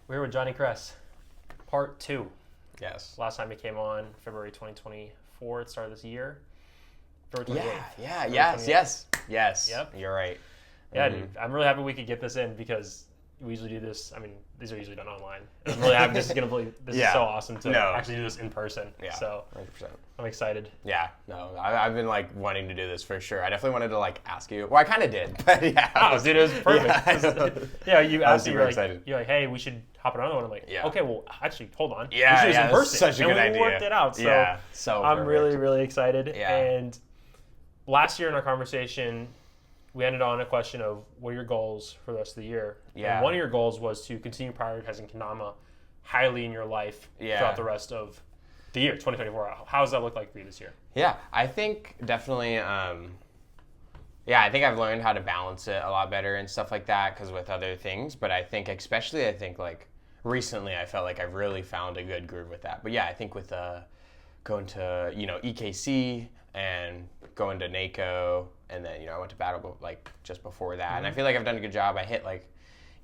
We're with Johnny Kress, part 2. Yes. Last time he came on, February 2024, it started this year. February 28th. Yes. Yep. You're right. Yeah, dude, I'm really happy we could get this in because we usually do this. I mean, these are usually done online. I'm really happy this is so awesome to actually do this in person. Yeah. So 100%. I'm excited. Yeah. No, I've been like wanting to do this for sure. I definitely wanted to like ask you. Well, I kind of did, but yeah. Oh, dude, it was perfect. Yeah, you asked me, you're like, hey, we should hop on another one. I'm like, okay, well, actually, hold on. Yeah, we should do this in person. Such a good idea. And we worked it out. So I'm really, really excited. Yeah. And last year in our conversation, we ended on a question of what are your goals for the rest of the year? Yeah. And one of your goals was to continue prioritizing Kendama highly in your life throughout the rest of the year, 2024. How does that look like for you this year? Yeah, I think definitely, I think I've learned how to balance it a lot better and stuff like that because with other things. But I think like recently I felt like I've really found a good groove with that. But yeah, I think with going to, EKC and going to NAKO, and then, I went to Battle like just before that. And I feel like I've done a good job. I hit like,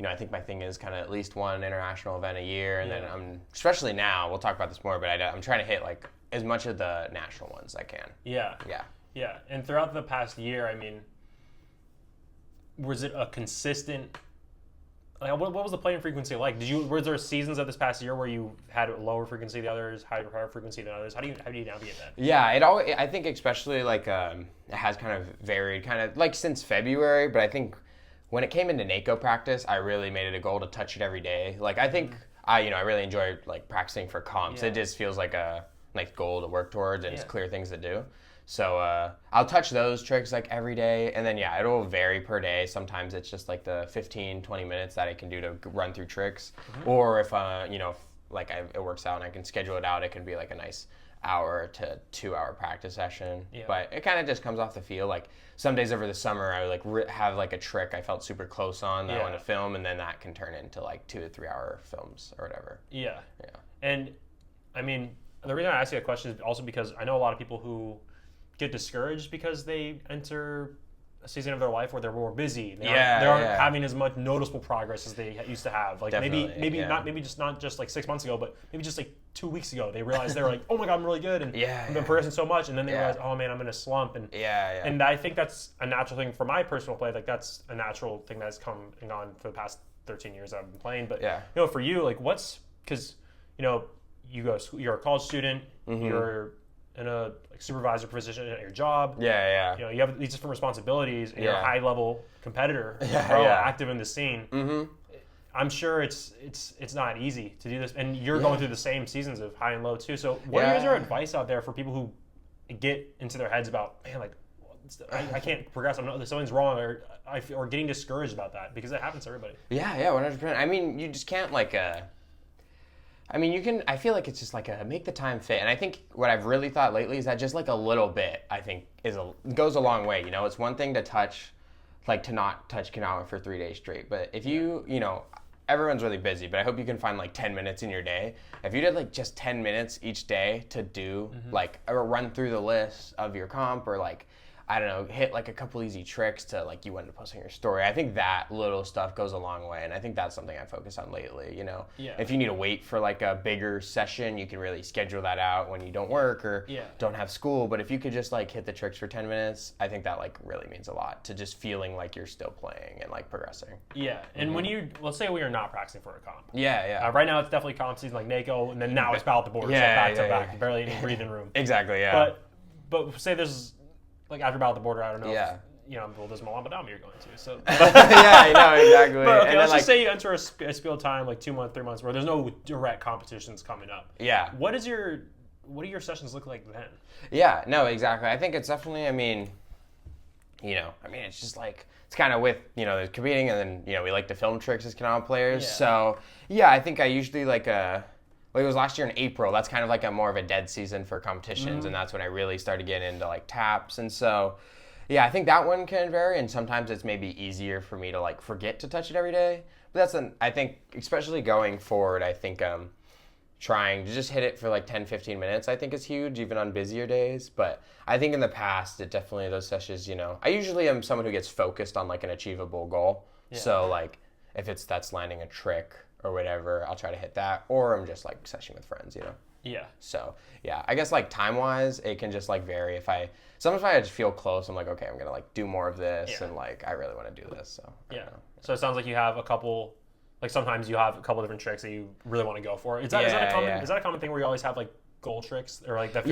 I think my thing is kind of at least one international event a year. And then I'm, especially now, we'll talk about this more, but I'm trying to hit like as much of the national ones as I can. Yeah. And throughout the past year, I mean, was it a consistent, like, what was the playing frequency like? Was there seasons of this past year where you had a lower frequency than others, higher frequency than others? How do you navigate that? Yeah, I think especially like it has kind of varied kind of like since February, but I think when it came into NAKO practice, I really made it a goal to touch it every day. Like I think I really enjoy like practicing for comps. It just feels like a nice goal to work towards and it's clear things to do. So I'll touch those tricks like every day, and then it'll vary per day. Sometimes it's just like the 15-20 minutes that I can do to run through tricks, or if it works out and I can schedule it out, it can be like a nice hour to 2 hour practice session. But it kind of just comes off the feel. Like some days over the summer I would have like a trick I felt super close on that I want to film, and then that can turn into like 2 to 3 hour films or whatever. Yeah. And I mean, the reason I ask you that question is also because I know a lot of people who get discouraged because they enter a season of their life where they're more busy. They aren't having as much noticeable progress as they used to have. Like not just like 6 months ago, but maybe just like 2 weeks ago, they realized they're like, oh my God, I'm really good, and I've been progressing so much, and then they realize, oh man, I'm in a slump, and and I think that's a natural thing for my personal play. Like that's a natural thing that's come and gone for the past 13 years that I've been playing. But for you, like because you're a college student, you're in a supervisor position at your job. You have these different responsibilities, and you're a high level competitor, active in the scene. I'm sure it's not easy to do this, and you're going through the same seasons of high and low too. So what is your advice out there for people who get into their heads about, man, like I can't progress, there's something's wrong, or getting discouraged about that, because it happens to everybody. 100%. I mean, you just can't I feel like it's just like make the time fit. And I think what I've really thought lately is that just like a little bit, I think goes a long way. It's one thing to not touch Kendama for 3 days straight. But if everyone's really busy, but I hope you can find like 10 minutes in your day. If you did like just 10 minutes each day to do like a run through the list of your comp, or like, I don't know, hit like a couple easy tricks to like you wanted to post on your story. I think that little stuff goes a long way, and I think that's something I focus on lately. If you need to wait for like a bigger session, you can really schedule that out when you don't work or don't have school. But if you could just like hit the tricks for 10 minutes, I think that like really means a lot to just feeling like you're still playing and like progressing. And when let's say we are not practicing for a comp. Right now it's definitely comp season like NAKO, and then now it's Battle at the Border, so back to back, barely any breathing room. Exactly. But say there's like after Battle at the Border, I don't know. Well, there's Milan Badami you're going to. So. Exactly. But okay, let's just say you enter a spiel time like 2 months, 3 months, where there's no direct competitions coming up. What do your sessions look like then? Exactly. I think it's definitely. It's just like it's kind of with the competing, and then we like to film tricks as Kendama players. So I think I usually like it was last year in April. That's kind of like a more of a dead season for competitions, and that's when I really started getting into like taps. And so, I think that one can vary, and sometimes it's maybe easier for me to like forget to touch it every day. But I think, especially going forward, I think trying to just hit it for like 10, 15 minutes, I think is huge, even on busier days. But I think in the past, it definitely, those sessions, I usually am someone who gets focused on like an achievable goal. So like, if that's landing a trick or whatever, I'll try to hit that, or I'm just like seshing with friends, Yeah. So yeah, I guess like time wise, it can just like vary. Sometimes if I just feel close, I'm like, okay, I'm gonna like do more of this, and like I really want to do this. So yeah. So it sounds like you have a couple. Like sometimes you have a couple different tricks that you really want to go for. Is that a common thing where you always have like goal tricks or like that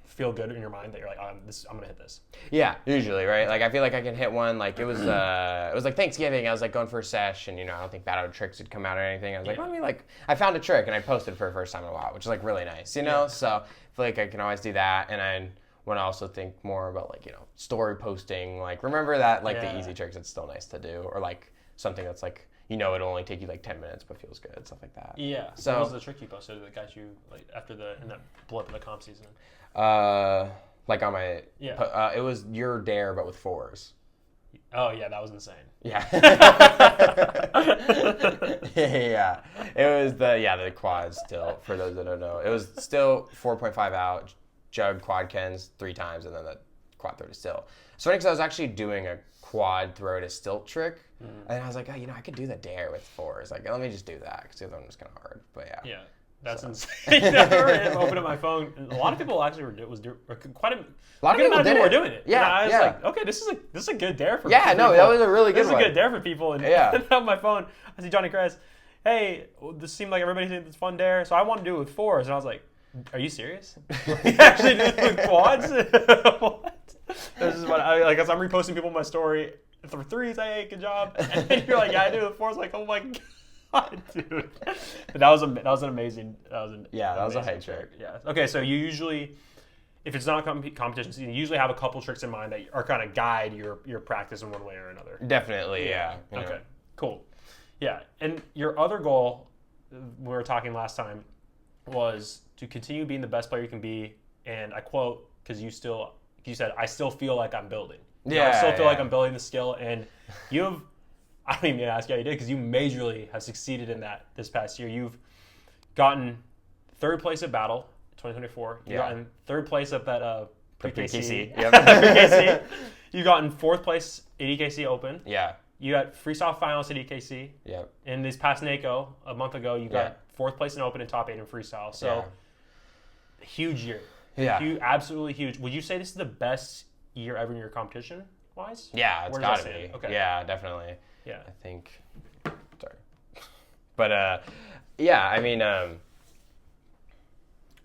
feel good in your mind that you're like, I'm gonna hit this? Yeah, usually, right? Like I feel like I can hit one. Like it was like Thanksgiving. I was like going for a sesh, and I don't think Battle of Tricks had come out or anything. I was like, well, I mean, like I found a trick and I posted for the first time in a while, which is like really nice, So I feel like I can always do that, and I want to also think more about like story posting. Like remember that like the easy tricks. It's still nice to do, or like something that's like. It'll only take you like 10 minutes, but feels good, stuff like that. Yeah. So what was the trick you posted that got you like after in that blip of the comp season? Like on my it was your dare but with 4s. Oh yeah, that was insane. Yeah. Yeah. It was the quads still. For those that don't know, it was still 4.5 out, jug quad Kens 3 times, and then the quad throw to still. So because I was actually doing a quad throw to stilt trick. And I was like, I could do the dare with 4s. Like, let me just do that because the other one was kind of hard. But yeah. Yeah, that's insane. I opened up my phone. And a lot of people actually were doing it. Yeah, and I was like, okay, this is a good dare for people. That was a really good one. This is a good dare for people. And on my phone, I see Johnny Kress. Hey, this seemed like everybody thinks it's a fun dare, so I want to do it with 4s. And I was like, are you serious? You actually do it with quads? What? This is what I guess I'm reposting people in my story. For 3s, hey, good job. And then you're like, yeah, I do it. 4s, like, oh my god, dude. But that was an amazing. That was a hype trick. Yeah. Okay, so you usually, if it's not competition season, you usually have a couple tricks in mind that are kind of guide your practice in one way or another. Definitely, yeah. Okay, cool. Yeah, and your other goal, we were talking last time, was to continue being the best player you can be. And I quote, because you said, I still feel like I'm building. I still feel like I'm building the skill, and I don't even ask you how you did because you majorly have succeeded in that this past year. You've gotten 3rd place at Battle 2024. You've gotten 3rd place at that pre-KC. Yep. You've gotten 4th place at EKC Open. Yeah. You got freestyle finals at EKC. Yep. In this past NAKO a month ago, you got 4th place in Open and top 8 in freestyle. So huge year. Yeah. Absolutely huge. Would you say this is the best year ever in your competition wise? Yeah, it's gotta be. Okay. Yeah, definitely. Yeah. I think. Sorry. But yeah, I mean, I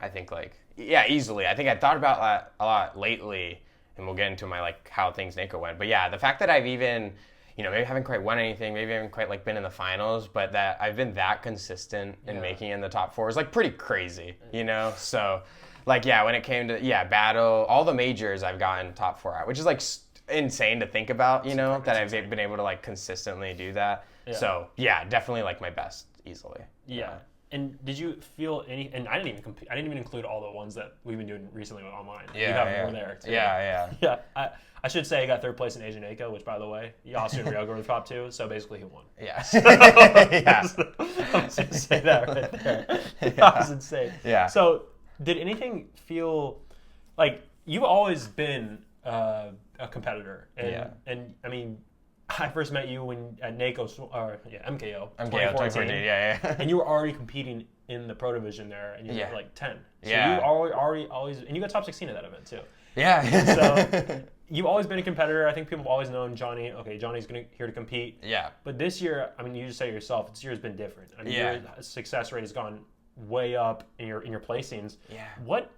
think easily. I think I thought about that a lot lately, and we'll get into my like how things NAKO went. But yeah, the fact that I've even, maybe haven't quite won anything, maybe I haven't quite like been in the finals, but that I've been that consistent in making it in the top 4 is like pretty crazy, So. Like, when it came to, Battle, all the majors I've gotten top 4 at, which is, like, insane to think about, that I've been able to, like, consistently do that. Yeah. So, definitely, like, my best, easily. Yeah. And did you feel any, and I didn't even include all the ones that we've been doing recently online. Yeah, you have more there, too. Yeah. Yeah, I should say I got 3rd place in Asian NAKO, which, by the way, Yasu and Ryoga were the top 2, so basically he won. Yeah. I'm just going to say that right there. That was insane. Yeah. So, did anything feel like you've always been a competitor? And I mean, I first met you at NAKO, MKO 2014. Yeah. And you were already competing in the pro division there, and you were like 10. So you already always, and you got top 16 at that event too. Yeah. So you've always been a competitor. I think people have always known Johnny. Okay, Johnny's here to compete. Yeah. But this year, I mean, you just say it yourself. This year has been different. I mean, your success rate has gone way up in your placings. Yeah. What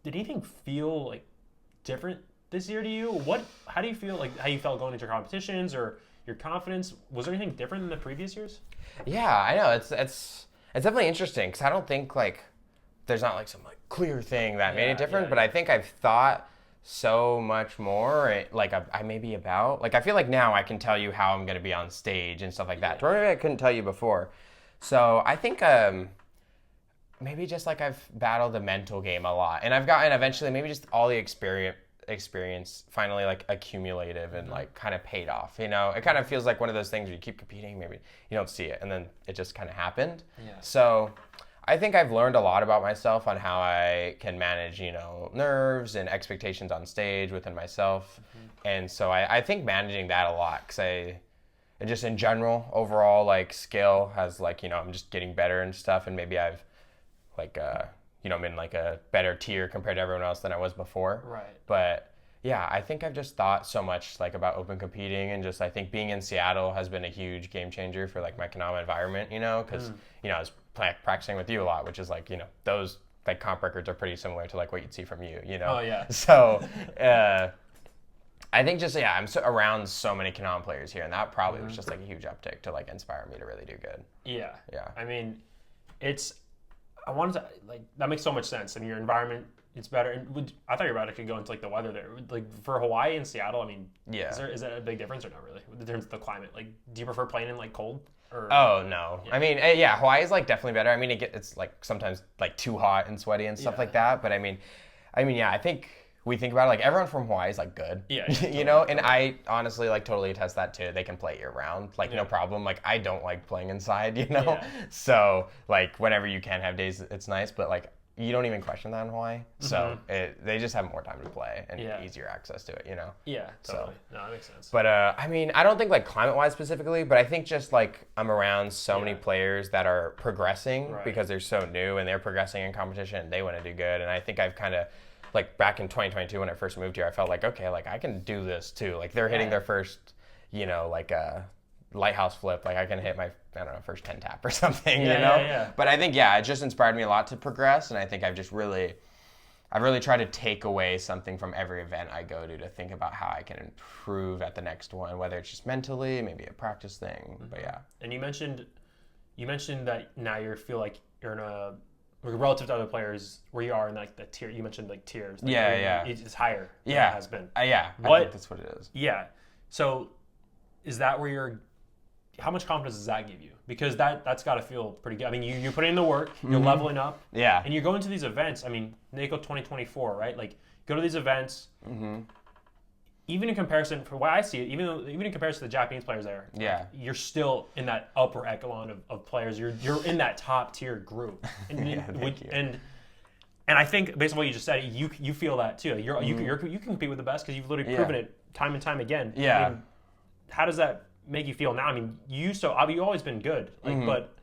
did anything feel like different this year to you? How do you feel like how you felt going into your competitions or your confidence? Was there anything different than the previous years? Yeah, I know. It's definitely interesting because I don't think like there's not like some like clear thing that made it different, but I think I've thought so much more like I maybe about like I feel like now I can tell you how I'm going to be on stage and stuff like that. Maybe I couldn't tell you before. So I think maybe just like I've battled the mental game a lot, and I've gotten eventually maybe just all the experience finally like accumulative and like kind of paid off. It kind of feels like one of those things where you keep competing, maybe you don't see it, and then it just kind of happened. Yeah. So I think I've learned a lot about myself on how I can manage, nerves and expectations on stage within myself, and so I think managing that a lot because and just in general, overall, like, skill has, like, I'm just getting better and stuff, and maybe I've, like, I'm in, like, a better tier compared to everyone else than I was before. Right. But, yeah, I think I've just thought so much, like, about open competing, and just, I think being in Seattle has been a huge game changer for, like, my Kendama environment, because, I was practicing with you a lot, which is, like, those, like, comp records are pretty similar to, like, what you'd see from you, Oh, yeah. So, I think just, I'm around so many Kendama players here, and that probably was just, like, a huge uptick to, like, inspire me to really do good. Yeah. Yeah. I mean, I wanted to, like, that makes so much sense. I mean, your environment, it's better. And I thought you were about to go into, like, the weather there. Like, for Hawaii and Seattle, I mean, is that a big difference or not really? In terms of the climate? Like, do you prefer playing in, like, cold? Or, oh, no. Yeah. I mean, Hawaii is, like, definitely better. I mean, it's, like, sometimes, like, too hot and sweaty and stuff like that. But, I mean, I think we think about it, like, everyone from Hawaii is, like, good. Yeah. And I honestly, like, totally attest that, too. They can play year-round, like, no problem. Like, I don't like playing inside, Yeah. So, like, whenever you can have days, it's nice. But, like, you don't even question that in Hawaii. So, they just have more time to play and easier access to it, Yeah, totally. So, no, that makes sense. But, I mean, I don't think, like, climate-wise specifically, but I think just, like, I'm around so many players that are progressing because they're so new and they're progressing in competition and they want to do good. And I think I've kind of, like, back in 2022 when I first moved here, I felt like, okay, like, I can do this too. Like, they're hitting their first, like, lighthouse flip. Like, I can hit my, first 10 tap or something, Yeah. But I think, it just inspired me a lot to progress. And I think I've really tried to take away something from every event I go to think about how I can improve at the next one, whether it's just mentally, maybe a practice thing. But yeah. And you mentioned that now you feel like you're in a, relative to other players, where you are in, like, the tier. You mentioned, like, tiers. Like, it's higher than it has been. I think that's what it is. Yeah. So is that where how much confidence does that give you? Because that's got to feel pretty good. I mean, you're putting in the work, you're leveling up. Yeah. And you're going to these events. I mean, NAKO 2024, right? Like, go to these events. Even in comparison, for what I see, even in comparison to the Japanese players there, like, you're still in that upper echelon of players. You're in that top tier group, and I think based on what you just said, you feel that too. You can compete with the best because you've literally proven it time and time again. Yeah. I mean, how does that make you feel now? I mean, you've always been good, like, but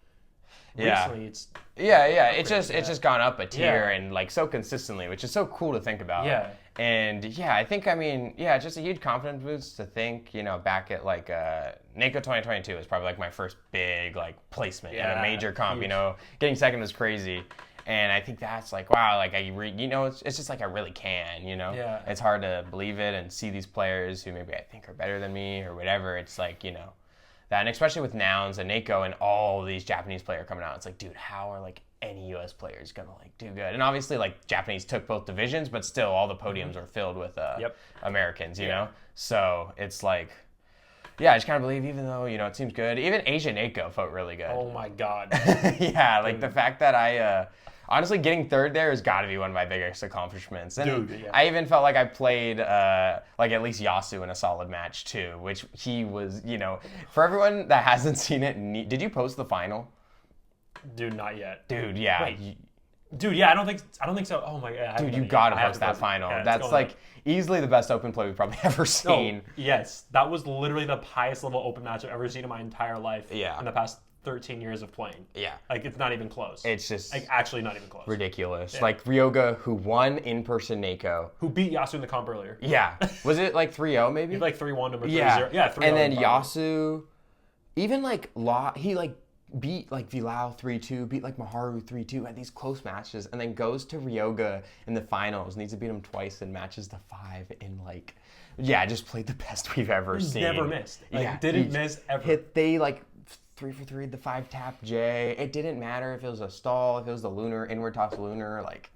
recently it's it's just gone up a tier and, like, so consistently, which is so cool to think about. Yeah. And I think, I mean, it's just a huge confidence boost to think, back at, like, NAKO 2022 was probably, like, my first big, like, placement in a major comp. Huge. Getting second was crazy. And I think that's like, wow, like, it's just like I really can, Yeah. It's hard to believe it and see these players who maybe I think are better than me or whatever. It's like, that, and especially with Nouns and NAKO and all these Japanese players coming out, it's like, dude, how are, like, any U.S. players gonna, like, do good? And obviously, like, Japanese took both divisions, but still all the podiums are filled with Americans, you know? So it's like, I just kind of believe, even though, it seems good. Even Asian NAKO felt really good. Oh my God. Like, the fact that I honestly, getting third there has got to be one of my biggest accomplishments. And I even felt like I played, like, at least Yasu in a solid match, too, which he was, for everyone that hasn't seen it, did you post the final? Dude, not yet. Dude, yeah. Wait. Dude, yeah, I don't think so. Oh my God. Dude, you got to post that final. That's, like, easily the best open play we've probably ever seen. No, yes, that was literally the highest level open match I've ever seen in my entire life. Yeah. In the past 13 years of playing. Yeah. Like, it's not even close. It's just, like, actually not even close. Ridiculous. Yeah. Like, Ryoga, who won in-person NAKO. Who beat Yasu in the comp earlier. Yeah. Was it, like, 3-0 maybe? He like 3-1, number 3-0. Yeah. Yeah, 3-0. And then Yasu, even, like, he, like, beat, like, Vilao 3-2, beat, like, Maharu 3-2 at these close matches, and then goes to Ryoga in the finals, needs to beat him twice and matches to 5 in, like, just played the best we've ever seen. Never missed. Like, didn't miss ever. They, like, 3 for 3, the 5-tap J. It didn't matter if it was a stall, if it was the lunar, inward toss lunar, like,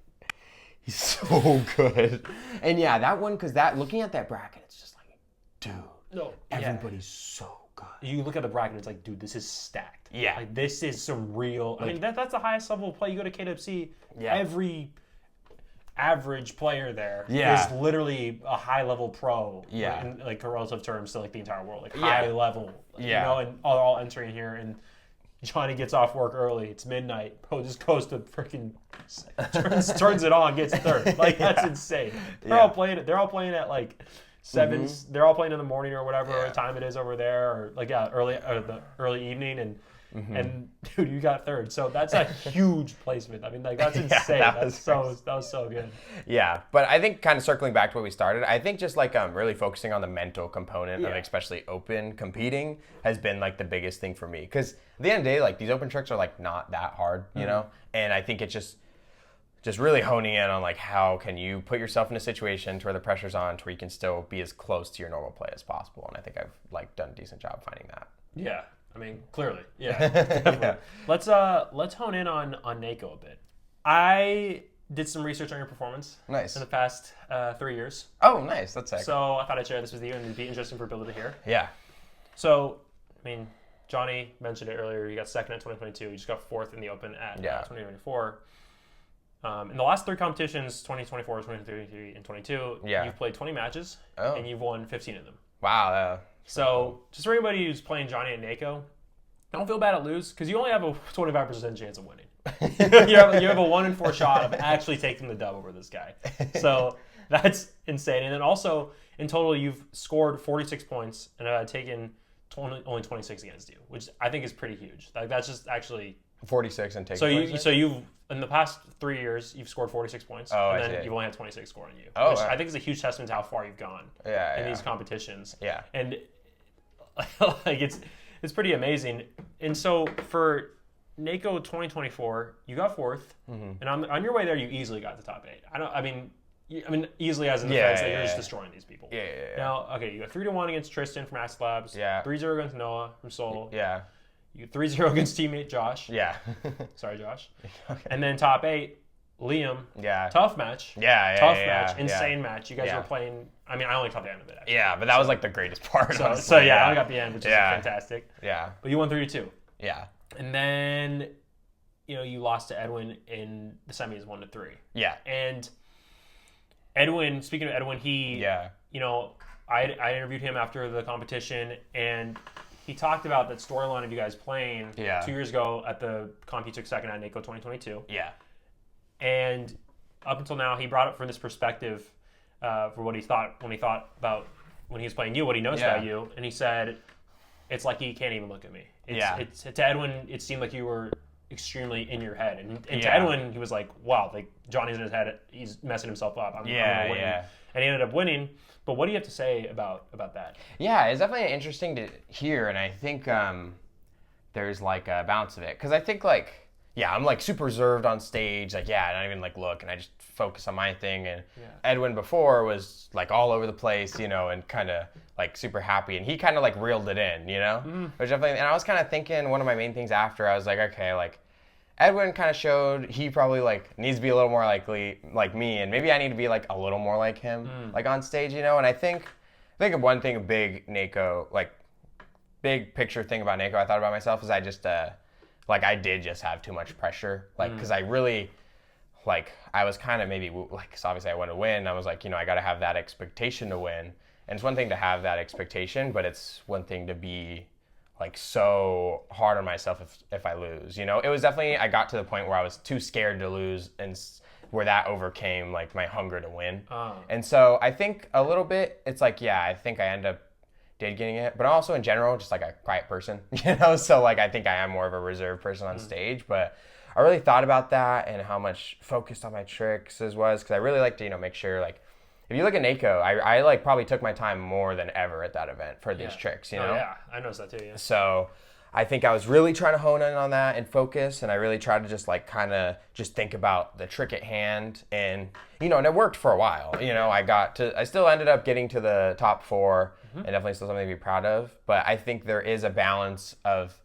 he's so good. And that one, because looking at that bracket, it's just like, dude, everybody's so good. You look at the bracket, it's like, dude, this is stacked. Yeah. Like, this is some real, I mean, that's the highest level of play. You go to KWC, every average player there is literally a high-level pro. Yeah. In, like, relative terms to, like, the entire world. Like, high level. Yeah. And all entering here, and Johnny gets off work early. It's midnight. Bro just goes to freaking turns it on, gets third. Like, that's insane. They're all playing at, like, 7. They're all playing in the morning or whatever time it is over there, or like the early evening, and dude, you got third. So that's a huge placement. I mean, like that's insane. That was so good. Yeah, but I think kind of circling back to what we started, I think just like really focusing on the mental component of especially open competing has been like the biggest thing for me. Because at the end of the day, like these open tricks are like not that hard, you know? And I think it's just really honing in on like how can you put yourself in a situation to where the pressure's on to where you can still be as close to your normal play as possible. And I think I've like done a decent job finding that. Yeah. I mean, clearly, yeah. Let's hone in on NAKO a bit. I did some research on your performance. Nice. In the past 3 years. Oh, nice. That's sick. So I thought I'd share this with you, and it'd be interesting for people to hear. Yeah. So, I mean, Johnny mentioned it earlier. You got second at 2022. You just got fourth in the Open at 2024. In the last 3 competitions, 2024, 2023, and 22, you've played 20 matches, and you've won 15 of them. Wow. So, just for anybody who's playing Johnny at NAKO, don't feel bad at lose, because you only have a 25% chance of winning. you have a 1 in 4 shot of actually taking the dub over this guy. So, that's insane. And then also, in total, you've scored 46 points and taken only 26 against you, which I think is pretty huge. Like, that's just actually... 46 and taking So you've in the past 3 years you've scored 46 points, and then you've only had 26 scoring you, which I think is a huge testament to how far you've gone in these competitions. Yeah, and like it's pretty amazing. And so for NAKO 2024, you got 4th, and on your way there, you easily got the top 8. I mean easily as in the sense that you're just destroying these people. Yeah. Now, okay, you got 3-1 against Tristan from Ask Labs. 3-0 against Noah from Seoul. Yeah. You 3-0 against teammate Josh. Yeah. Sorry, Josh. Okay. And then top 8, Liam. Yeah. Tough match. Yeah. Tough match. Insane match. You guys were playing. I mean, I only caught the end of it, actually. Yeah, but that was like the greatest part. I only got the end, which is fantastic. Yeah. But you won 3-2. Yeah. And then, you lost to Edwin in the semis 1-3. Yeah. And Edwin, speaking of Edwin, he, I interviewed him after the competition, and he talked about that storyline of you guys playing 2 years ago at the comp he took second at NAKO 2022. Yeah. And up until now, he brought up from this perspective for what he thought about when he was playing you, what he knows about you. And he said, it's like he can't even look at me. To Edwin, it seemed like you were extremely in your head. And to Edwin, he was like, wow, like Johnny's in his head. He's messing himself up. I'm gonna win. And he ended up winning. But what do you have to say about that? Yeah, it's definitely interesting to hear, and I think there's like a balance of it. Because I think like, I'm like super reserved on stage, like I don't even like look, and I just focus on my thing. And Edwin before was like all over the place, and kind of like super happy, and he kind of like reeled it in, Which definitely, and I was kind of thinking one of my main things after, I was like, okay, like Edwin kind of showed he probably like needs to be a little more likely like me, and maybe I need to be like a little more like him, like on stage, And I think of one thing, a big NAKO, like big picture thing about NAKO I thought about myself is I just like I did just have too much pressure, like because I really like I was kind of maybe like, cause obviously I want to win. I was like, I got to have that expectation to win, and it's one thing to have that expectation, but it's one thing to be like so hard on myself if I lose, It was definitely, I got to the point where I was too scared to lose, and where that overcame like my hunger to win. And so I think a little bit, it's like, I think I end up getting it, but also in general, just like a quiet person, So like, I think I am more of a reserved person on stage, but I really thought about that and how much focused on my tricks was, because I really like to, make sure like, if you look at NAKO, I like probably took my time more than ever at that event for these tricks, Oh, yeah, I noticed that too, So I think I was really trying to hone in on that and focus, and I really tried to just like kind of just think about the trick at hand, and and it worked for a while. I still ended up getting to the top 4, and definitely still something to be proud of. But I think there is a balance of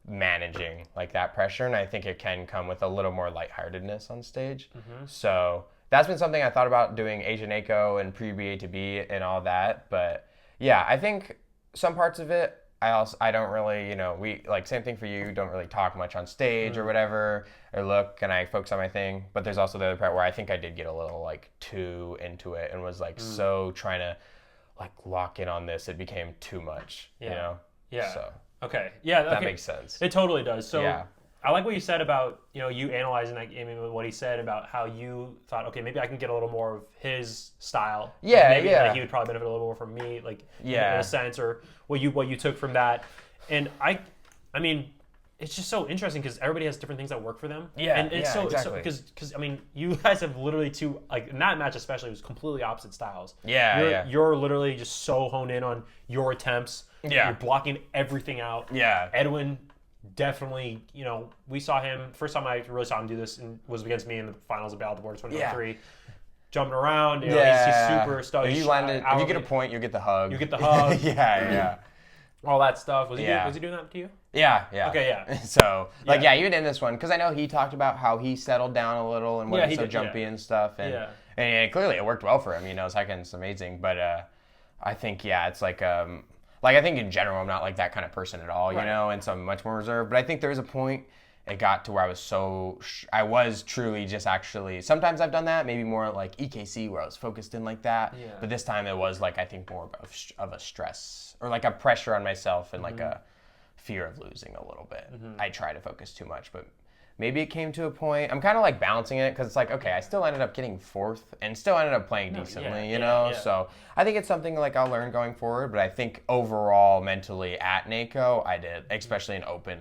managing like that pressure, and I think it can come with a little more lightheartedness on stage. So that's been something I thought about doing Asian NAKO and PRE-BATB and all that. But I think some parts of it, I don't really, we like same thing for you, don't really talk much on stage or whatever, or look, and I focus on my thing. But there's also the other part where I think I did get a little like too into it and was like so trying to like lock in on this, it became too much, Yeah. So Okay. Yeah. that makes sense. It totally does. So I like what you said about, you analyzing that game and what he said about how you thought, okay, maybe I can get a little more of his style. Yeah, maybe yeah. Like, he would probably benefit a little more from me, like in Yeah. a sense, or what you took from that. And I mean, it's just so interesting because everybody has different things that work for them. Yeah, and it's yeah, so exactly. because I mean, you guys have literally two, like in that match especially, it was completely opposite styles. Yeah, You're literally just so honed in on your attempts. Yeah. You're blocking everything out. Yeah. Edwin definitely, we saw him, first time I really saw him do this was against me in the finals of Battle Board 2023. Jumping around, he's super stoked. If you get a point, you get the hug. You get the hug. Yeah. All that stuff. Was he doing that to you? Yeah. Okay, yeah. So, even in this one, because I know he talked about how he settled down a little and wasn't so jumpy and stuff. And clearly it worked well for him. Zack's amazing. But I think, it's like I think in general, I'm not like that kind of person at all, and so I'm much more reserved. But I think there was a point it got to where I was truly just actually, sometimes I've done that, maybe more like EKC where I was focused in like that. Yeah. But this time it was like, I think more of a stress or like a pressure on myself and like a fear of losing a little bit. I try to focus too much, but maybe it came to a point. I'm kind of like balancing it because it's like, okay, I still ended up getting fourth and still ended up playing decently, you know? Yeah. So I think it's something like I'll learn going forward, but I think overall mentally at NAKO, I did, especially in Open,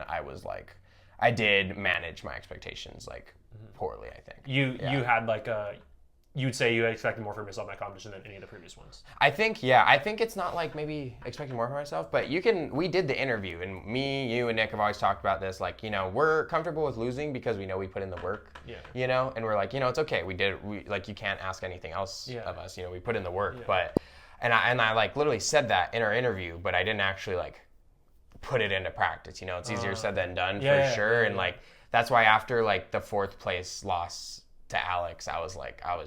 I did manage my expectations like poorly, I think. You had like you'd say you expected more from yourself in that competition than any of the previous ones. I think it's not like maybe expecting more from myself, but we did the interview and me, you, and Nick have always talked about this, like, we're comfortable with losing because we know we put in the work, and we're like, it's okay. You can't ask anything else of us, we put in the work, but, and I like literally said that in our interview, but I didn't actually like put it into practice, it's easier said than done for sure. And like, that's why after like the 4th place loss to Alex, I was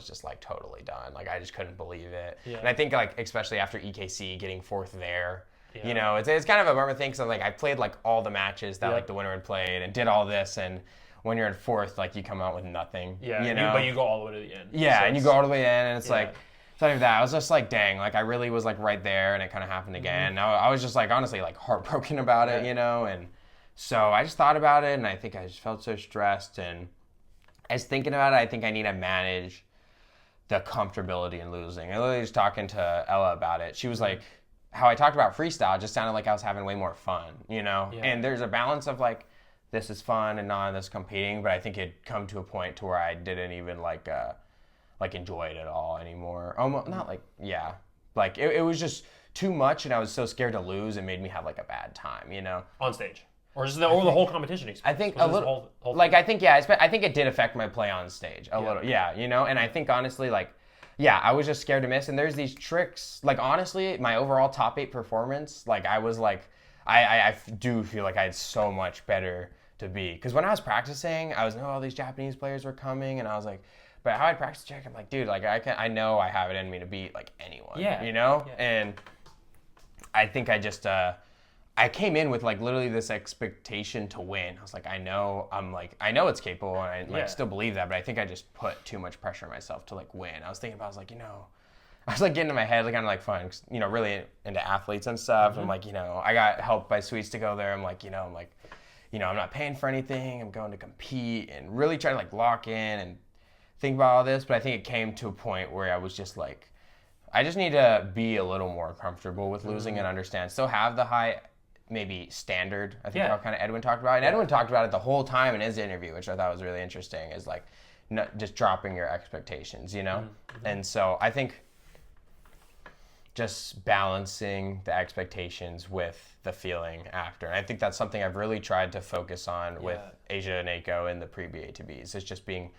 just like totally done. Like I just couldn't believe it. Yeah. And I think like, especially after EKC getting 4th there, it's kind of a bummer thing. So like I played like all the matches that like the winner had played and did all this. And when you're in 4th, like you come out with nothing, but you go all the way to the end. Yeah. So and you go all the way in and it's like, something like that. I was just like, dang, like I really was like right there and it kind of happened again. I was just like, honestly, like heartbroken about it, and so I just thought about it and I think I just felt so stressed. And I was thinking about it, I think I need to manage the comfortability in losing. I literally was talking to Ella about it. She was like, how I talked about freestyle just sounded like I was having way more fun, And there's a balance of like, this is fun and not this competing, but I think it'd come to a point to where I didn't even like enjoy it at all anymore. Almost not like like it was just too much, and I was so scared to lose. It made me have like a bad time, on stage, or just the whole competition experience. I think a little. I think it did affect my play on stage a little. Yeah, And I think honestly, like, I was just scared to miss. And there's these tricks. Like honestly, my overall top 8 performance, like I was like, I do feel like I had so much better to be, because when I was practicing, I was all these Japanese players were coming, and I was like. But how I practice check, I'm like, dude, like I know I have it in me to beat like anyone, And I think I just, I came in with like literally this expectation to win. I was like, I know it's capable, and I still believe that, but I think I just put too much pressure on myself to like win. I was thinking about, I was like, I was like getting in my head, like kind of like fun, really into athletes and stuff. I'm like, I got helped by Sweets to go there. I'm like, I'm not paying for anything. I'm going to compete and really try to like lock in and think about all this, but I think it came to a point where I was just like, I just need to be a little more comfortable with losing and understand. Still have the high, maybe standard. I think how kind of Edwin talked about it. And Edwin talked about it the whole time in his interview, which I thought was really interesting, is like not just dropping your expectations, And so I think just balancing the expectations with the feeling after. And I think that's something I've really tried to focus on with Asia and NAKO and the pre-BATBs. It's just being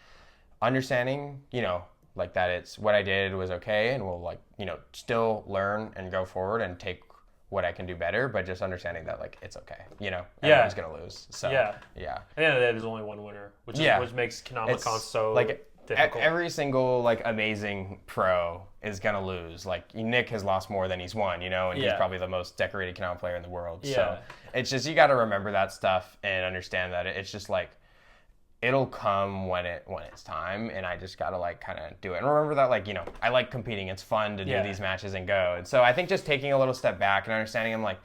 understanding, like that it's what I did was okay, and we'll like, still learn and go forward and take what I can do better, but just understanding that like it's okay, everyone's gonna lose. So at the end of the day, there's only one winner, which makes Kendama so like difficult. Every single like amazing pro is gonna lose. Like Nick has lost more than he's won, and he's probably the most decorated Kendama player in the world. So it's just, you got to remember that stuff and understand that it's just like, it'll come when it's time, and I just gotta like kind of do it. And remember that like, I like competing. It's fun to do these matches and go. And so I think just taking a little step back and understanding, I'm like,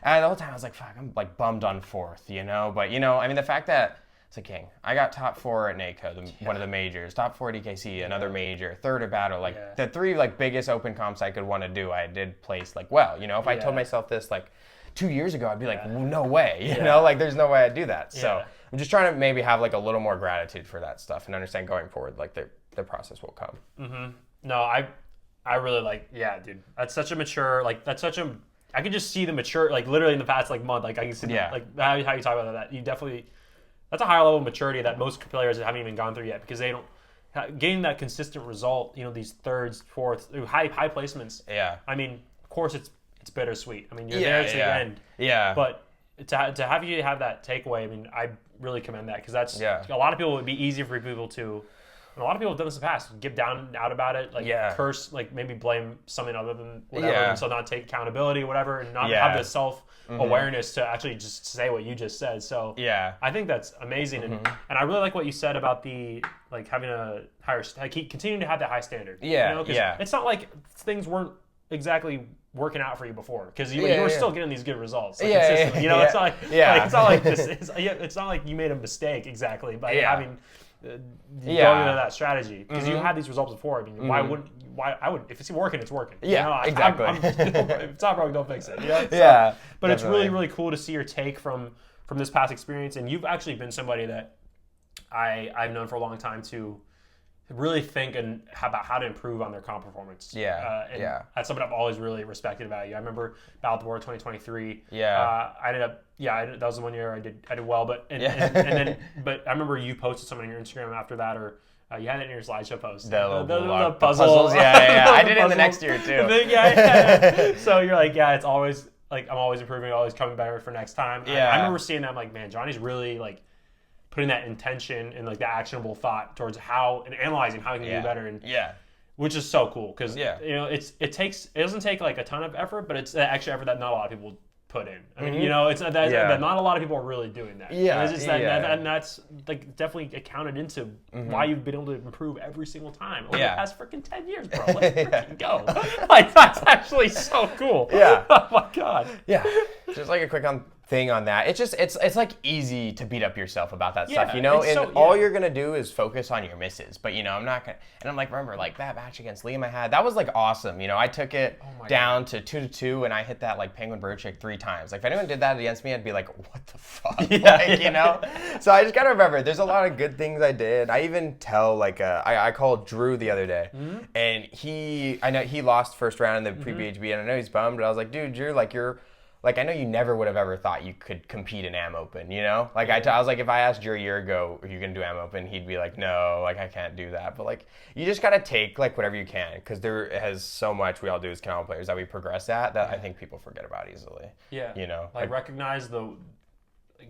the whole time I was like, fuck, I'm like bummed on 4th, But I mean, the fact that It's like, dang, I got top 4 at NAKO, one of the majors, top 4 at EKC, another major, 3rd at Battle. Like the 3 like biggest open comps I could want to do, I did place like well. You know, if I told myself this like 2 years ago, I'd be like, no way. You know, like there's no way I'd do that. So I'm just trying to maybe have like a little more gratitude for that stuff and understand going forward, like the process will come. Mm-hmm. No, I really like, dude. That's such a mature, like that's such a, I can just see the mature, like literally in the past like month, like I can see like how you talk about that. You definitely, that's a higher level of maturity that most players haven't even gone through yet because they don't, getting that consistent result, you know, these 3rds, 4th, high placements. Yeah. I mean, of course it's bittersweet. I mean, you're there to the end. Yeah. But to have you have that takeaway, I mean, I really commend that because that's, a lot of people, it would be easier for people to, and a lot of people have done this in the past, get down and out about it, like curse, like maybe blame something other than whatever, and so not take accountability, whatever, and not have the self-awareness to actually just say what you just said. So I think that's amazing, and I really like what you said about the like having a higher, continuing to have that high standard. Yeah, you know, 'cause it's not like things weren't exactly working out for you before because you were still getting these good results. Like, consistently. You know, it's not like, it's not like this. It's not like you made a mistake exactly by having. Going into that strategy because you had these results before. I mean, why if it's working, it's working. Yeah, you know, exactly. If it's not broken, don't fix it. You know? So, but definitely. It's really, really cool to see your take from this past experience, and you've actually been somebody that I've known for a long time to really think about how to improve on their comp performance. That's something I've always really respected about you. I remember Battle Board 2023. I ended up. That was the one year I did well, but and then I remember you posted something on your Instagram after that, or you had it in your slideshow post. The puzzles. I did it in the next year too. So you're like, it's always like I'm always improving, always coming better for next time. I remember seeing that. I'm like, man, Johnny's really like putting that intention and like the actionable thought towards how and analyzing how he can do better, and which is so cool because you know it doesn't take like a ton of effort, but it's the extra effort that not a lot of people put in. I mean, you know, it's that not a lot of people are really doing that. And it's just and that's like definitely accounted into why you've been able to improve every single time over the past freaking 10 years, bro. Let's freaking go. Like that's actually so cool. Oh my god. Just like a quick thing on that. It's like easy to beat up yourself about that stuff, you know, and all you're gonna do is focus on your misses. But you know, I'm not gonna, and I'm like, remember like that match against Liam I had, that was like awesome. You know, I took it down to 2-2 and I hit that like penguin bird chick 3 times. Like if anyone did that against me, I'd be like, what the fuck? You know? So I just gotta remember there's a lot of good things I did. I even tell like I called Drew the other day and I know he lost first round in the pre-BATB and I know he's bummed, but I was like, dude, Drew, like like, I know you never would have ever thought you could compete in Am Open, you know? Like, I was like, if I asked Drew a year ago, are you going to do Am Open? He'd be like, no, like, I can't do that. But, like, you just got to take, like, whatever you can. Because there has so much we all do as Kendama players that we progress at that I think people forget about easily. You know? Like, recognize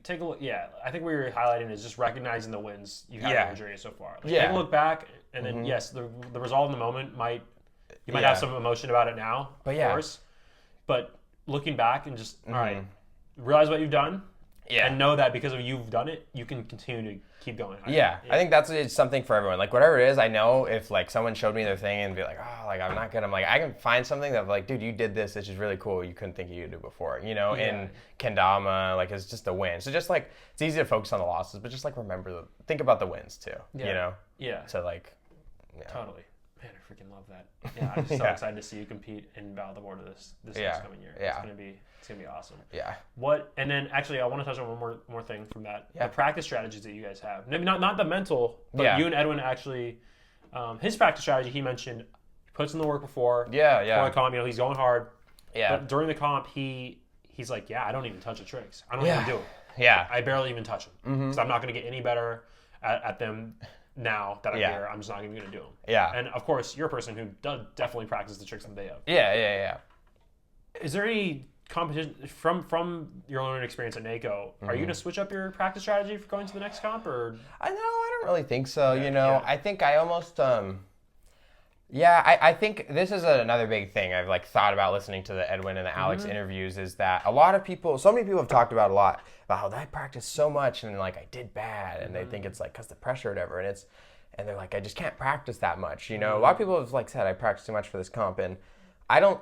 take a look. I think what you're highlighting is just recognizing the wins you've had in your journey so far. Like, take a look back, and then, yes, the result in the moment you might have some emotion about it now, of course. But looking back and just all right, realize what you've done, and know that because of you've done it, you can continue to keep going. I think it's something for everyone. Like whatever it is, I know if like someone showed me their thing and be like, oh, like I'm not good. I'm like, I can find something that like, dude, you did this. It's just really cool. You couldn't think you could do before. You know, in Kendama, like it's just a win. So just like it's easy to focus on the losses, but just like think about the wins too. You know. So like. Totally. Man, I freaking love that. I'm so excited to see you compete in Battle of the Border this next coming year. It's gonna be awesome. And then actually I want to touch on one more thing from that. The practice strategies that you guys have. Maybe not the mental, but you and Edwin actually his practice strategy he mentioned he puts in the work before the comp, you know, he's going hard. But during the comp he's like, I don't even touch the tricks. I don't even do them. I barely even touch them. Because I'm not gonna get any better at them. Now that I'm here, I'm just not even going to do them. And of course, you're a person who does definitely practice the tricks on the day of. Is there any competition from your own experience at NAKO? Are you going to switch up your practice strategy for going to the next comp, or? I don't really think so. You know, I think I almost I think this is another big thing I've like thought about listening to the Edwin and the Alex interviews is that so many people have talked about how I practiced so much and like I did bad and they think it's like because the pressure or whatever and they're like I just can't practice that much, you know. A lot of people have like said I practiced too much for this comp and I don't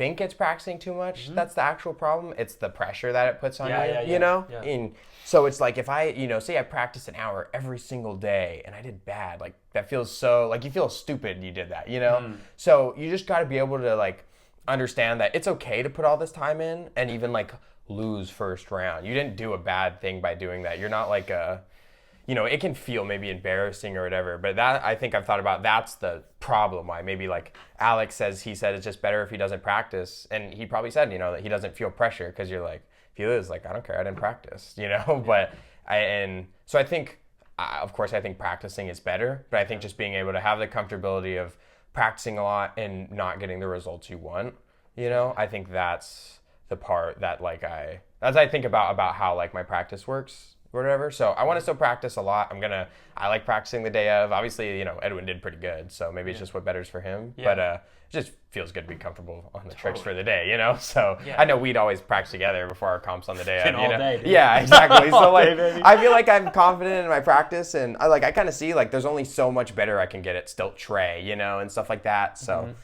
think it's practicing too much that's the actual problem. It's the pressure that it puts on you, you know? Yeah. And so it's like if I, you know, say I practice an hour every single day and I did bad, like that feels so, like you feel stupid you did that, you know? So you just got to be able to like understand that it's okay to put all this time in and even like lose first round. You didn't do a bad thing by doing that. You're not like a, you know, it can feel maybe embarrassing or whatever, but that I think I've thought about, that's the problem why maybe like Alex says, he said it's just better if he doesn't practice. And he probably said, you know, that he doesn't feel pressure because you're like, if he loses, like, I don't care, I didn't practice, you know? But so I think, of course, I think practicing is better, but I think just being able to have the comfortability of practicing a lot and not getting the results you want, you know, I think that's the part that like as I think about how like my practice works or whatever. So I want to still practice a lot. I like practicing the day of. Obviously, you know, Edwin did pretty good, so maybe it's just what better's for him. Yeah. But it just feels good to be comfortable on the tricks for the day, you know? So I know we'd always practice together before our comps on the day of, you know? Day, yeah, exactly. So like I feel like I'm confident in my practice and I kind of see like there's only so much better I can get at stilt tray, you know, and stuff like that. So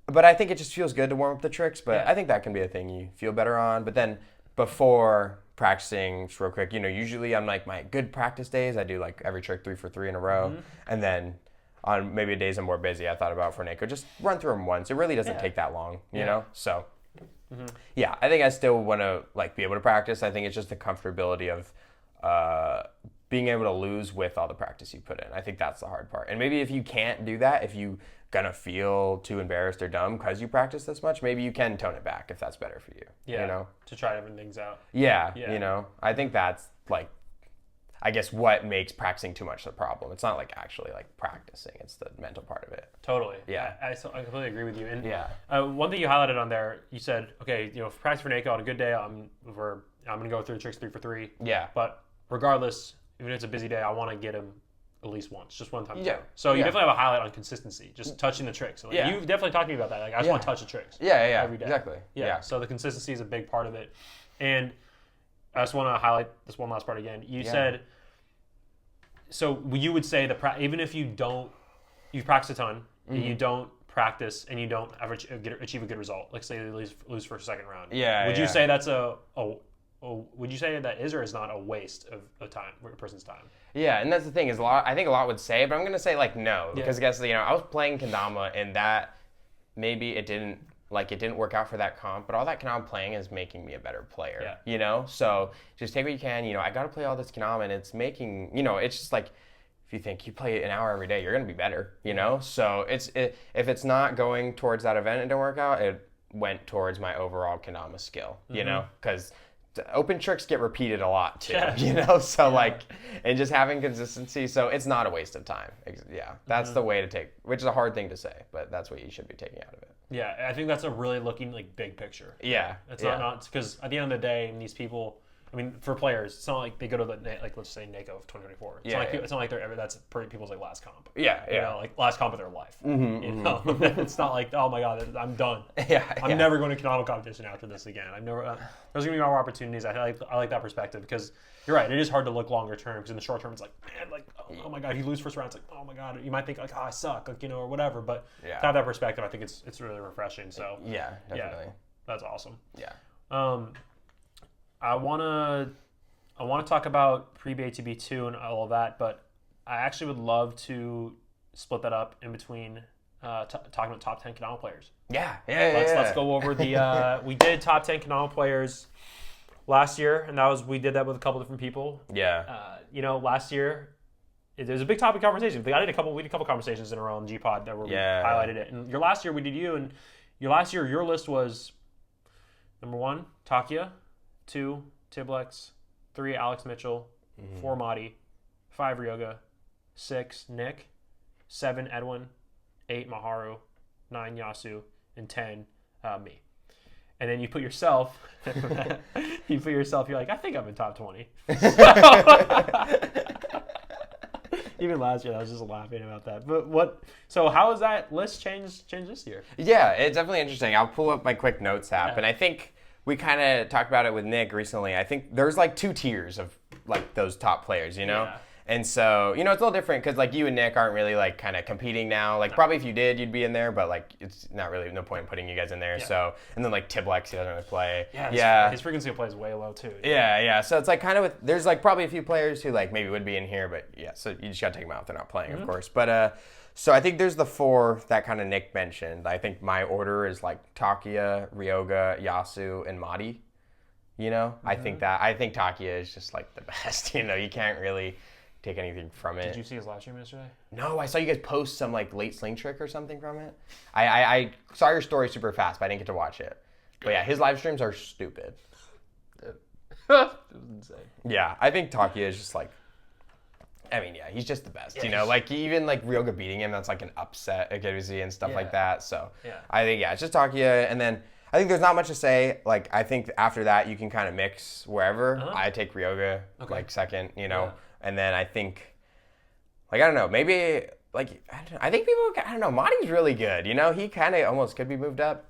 but I think it just feels good to warm up the tricks, but I think that can be a thing you feel better on. But then before practicing, just real quick, you know, usually on like my good practice days, I do like every trick 3 for 3 in a row. And then on maybe days I'm more busy, I thought about for NAKO, just run through them once. It really doesn't take that long, you know? So yeah, I think I still want to like be able to practice. I think it's just the comfortability of being able to lose with all the practice you put in. I think that's the hard part. And maybe if you can't do that, if you gonna feel too embarrassed or dumb because you practice this much, maybe you can tone it back if that's better for you. Yeah. You know? To try different things out. Yeah. You know? I think that's like, I guess what makes practicing too much the problem. It's not like actually like practicing, it's the mental part of it. Totally. Yeah. I completely agree with you. And one thing you highlighted on there, you said, okay, you know, practice for NAKO on a good day, I'm gonna go through the tricks 3 for 3. Yeah. But regardless, even if it's a busy day, I want to get him at least once, just one time. Yeah. So you definitely have a highlight on consistency, just touching the tricks. Like, you've definitely talked to me about that. Like, I just want to touch the tricks. Every day. Exactly. Yeah. So the consistency is a big part of it. And I just want to highlight this one last part again. You said, so you would say that even if you practice a ton, and you don't practice, and you don't ever achieve a good result, like say you lose first or second round. Would you say that's would you say that is or is not a waste of a person's time? Yeah, and that's the thing is I think a lot would say, but I'm gonna say like no, because I guess, you know, I was playing Kendama and that maybe it didn't work out for that comp, but all that Kendama playing is making me a better player. You know, so just take what you can. You know, I got to play all this Kendama, and it's making, you know, it's just like if you think you play an hour every day, you're gonna be better. You know, so if it's not going towards that event and didn't work out, it went towards my overall Kendama skill. You know, because open tricks get repeated a lot too, you know? So like, and just having consistency. So it's not a waste of time. Yeah. That's the way to take, which is a hard thing to say, but that's what you should be taking out of it. Yeah. I think that's a really looking like big picture. Yeah. It's not because at the end of the day, these people, I mean, for players, it's not like they go to like let's say NAKO of 2024. It's not like they're ever. That's people's like last comp. You know, like last comp of their life. You know, it's not like, oh my god, I'm done. I'm never going to Kendama competition after this again. There's gonna be more opportunities. I like that perspective because you're right. It is hard to look longer term because in the short term it's like, man, like oh my god, if you lose first round, it's like oh my god. You might think like I suck, like, you know, or whatever. But to have that perspective, I think it's really refreshing. So yeah, definitely. That's awesome. Yeah. I wanna talk about pre-BATB 2 and all of that, but I actually would love to split that up in between talking about top 10 Kendama players. Let's go over the we did top 10 Kendama players last year, and we did that with a couple different people. You know, last year it was a big topic conversation. We did a couple conversations in a row on GPOD that were highlighted it. And your last year we did you, and your list was number 1 Takia, 2 Tiblex, 3 Alex Mitchell, 4 Madi, 5 Ryoga, 6 Nick, 7 Edwin, 8 Maharu, 9 Yasu, and 10 me. And then you put yourself, you're like, I think I'm in top 20. Even last year, I was just laughing about that. But so how has that list changed this year? Yeah, it's definitely interesting. I'll pull up my quick notes app, and I think we kind of talked about it with Nick recently. I think there's like 2 tiers of like those top players, you know? And so, you know, it's a little different because, like, you and Nick aren't really, like, kind of competing now. Like, probably if you did, you'd be in there, but, like, it's not really no point in putting you guys in there. Yeah. So, and then, like, Tiblex, he doesn't really play. Yeah. His frequency of play is way low, too. Yeah. So it's, like, kind of there's, like, probably a few players who, like, maybe would be in here, but, yeah, so you just got to take them out if they're not playing, of course. But, so I think there's the 4 that kind of Nick mentioned. I think my order is, like, Takia, Ryoga, Yasu, and Madi. You know? I think Takia is just, like, the best. You know, you can't really take anything from it. Did you see his live stream yesterday? No, I saw you guys post some like late sling trick or something from it. I saw your story super fast, but I didn't get to watch it. But yeah, his live streams are stupid. It was insane. Yeah, I think Takia is just like, I mean, yeah, he's just the best. You know, like even like Ryoga beating him, that's like an upset at KWC and stuff like that. So I think it's just Takia, and then I think there's not much to say. Like I think after that you can kind of mix wherever. I take Ryoga like second, you know. Yeah. And then I think, like, I don't know, maybe, like, I think people, I don't know, Madi's really good. You know, he kind of almost could be moved up.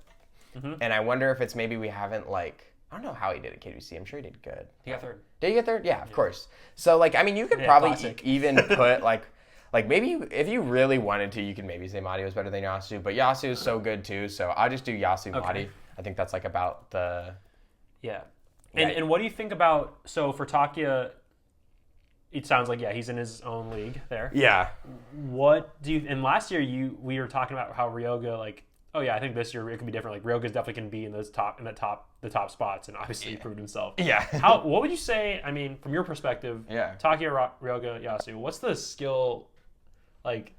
And I wonder if it's maybe we haven't, like, I don't know how he did at KWC. I'm sure he did good. He got third. Did he get third? Yeah, of course. So, like, I mean, you could probably even put, like maybe if you really wanted to, you could maybe say Madi was better than Yasu. But Yasu is so good, too. So I'll just do Yasu, Madi. I think that's, like, about the... Yeah. And what do you think about, so for Takia... It sounds like, he's in his own league there. Yeah. What do you... And last year, we were talking about how Ryoga, like... Oh, yeah, I think this year it could be different. Like, Ryoga's definitely going to be in the top spots, and obviously he proved himself. Yeah. What would you say, I mean, from your perspective, Takia, Ryoga, Yasu, what's the skill, like,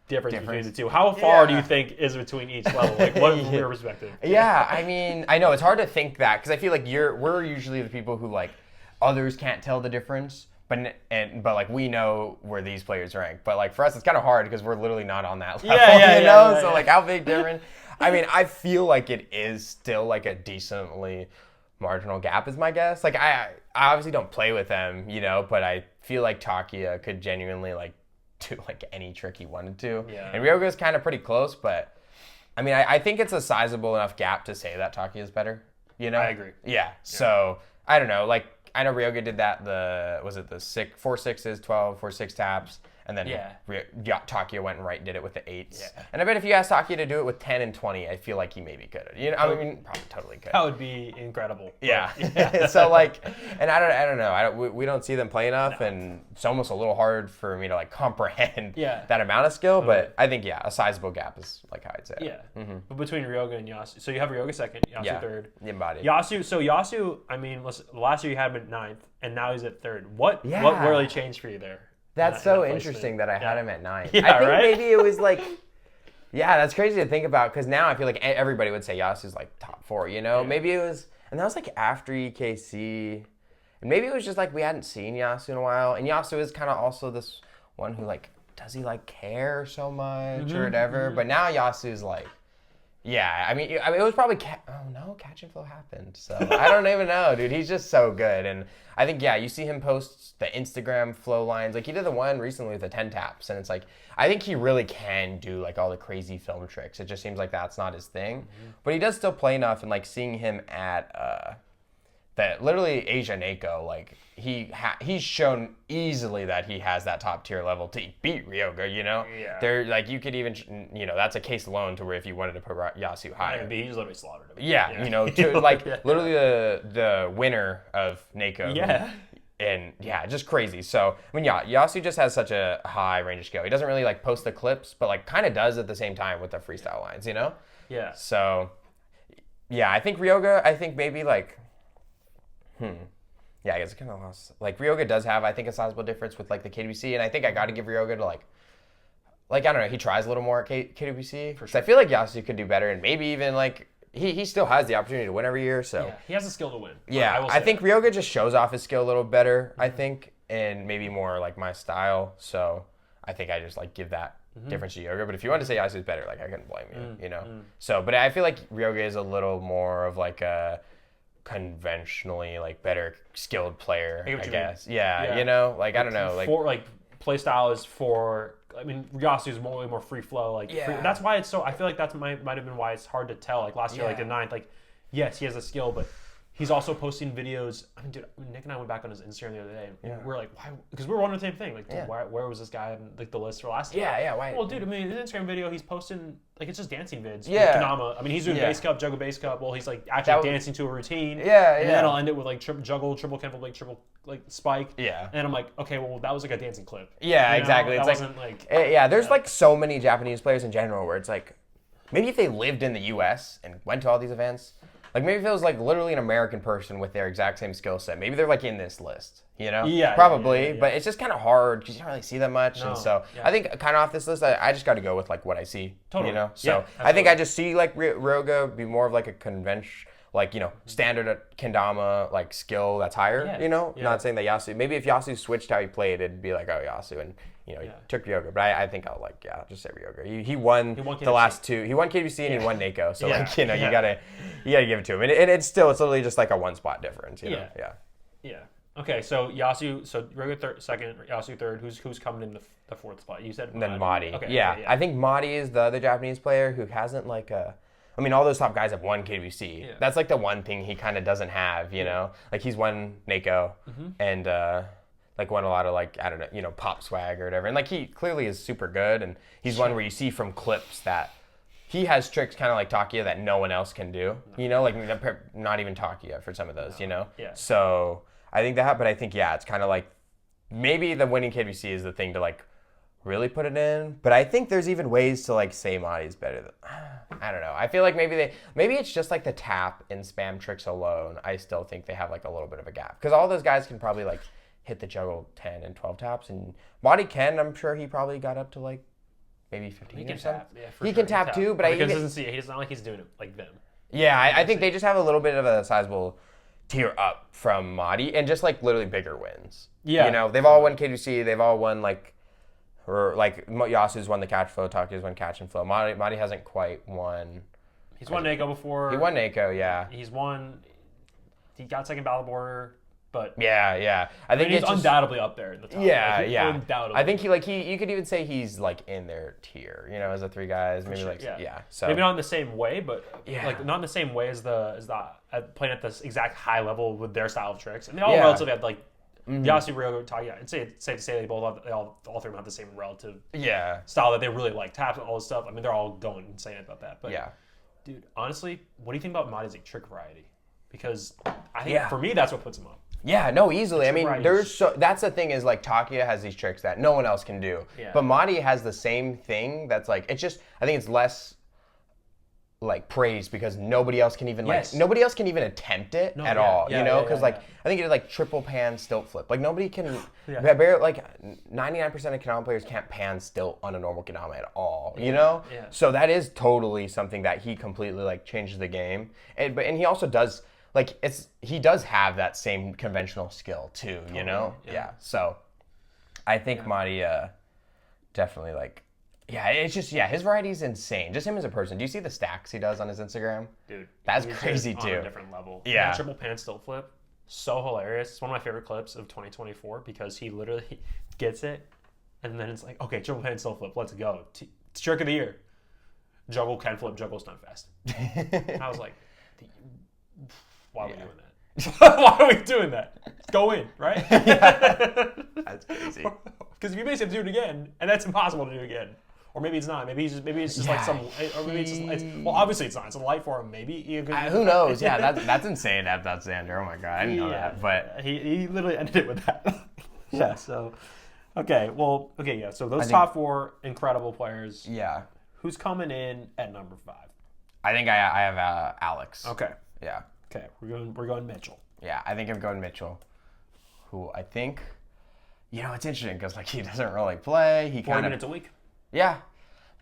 difference between the two? How far do you think is between each level? Like, what from your perspective? Yeah, I mean, I know, it's hard to think that, because I feel like we're usually the people who, like, others can't tell the difference. But like we know where these players rank, but like for us it's kind of hard because we're literally not on that level, you know. So like how big difference? I mean, I feel like it is still like a decently marginal gap is my guess. Like I obviously don't play with them, you know, but I feel like Takia could genuinely like do like any trick he wanted to. Yeah. And Ryoga's kind of pretty close, but I mean I think it's a sizable enough gap to say that Takia is better. You know? I agree. Yeah. So I don't know, like. I know Ryoga did that, the 4 6s, 12, 4 6 taps, and then Takia went and did it with the 8s. Yeah. And I bet if you asked Takia to do it with 10 and 20, I feel like he maybe could. You know, I mean, probably totally could. That would be incredible. Yeah. So like, and I don't know. We don't see them play enough, and it's almost a little hard for me to like comprehend that amount of skill. But I think a sizable gap is like how I'd say. Yeah. But between Ryoga and Yasu, so you have Ryoga second, Yasu third. Embodied. Yasu, I mean, listen, last year you had him at 9th, and now he's at 3rd. What really changed for you there? That's so interesting that I had him at 9. I think maybe it was like, that's crazy to think about because now I feel like everybody would say Yasu's like top 4, you know? Yeah. Maybe it was, and that was like after EKC, and maybe it was just like we hadn't seen Yasu in a while, and Yasu is kind of also this one who like, does he like care so much or whatever? But now Yasu's like, I mean, it was probably, Catch and Flow happened. So I don't even know, dude. He's just so good. And I think, you see him post the Instagram flow lines. Like, he did the one recently with the 10 taps. And it's like, I think he really can do, like, all the crazy film tricks. It just seems like that's not his thing. But he does still play enough. And, like, seeing him at literally Asia NAKO, like, he's shown easily that he has that top tier level to beat Ryoga, you know? Yeah. There, like, you could even, you know, that's a case alone to where if you wanted to put Yasu higher. He just literally slaughtered him. Yeah, you know, to, like, literally the winner of NAKO. Yeah. And, just crazy. So, I mean, Yasu just has such a high range of skill. He doesn't really, like, post the clips, but, like, kind of does at the same time with the freestyle lines, you know? Yeah. So, I think Ryoga, maybe, like... Yeah, I guess I kind of lost. Like, Ryoga does have, I think, a sizable difference with, like, the KWC, and I think I got to give Ryoga to, like, I don't know, he tries a little more at KWC. For sure. I feel like Yasu could do better, and maybe even, like, he still has the opportunity to win every year, so. Yeah, he has the skill to win. Yeah, I think Ryoga just shows off his skill a little better, I think, and maybe more, like, my style, so I think I just, like, give that difference to Ryoga. But if you want to say Yasu's better, like, I couldn't blame you, you know? So, but I feel like Ryoga is a little more of, like, a conventionally like better skilled player, I guess. Yeah, you know, like I don't know, like for like play style is for. I mean, Yasu's way more free flow. Like that's why it's so. I feel like that's might have been why it's hard to tell. Like last year, like the 9th, like yes, he has a skill, but He's also posting videos. I mean, dude, Nick and I went back on his Instagram the other day. And we were like, why? Because we were wondering the same thing. Like, dude, where was this guy in like the list for last year? Yeah, why? Well, dude, I mean, his Instagram video, he's posting, like, it's just dancing vids. Yeah. Kendama. I mean, he's doing base cup, juggle base cup. Well, he's like actually dancing to a routine. And then I'll end it with like juggle, triple Ken flip, like triple like spike. Yeah. And I'm like, okay, well, that was like a dancing clip. Yeah, exactly. That it's wasn't like there's like so many Japanese players in general where it's like, maybe if they lived in the U.S. and went to all these events, like maybe if it was like literally an American person with their exact same skill set, maybe they're like in this list, you know? Yeah. Probably, but it's just kind of hard because you don't really see that much. No, and so I think kind of off this list, I just got to go with like what I see, you know? So I think I just see like Ryoga be more of like a convention, like, you know, standard Kendama, like skill that's higher, you know? Not saying that Yasu, maybe if Yasu switched how he played, it'd be like, oh, Yasu, and you know, he took Ryoga, but I think I'll like, just say Ryoga. He won the last two. He won KBC and he won NAKO. So like, you know, you gotta give it to him. And it's literally just like a 1 spot difference, you know? Yeah. Okay, so Yasu, so Ryoga second, Yasu third. Who's coming in the 4th spot? You said then Madi. Okay, I think Madi is the other Japanese player who hasn't like I mean, all those top guys have won KBC. Yeah. That's like the one thing he kind of doesn't have, you know? Like he's won NAKO and like won a lot of like, I don't know, you know, pop swag or whatever. And like he clearly is super good. And he's one where you see from clips that he has tricks kind of like Takia that no one else can do. You know, like not even Takia for some of those, you know? Yeah. So I think that, but I think, it's kind of like maybe the winning KBC is the thing to like really put it in. But I think there's even ways to like say Madi's better than, I don't know. I feel like maybe it's just like the tap and spam tricks alone. I still think they have like a little bit of a gap. Because all those guys can probably like hit the juggle 10 and 12 taps. And Madi can, I'm sure he probably got up to like maybe 15 or something. He can tap too, but he doesn't see it. He's not like he's doing it like them. Yeah, I think they just have a little bit of a sizable tier up from Madi and just like literally bigger wins. Yeah. You know, they've all won KDC. They've all won like Yasu's won the catch flow, Takia's won catch and flow. Madi hasn't quite won. He's won NAKO before. He won NAKO, yeah. He got second battle border, but yeah. I think he's undoubtedly up there at the top. Yeah. Undoubtedly. I think you could even say he's like in their tier, you know, as the 3 guys, maybe So maybe not in the same way, but like not in the same way as playing at this exact high level with their style of tricks, and they all relatively had like. Yasu, Ryoga, Takia. It's safe to say they all 3 of them have the same relative style that they really like. Taps and all this stuff. I mean, they're all going insane about that. But dude, honestly, what do you think about Madi's like trick variety? Because I think for me, that's what puts him up. Yeah, no, easily. I mean, that's the thing is like Takia has these tricks that no one else can do. Yeah. But Madi has the same thing that's like, it's just, I think it's less like praised because nobody else can even attempt it at all, you know? Because like I think it is like triple pan stilt flip. Like nobody can, like 99% of Kendama players can't pan stilt on a normal Kendama at all, you know? Yeah. So that is totally something that he completely like changes the game, and he also does like he does have that same conventional skill too, you know? Yeah. So I think Madi definitely like. Yeah, it's just, his variety is insane. Just him as a person. Do you see the stacks he does on his Instagram? Dude. That's crazy, too. On a different level. Yeah. Triple pan stilt flip. So hilarious. It's one of my favorite clips of 2024 because he literally gets it, and then it's like, okay, triple pan stilt flip, let's go. It's trick of the year. Juggle, can flip, juggle, stun fast. And I was like, why are we doing that? Why are we doing that? Go in, right? That's crazy. Because if you basically do it again, and that's impossible to do again. Or maybe it's not. Maybe it's just like some. Or maybe it's well, obviously it's not. It's a light for him. Maybe. Who knows? Yeah, that's insane to have that Xander. Oh my god, I didn't know that. But he literally ended it with that. So, yeah. So those top 4 incredible players. Yeah. Who's coming in at number 5? I think I have Alex. Okay. Yeah. Okay, we're going Mitchell. Yeah, I think I'm going Mitchell. Who I think, you know, it's interesting because like he doesn't really play. He 40 minutes a week. Yeah,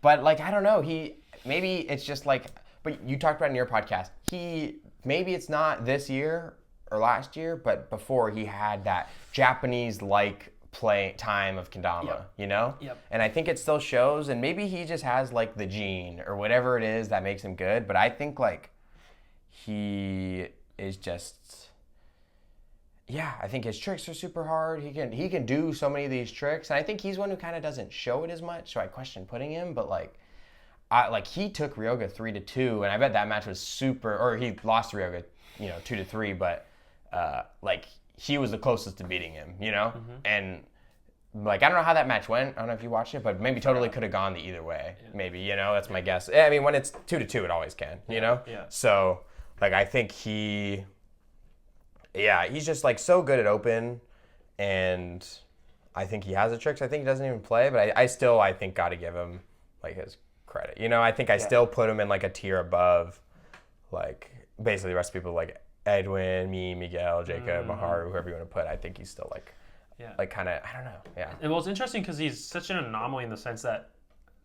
but like I don't know. Maybe it's just like. But you talked about it in your podcast. Maybe it's not this year or last year, but before he had that Japanese like play time of Kendama, you know? Yep. And I think it still shows. And maybe he just has like the gene or whatever it is that makes him good. But I think like he is just. Yeah, I think his tricks are super hard. He can do so many of these tricks, and I think he's one who kind of doesn't show it as much. So I question putting him, but he took Ryoga 3-2, and I bet that match was super. Or he lost to Ryoga 2 to 3, but like he was the closest to beating him, and like I don't know how that match went. I don't know if you watched it, but maybe totally could have gone the either way. Yeah. Maybe that's my guess. I mean, when it's 2 to 2, it always can, Yeah. So like I think he's just like so good at open, and I think he has the tricks. I think he doesn't even play, but I still think got to give him like his credit. I think I still put him in like a tier above, like basically the rest of people like Edwin, me, Miguel, Jacob, Maharu, whoever you want to put. I think he's still like kind of, I don't know. Yeah. And well, it's interesting because he's such an anomaly in the sense that,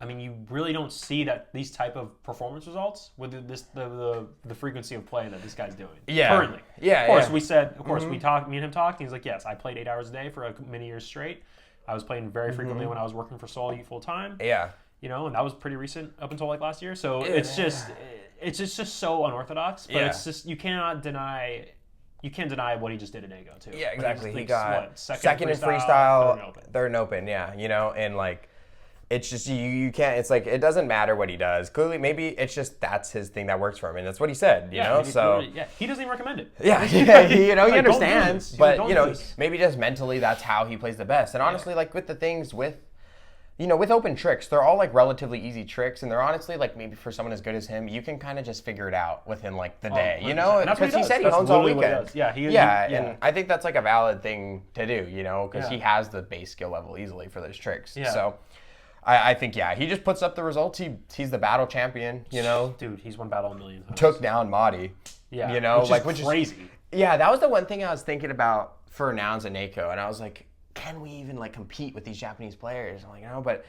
I mean, you really don't see that these type of performance results with the frequency of play that this guy's doing. Yeah. Currently. Yeah. Of course, we said. Of course, we talked. Me and him talked. And he's like, yes, I played 8 hours a day for many years straight. I was playing very frequently when I was working for Seoul full time. Yeah. And that was pretty recent up until like last year. So it's just so unorthodox. But it's just you can't deny what he just did in NAKO too. Yeah, exactly. He got second in freestyle, third in open. Yeah, and like. It's just you can't. It's like it doesn't matter what he does. Clearly, maybe it's just that's his thing that works for him, and that's what he said. So he doesn't even recommend it. Yeah, he like, understands, but maybe just mentally that's how he plays the best. And honestly, like with the things with open tricks, they're all like relatively easy tricks, and they're honestly like maybe for someone as good as him, you can kind of just figure it out within like the day. Because he said he hones all weekend. And I think that's like a valid thing to do. Because he has the base skill level easily for those tricks. Yeah. So. I think, he just puts up the results. He's the battle champion, Dude, he's won battle a million times. Took down Madi. Yeah, which is crazy. Yeah, that was the one thing I was thinking about for Nouns and NAKO, and I was like, can we even like compete with these Japanese players? I'm like, no, but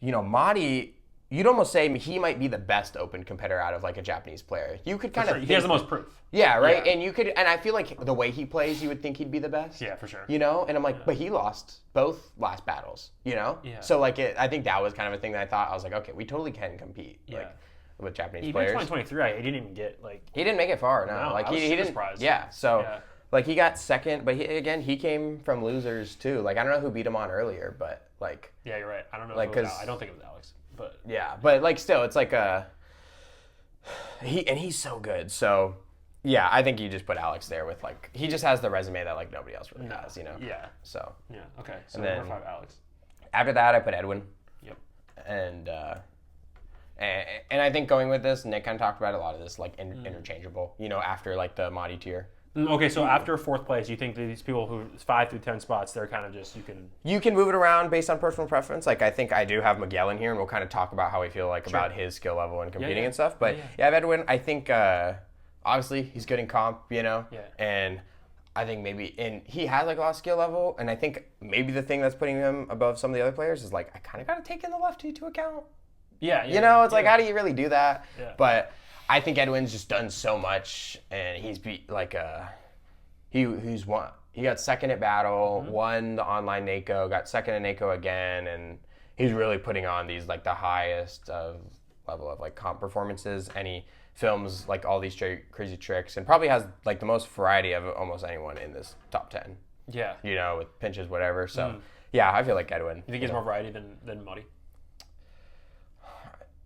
Madi, you'd almost say he might be the best open competitor out of like a Japanese player. You could kind of he has the most proof. Yeah, right. Yeah. And I feel like the way he plays, you would think he'd be the best. Yeah, for sure. And I'm like, but he lost both last battles. Yeah. So like, I think that was kind of a thing that I thought I was like, okay, we totally can compete. Yeah. Like, with Japanese players. Even 2023, he didn't even get like. He didn't make it far. No, like he didn't. Surprised. Yeah. So. Yeah. Like he got second, but he came from losers too. Like I don't know who beat him on earlier, but like. Yeah, you're right. I don't know. Like because I don't think it was Alex. But yeah, but like still, it's like he's so good. So yeah, I think you just put Alex there with like he just has the resume that like nobody else really has, Yeah. So yeah, okay. So number 5, Alex. After that, I put Edwin. Yep. And I think going with this, Nick kind of talked about a lot of this like interchangeable. After like the Madi tier. Okay, so after 4th place, you think that these people who 5 through 10 spots, they're kind of just you can move it around based on personal preference. Like I think I do have Miguel in here, and we'll kind of talk about how we feel like about his skill level and competing and stuff. But I have Edwin. I think obviously he's good in comp, and I think he has like a lot of skill level, and I think maybe the thing that's putting him above some of the other players is like I kind of got to take in the lefty to account. Yeah. It's like how do you really do that? Yeah. But I think Edwin's just done so much, and he's beat like he's won. He got second at battle, won the online NAKO, got second at NAKO again, and he's really putting on these like the highest level of like comp performances. And he films like all these crazy tricks, and probably has like the most variety of almost anyone in this top 10. Yeah. With pinches, whatever. So yeah, I feel like Edwin. You think he's more variety than Madi?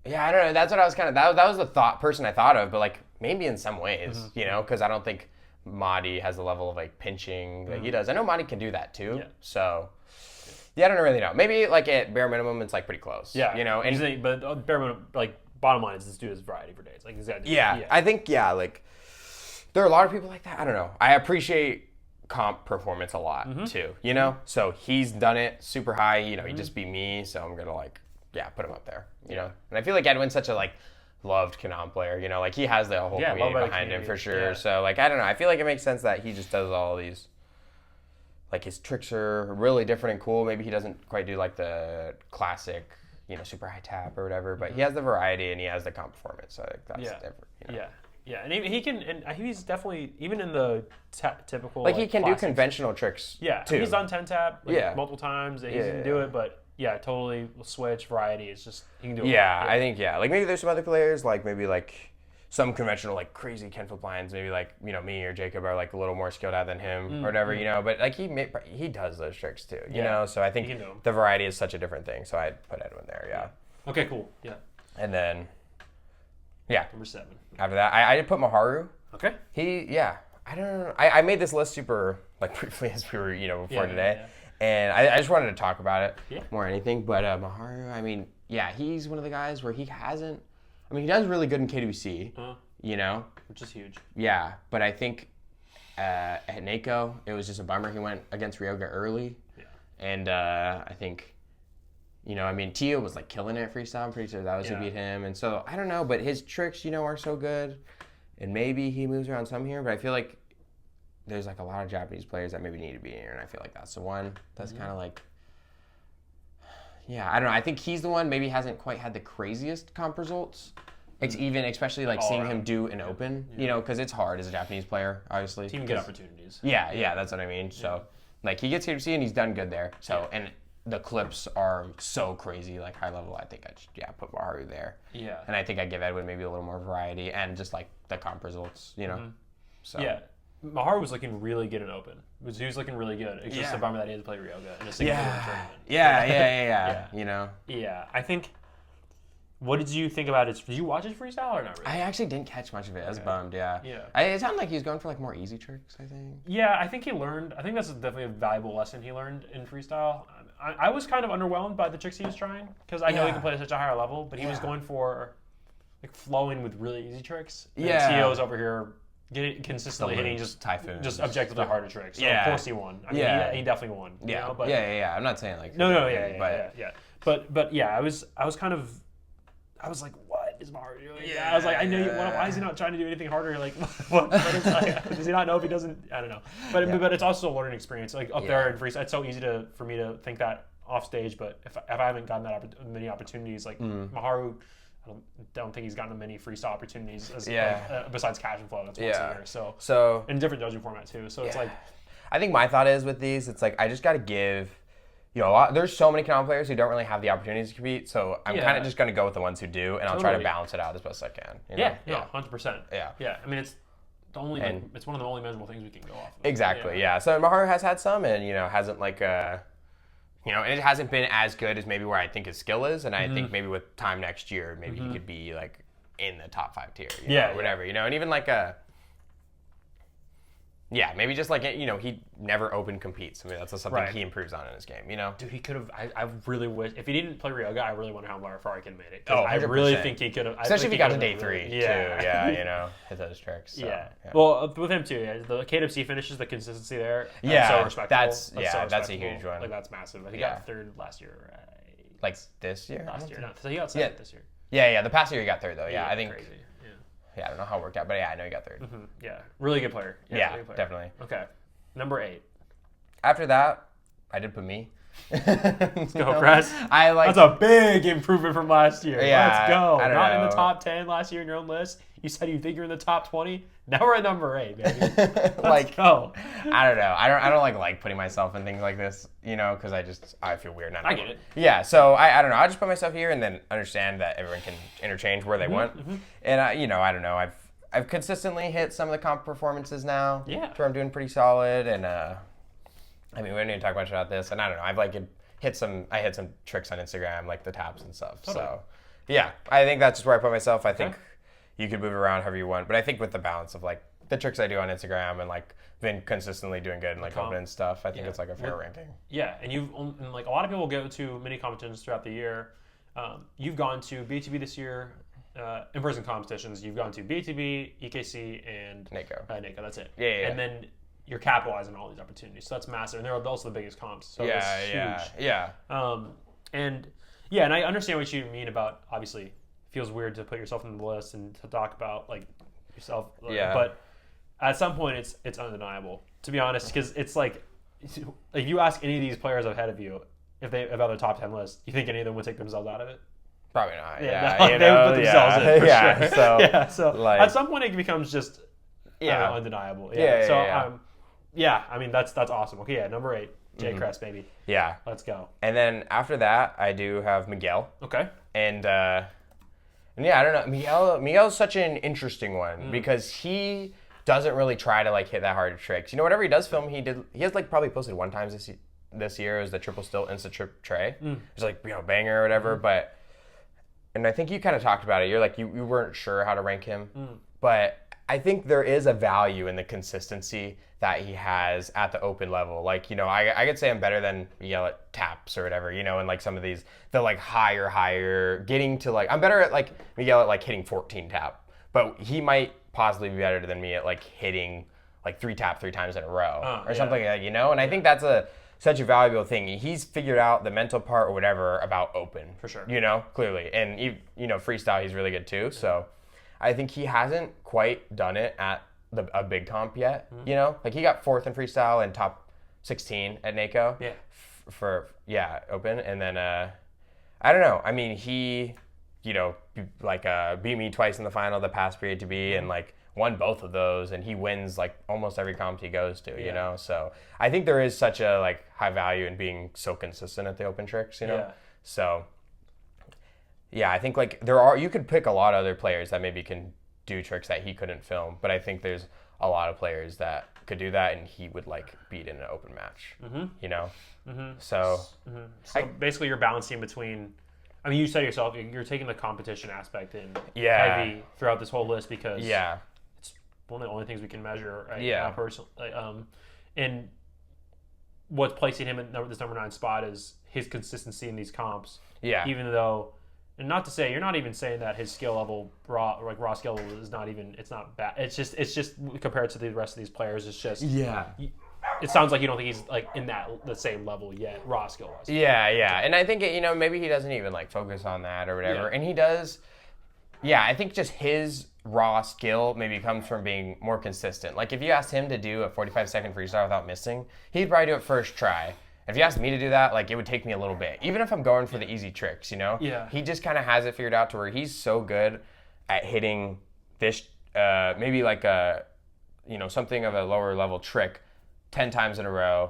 Yeah, I don't know. That's what I was kind of. That was the person I thought of, but like maybe in some ways, because I don't think Madi has the level of like pinching that he does. I know Madi can do that too. Yeah. So yeah, I don't really know. Maybe like at bare minimum, it's like pretty close. Yeah. But bare minimum, like bottom line is this dude has variety for days. Like he's got. I think like there are a lot of people like that. I don't know. I appreciate comp performance a lot too. So he's done it super high. He just beat me, so I'm gonna like. Yeah, put him up there, and I feel like Edwin's such a like loved Kendama player, like he has the whole community behind him for sure. Yeah. So like I don't know, I feel like it makes sense that he just does all these, like his tricks are really different and cool. Maybe he doesn't quite do like the classic, super high tap or whatever, but he has the variety and he has the comp performance. So like, that's different. Yeah, and he can, and he's definitely even in the typical like he can classics. Do conventional tricks. Yeah, too. He's done 10 tap multiple times. He can do it, but. Yeah, totally. Switch variety. It's just you can do it. Yeah, I think like maybe there's some other players like maybe like some conventional like crazy Ken flip lines. Maybe like me or Jacob are like a little more skilled out than him or whatever. But like he does those tricks too. So I think the variety is such a different thing. So I'd put Edwin there. Yeah. Okay. Cool. Yeah. And then number 7. After that, I did put Maharu. Okay. I don't know. I made this list super, like, briefly as we were, before today. Yeah. And I just wanted to talk about it more than anything. But Maharu, I mean, he's one of the guys where he hasn't, he does really good in KWC, Which is huge. Yeah, but I think at NAKO, it was just a bummer he went against Ryoga early. Yeah. And I think, Tio was, like, killing it freestyle. I'm pretty sure that was who beat him. And so, I don't know, but his tricks, are so good. And maybe he moves around some here, but I feel like there's, like, a lot of Japanese players that maybe need to be here, and I feel like that's the one that's kind of like, I don't know. I think he's the one maybe hasn't quite had the craziest comp results. Especially like seeing him do an open, because it's hard as a Japanese player, obviously. Team get opportunities. Yeah, that's what I mean. So, like, he gets KWC and he's done good there. So, and the clips are so crazy, like, high level. I think I just, put Maharu there. Yeah. And I think I give Edwin maybe a little more variety and just, like, the comp results, So. Yeah. Maharu was looking really good in open. He was looking really good. It's just a bummer that he had to play Ryoga in a single tournament. Yeah. Yeah, I think... What did you think about it? Did you watch his freestyle or not really? I actually didn't catch much of it. I was bummed, It sounded like he was going for, like, more easy tricks, I think. Yeah, I think he learned. I think that's definitely a valuable lesson he learned in freestyle. I was kind of underwhelmed by the tricks he was trying because I know he can play at such a higher level, but he was going for, like, flowing with really easy tricks. And Tio's over here consistently hitting just objectively harder tricks. So of course he won. I mean, he definitely won. But I'm not saying, like... But I was kind of... I was like, what is Maharu doing? Yeah, I was like, I know why is he not trying to do anything harder? Like, what is that? Does he not know if he doesn't? I don't know. But it's also a learning experience. Like, up there in freestyle, it's so easy for me to think that off stage, but if I haven't gotten that many opportunities, like Maharu, I don't think he's gotten many freestyle opportunities besides Cash and Flow. That's once a year. So in different judging format too. So it's like, I think my thought is with these, it's like I just got to give. There's so many Kendama players who don't really have the opportunities to compete, so I'm kind of just going to go with the ones who do, and I'll try to balance it out as best I can. 100%. Yeah. I mean, it's it's one of the only measurable things we can go off of. Exactly, So Maharu has had some, and hasn't like and it hasn't been as good as maybe where I think his skill is, and I think maybe with time next year, maybe he could be like in the top 5 tier, or whatever, and even like maybe just like, he never open competes. I mean, that's something he improves on in his game, Dude, he could have, I really wish, if he didn't play Ryoga, I really wonder how far he could have made it. I really think he could have. Especially if he got to day 3, too. Hit those tricks. So, Well, with him, too, the KWC finishes, the consistency there. So respectable. That's a huge one. Like, that's massive. He got 3rd last year. Like this year? Last year. No, so he got 2nd this year. Yeah, the past year he got 3rd, though. I think. Crazy. I don't know how it worked out, but I know he got 3rd. Yeah, really good player. Yeah, really good player. Definitely. Okay, number 8. After that, I did put me. Let's go, Kress. That's a big improvement from last year. Let's go. Not in the top 10 last year in your own list. You said you think you're in the top 20. Now we're at number 8, baby. Let's go. I don't know. I don't like putting myself in things like this, because I feel weird. I get it. Yeah, so I don't know. I just put myself here and then understand that everyone can interchange where they want. And I don't know. I've consistently hit some of the comp performances now. Yeah. Where I'm doing pretty solid, and I mean, we don't need to talk much about this, and I don't know. I've like hit some tricks on Instagram, like the taps and stuff. Totally. So yeah, I think that's just where I put myself. I think you can move around however you want, but I think with the balance of like the tricks I do on Instagram and like been consistently doing good and like open and stuff, I think it's like a fair ranking. Yeah, and like a lot of people go to mini competitions throughout the year. You've gone to BATB this year, in-person competitions. You've gone to BATB, EKC, and NAKO. NAKO, that's it. Yeah. And then you're capitalizing on all these opportunities, so that's massive. And they're also the biggest comps, so it's huge. And I understand what you mean about, obviously, it feels weird to put yourself on the list and to talk about like yourself. But at some point, it's undeniable, to be honest, because it's like if you ask any of these players ahead of you if they have other top 10 lists, you think any of them would take themselves out of it? Probably not. They would put themselves in for sure. So like, at some point, it becomes just undeniable. I mean, that's awesome. Okay, number 8, J. Kress, baby. Yeah. Let's go. And then after that, I do have Miguel. Okay. And I don't know. Miguel's such an interesting one because he doesn't really try to like hit that hard of tricks. Whatever he does film, he has like probably posted 1 time this year as the triple stilt insta trip tray. It's like, banger or whatever, and I think you kind of talked about it. You're like, you weren't sure how to rank him, but I think there is a value in the consistency that he has at the open level. Like, I could say I'm better than Miguel at taps or whatever, and like some of these, the like higher, getting to like, I'm better at like Miguel at like hitting 14 tap, but he might possibly be better than me at like hitting like 3 tap 3 times in a row or something like that, and I think that's such a valuable thing. He's figured out the mental part or whatever about open. For sure. Clearly. And, freestyle, he's really good too. So I think he hasn't quite done it at a big comp yet. Like he got 4th in freestyle and top 16 at NAKO. Yeah. For open. And then, I don't know. I mean, he, beat me twice in the final the past PRE-BATB and like, won both of those, and he wins like almost every comp he goes to, So I think there is such a like high value in being so consistent at the open tricks, So I think like you could pick a lot of other players that maybe can do tricks that he couldn't film, but I think there's a lot of players that could do that and he would like beat in an open match, So basically you're balancing between, I mean, you said yourself, you're taking the competition aspect in heavy throughout this whole list because it's one of the only things we can measure now personally. And what's placing him at this number 9 spot is his consistency in these comps. Yeah. Even though, and not to say, you're not even saying that his skill level, raw skill level is not even, it's not bad. It's just compared to the rest of these players, it's just. Yeah. It sounds like you don't think he's like in the same level yet, raw skill wise. Yeah. And I think, maybe he doesn't even like focus on that or whatever. Yeah. And he does. Yeah, I think just his raw skill maybe comes from being more consistent. Like if you asked him to do a 45-second freestyle without missing, he'd probably do it first try. If you asked me to do that, like it would take me a little bit. Even if I'm going for the easy tricks, Yeah. He just kind of has it figured out to where he's so good at hitting this, maybe like a, something of a lower level trick 10 times in a row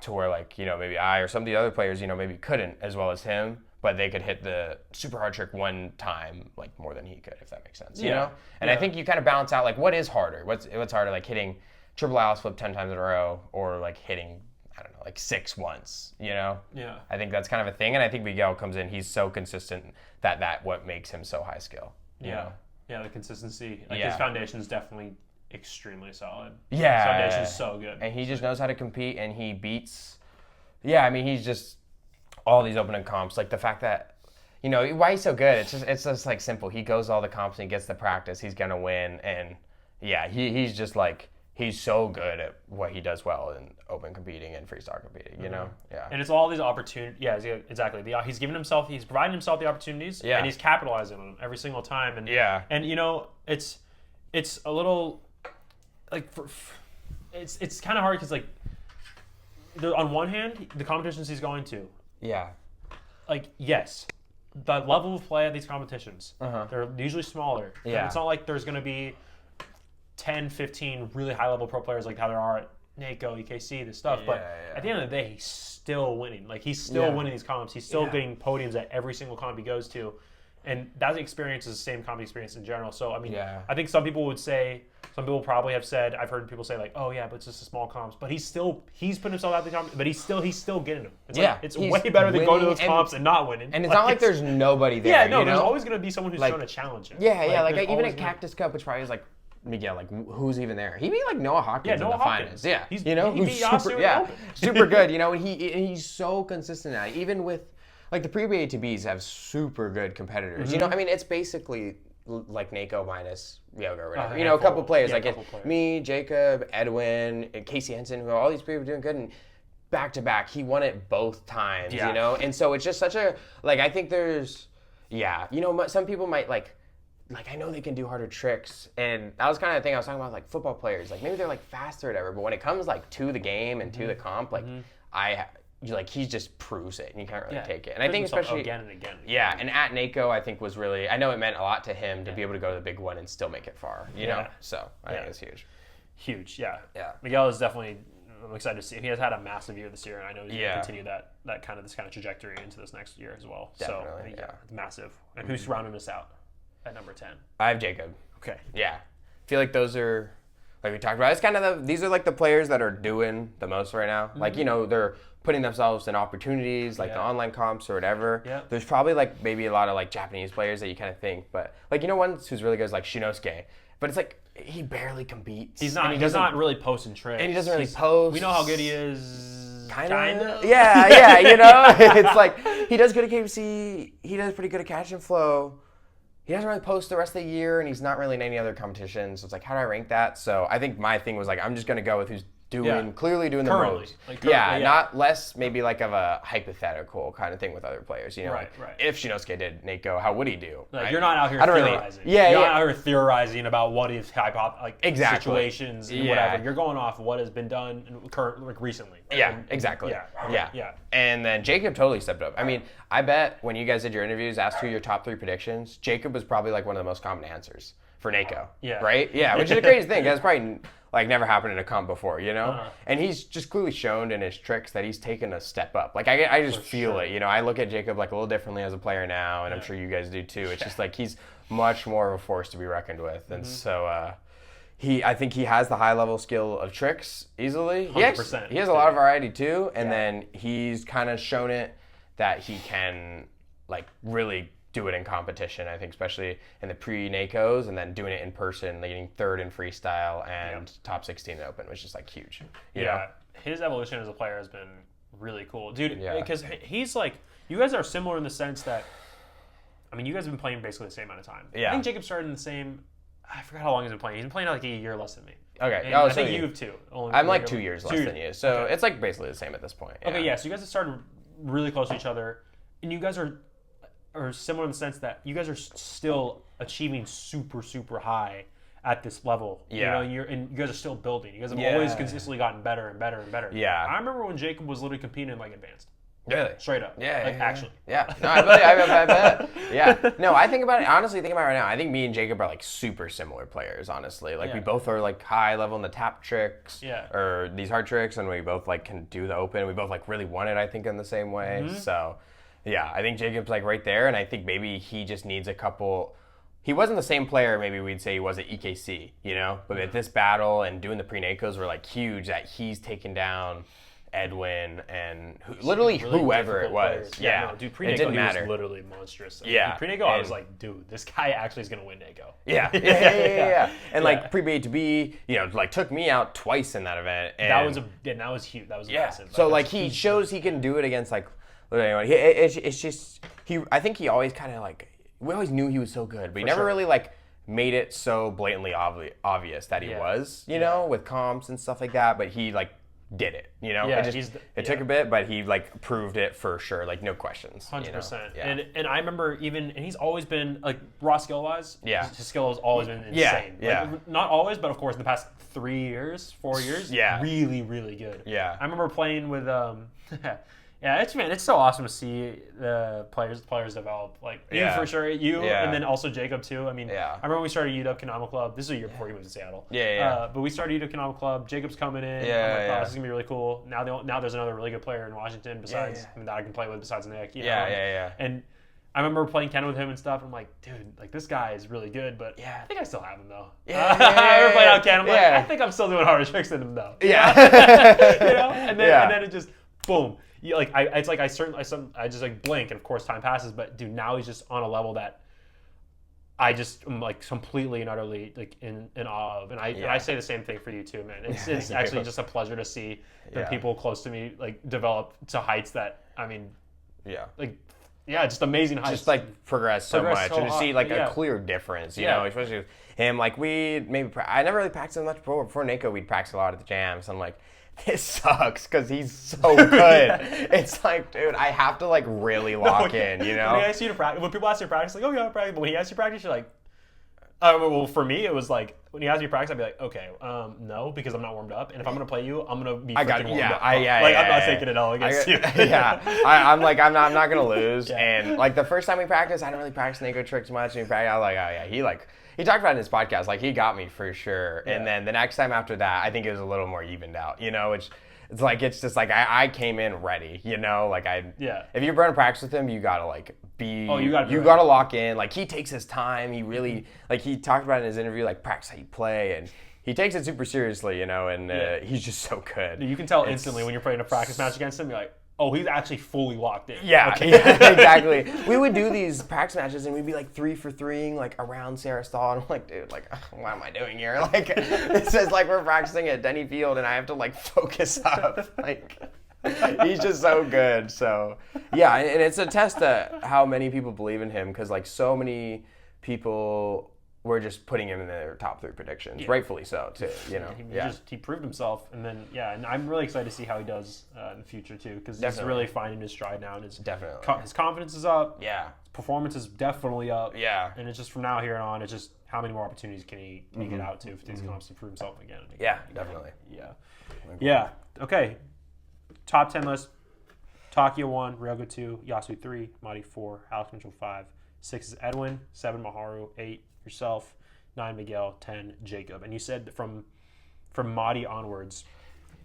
to where like, maybe I or some of the other players, maybe couldn't as well as him. But they could hit the super hard trick one time, like more than he could, if that makes sense. And I think you kind of balance out like what is harder. What's harder, like hitting triple Alice flip 10 times in a row, or like hitting, I don't know, like 6 once. Yeah. I think that's kind of a thing, and I think Miguel comes in. He's so consistent that what makes him so high skill. Yeah, the consistency. Like his foundation is definitely extremely solid. Yeah, his foundation is so good, and he just knows how to compete, and he beats. Yeah, I mean he's just. All these opening comps, like the fact that, why he's so good, it's just like simple. He goes all the comps and he gets the practice, he's going to win. And he's just like, he's so good at what he does well in open competing and freestyle competing, Yeah. And it's all these opportunities. Yeah, exactly. He's providing himself the opportunities and he's capitalizing on them every single time. And, it's a little, like, it's kind of hard because, like, on one hand, the competitions he's going to, like, yes, the level of play at these competitions, they're usually smaller. Yeah. It's not like there's going to be 10, 15 really high-level pro players like how there are at NAKO, EKC, this stuff. But at the end of the day, he's still winning. Like, he's still winning these comps. He's still getting podiums at every single comp he goes to. And that experience is the same comp experience in general. So, I mean, I think some people probably have said, I've heard people say like, oh yeah, but it's just a small comps. But he's put himself out the comp, but he's still getting them. It's it's way better than going to those comps and not winning. And it's not like there's nobody there. There's always going to be someone who's trying to challenge him. Like even at Cactus Cup, which probably is like, Miguel, like who's even there? He beat like Noah Hawkins in the finals. Yeah, he who's super good. And he's so consistent at it. Even with like the PRE-BATBs have super good competitors. I mean, it's basically like NAKO minus Yoga or whatever. A couple players me, Jacob, Edwin, and Casey Henson, who all these people are doing good, and back to back, he won it both times. And so it's just such a I think there's some people might like I know they can do harder tricks, and that was kind of the thing I was talking about, like football players, like maybe they're like faster or whatever, but when it comes like to the game and to the comp, like he just proves it, and you can't really take it. And I think especially again and again. Yeah, and at NAKO, I think was really, I know it meant a lot to him to be able to go to the big one and still make it far. You know, so I think it's huge. Huge, yeah. Miguel is definitely. I'm excited to see. He has had a massive year this year, and I know he's going to continue this kind of trajectory into this next year as well. Definitely, so it's massive. And who's rounding us out at number 10? I have Jacob. Okay. Yeah, I feel like those are. Like we talked about, it's kind of these are like the players that are doing the most right now. Like, they're putting themselves in opportunities, like the online comps or whatever. Yeah. There's probably maybe a lot of Japanese players that you kind of think, but one who's really good is Shinosuke. But it's he barely competes. He's not really posting tricks. And he doesn't really post. We know how good he is. Kind of. Yeah, it's like he does good at KFC. He does pretty good at catch and flow. He doesn't really post the rest of the year, and he's not really in any other competitions. So it's like, how do I rank that? So I think my thing was like, I'm just going to go with who's clearly doing the most. Not less maybe like of a hypothetical kind of thing with other players. Right. If Shinosuke did NAKO, how would he do? Like, you're not out here theorizing. You're not out here theorizing about what if situations and whatever. You're going off what has been done recently. Exactly. And then Jacob totally stepped up. I mean, I bet when you guys did your interviews, asked who your top 3 predictions, Jacob was probably like one of the most common answers for NAKO. Right? Yeah, which is a crazy thing. That's probably like never happened in a comp before, And he's just clearly shown in his tricks that he's taken a step up. Like I just feel it, I look at Jacob like a little differently as a player now, and I'm sure you guys do too. It's just like he's much more of a force to be reckoned with, and so I think he has the high level skill of tricks easily. 100%. He has a lot of variety too, and then he's kind of shown it that he can like really do it in competition, I think, especially in the pre-NAKOs, and then doing it in person, getting 3rd in freestyle and top 16 in open, which is like huge. You know? His evolution as a player has been really cool, dude. Because he's like, you guys are similar in the sense that, I mean, you guys have been playing basically the same amount of time. I think Jacob started in the same. I forgot how long he's been playing. He's been playing like a year less than me. Okay. I think you have 2. I'm like 2 years less than you, so it's like basically the same at this point. Okay, so you guys have started really close to each other, and you guys are similar in the sense that you guys are still achieving super, super high at this level. And you guys are still building. You guys have always consistently gotten better and better and better. I remember when Jacob was literally competing in like advanced. Really? Straight up. Actually. Yeah. No, I bet. Yeah. No, I think about it, honestly, thinking about it right now, I think me and Jacob are like super similar players, honestly. Like we both are like high level in the tap tricks or these hard tricks, and we both like can do the open. We both like really want it, I think, in the same way. So yeah, I think Jacob's like right there, and I think maybe he just needs a couple. He wasn't the same player maybe we'd say he was at EKC, But at this battle and doing the pre-NAKOs were like huge that he's taken down Edwin and literally whoever it was. No, dude, pre-NAKO he was literally monstrous. Pre-NAKO I was like, dude, this guy actually is going to win NAKO. Yeah. And like pre-BATB, like took me out twice in that event. And that was huge. That was massive. So like he shows he can do it against like anyone. It's just I think he always kind of like, we always knew he was so good, but he never really like made it so blatantly obvious that he was, with comps and stuff like that. But he like did it, it took a bit, but he like proved it for sure, like no questions. 100%. And I remember and he's always been like raw skill wise. His skill has always been insane. Like, not always, but of course in the past 4 years, really, really good. I remember playing with it's so awesome to see the players develop. Like you for sure, and then also Jacob too. I mean, I remember we started UW Kendama Club. This is a year before he moved to Seattle. But we started UW Kendama Club. Jacob's coming in. I'm like, this is gonna be really cool. Now there's another really good player in Washington besides that I can play with besides Nick. And I remember playing Ken with him and stuff. I'm like, dude, like this guy is really good, but I think I still have him though. I ever played out Ken. I'm like, I think I'm still doing harder tricks than him though. And then it just boom. I just like blink, and of course time passes. But dude, now he's just on a level that I just am like completely and utterly like in awe of. And I say the same thing for you too, man. It's actually just a pleasure to see the people close to me like develop to heights that just amazing heights. Just like progress so much, and to see like a clear difference, especially with him. Like I never really practiced much before NAKO. We'd practice a lot at the jams. I'm like, this sucks because he's so good. It's like, dude, I have to like really lock in, When he asks you to practice, when people ask you to practice, like, oh yeah, practice. But when he asks you to practice, you're like, well, for me, it was like when he asked me to practice, I'd be like, okay, no, because I'm not warmed up, and if I'm gonna play you, I'm gonna be freaking warmed up. I'm not taking it all against you. I'm like, I'm not gonna lose. And like the first time we practiced, I didn't really practice NAKO tricks much. And I was like, oh yeah, he talked about it in his podcast, like he got me for sure. And then the next time after that, I think it was a little more evened out, which it's just like I came in ready, like if you're going to practice with him, you gotta like you gotta lock in. Like he takes his time. He really like he talked about it in his interview, like practice how you play, and he takes it super seriously, and he's just so good. You can tell instantly when you're playing a practice match against him. You're like, oh, he's actually fully locked in. Yeah, okay. yeah, exactly. We would do these practice matches and we'd be like 3-for-3ing like around Sarah Stall, and I'm like, dude, like, what am I doing here? Like, it says like we're practicing at Denny Field and I have to like focus up. Like, he's just so good. So yeah, and it's a test to how many people believe in him, because like so many people were just putting him in their top 3 predictions, rightfully so too. You know, he proved himself, and then and I'm really excited to see how he does in the future too, because he's really finding his stride now, and his confidence is up. Yeah, his performance is definitely up. Yeah, and it's just from now here on, it's just how many more opportunities can he get out to if these comps to prove himself again and again. Yeah, definitely. Yeah. Okay. Top 10 list: Takio 1, Ryogo 2, Yasu 3, Madi 4, Alex Mitchell 5, 6 is Edwin, 7 Maharu, 8 yourself, 9 Miguel, 10 Jacob. And you said from Madi onwards,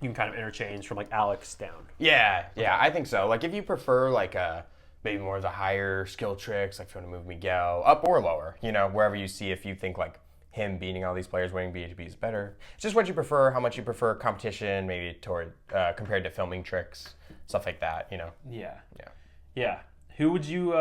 you can kind of interchange from like Alex down. Yeah, I think so. Like if you prefer like maybe more of the higher skill tricks, like if you want to move Miguel up or lower, you know, wherever you see, if you think like him beating all these players, winning BHB is better. It's just what you prefer, how much you prefer competition, maybe toward compared to filming tricks, stuff like that, you know. Yeah. Who would you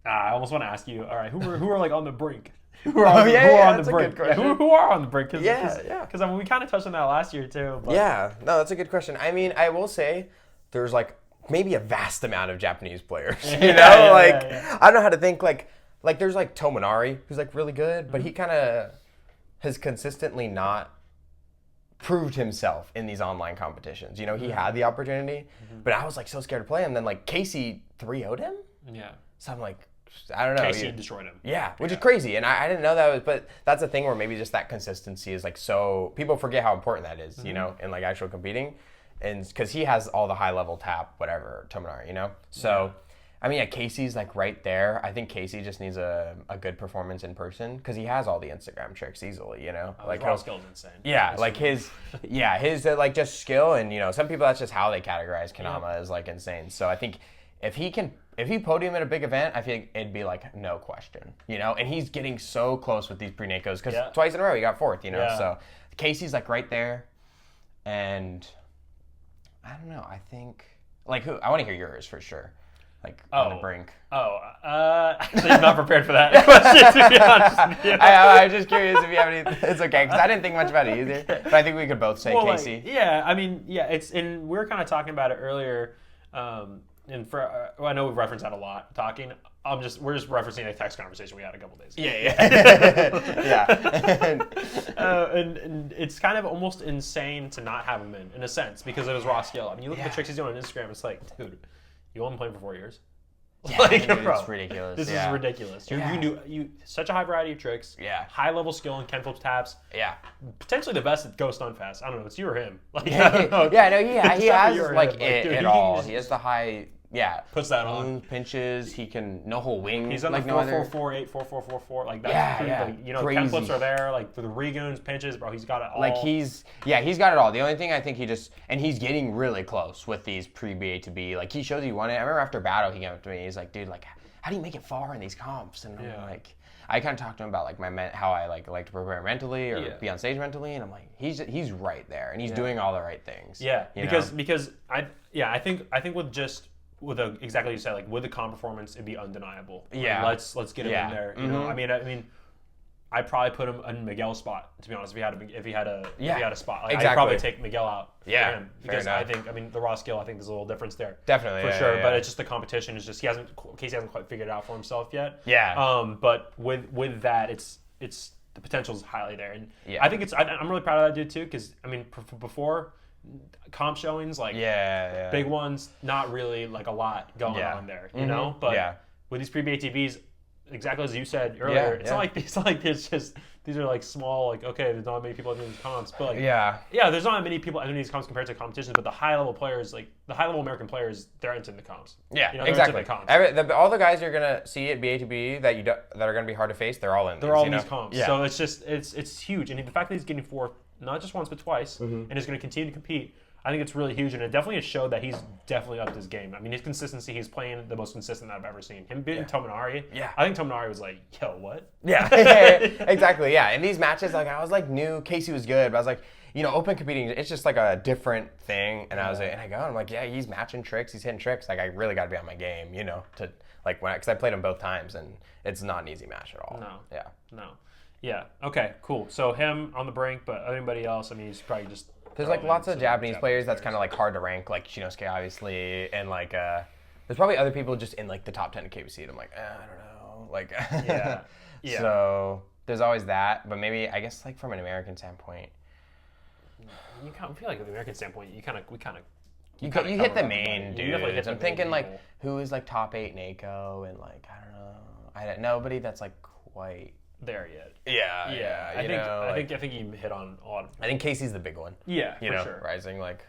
I almost want to ask you, all right, who are like on the brink? Who are on the brink? Who are on the brink? Because I mean, we kind of touched on that last year too. But. Yeah, no, that's a good question. I mean, I will say there's like maybe a vast amount of Japanese players. You know, I don't know how to think. Like there's like Tomonari, who's like really good, but he kind of has consistently not proved himself in these online competitions. You know, he had the opportunity, but I was like so scared to play him. Then like Casey 3-0'd him. Yeah. So I'm like, I don't know. Casey destroyed him. Yeah, which is crazy. And I didn't know that was, but that's a thing where maybe just that consistency is like so, people forget how important that is, you know, in like actual competing. And because he has all the high level tap, whatever, Tomonari, you know? So, I mean, Casey's like right there. I think Casey just needs a good performance in person because he has all the Instagram tricks easily, you know? Like how skill's insane. Yeah, like his like just skill, and, you know, some people that's just how they categorize Kendama is like insane. So I think if he podium at a big event, I think it'd be like no question, you know. And he's getting so close with these pre-NAKOs because twice in a row he got 4th, you know. So Casey's like right there, and I don't know. I think like who I want to hear yours for sure. Like on the brink. Actually, I'm not prepared for that question. To be honest, I'm just curious if you have any. It's okay because I didn't think much about it either. But I think we could both say Casey. Like, I mean, it's and we were kind of talking about it earlier. And for I know we've referenced that a lot. We're just referencing a text conversation we had a couple days ago. And it's kind of almost insane to not have him in a sense because of his raw skill. I mean, you look at the tricks he's doing on Instagram. It's like, dude, you only playing for 4 years. Yeah, like, bro, it's ridiculous. This is ridiculous. You do such a high variety of tricks. Yeah. High level skill in Ken flips taps. Yeah. Potentially the best at Ghost Unfast. I don't know. It's you or him. Like, he has like it all. He has the high. Yeah, puts that on. Pinches. He can no whole wing. He's on like the 4-4-4-8, 4-4-4-4. Like that's like, you know, crazy. Ken flips are there. Like the Regoons, pinches, bro. He's got it all. Like he's got it all. The only thing I think he's getting really close with these pre-BATB. Like he shows you won it. I remember after battle he came up to me. He's like, dude, like how do you make it far in these comps? And I'm like, I kind of talked to him about like how I like to prepare mentally or be on stage mentally, and I'm like, he's right there and he's doing all the right things. Yeah, because I think with exactly what you said, like with the comp performance, it'd be undeniable. Yeah, like, let's get him in there. You know, I mean, I'd probably put him in Miguel's spot. To be honest, if he had a spot, like, I'd probably take Miguel out for him because I think the raw skill. I think there's a little difference there. Definitely, for sure. But it's just the competition is just Casey hasn't quite figured it out for himself yet. Yeah. But with that, it's the potential is highly there, and I think I'm really proud of that dude too because I mean before. Comp showings, like big ones, not really like a lot going on there, you know. But with these pre-BATBs, exactly as you said earlier, it's not like there's just these are like small, like okay, there's not many people entering these comps, but like there's not many people entering these comps compared to competitions. But the high level players, like the high level American players, they're entering the comps. Yeah, you know, exactly. All the guys you're gonna see at BATB that are gonna be hard to face, they're all in. They're all in these comps. Yeah. So it's just it's huge, and the fact that he's getting 4th. Not just once, but twice, and is going to continue to compete. I think it's really huge, and it definitely has showed that he's definitely upped his game. I mean, his consistency, he's playing the most consistent I've ever seen. Him beating Tomonari, I think Tomonari was like, yo, what? Yeah, exactly, yeah. In these matches, like I was like, knew Casey was good, but I was like, open competing, it's just like a different thing. And I'm like, yeah, he's matching tricks, he's hitting tricks. Like I really got to be on my game, to like because I played him both times, and it's not an easy match at all. No. Yeah. No. Yeah. Okay. Cool. So him on the brink, but anybody else? I mean, he's probably just. There's like lots of Japanese players that's kind of like hard to rank, like Shinosuke obviously, and like there's probably other people just in like the top 10 of KBC. And I'm like, I don't know, like. Yeah. Yeah. So there's always that, but maybe I guess like from an American standpoint. I feel like from the American standpoint, we kind of. You hit the main dudes. I'm thinking like people. who is like top 8 NAKO and like I don't know, nobody that's like quite there yet. Yeah. I think you hit on a lot of. I think Casey's the big one. Yeah, for sure. Rising like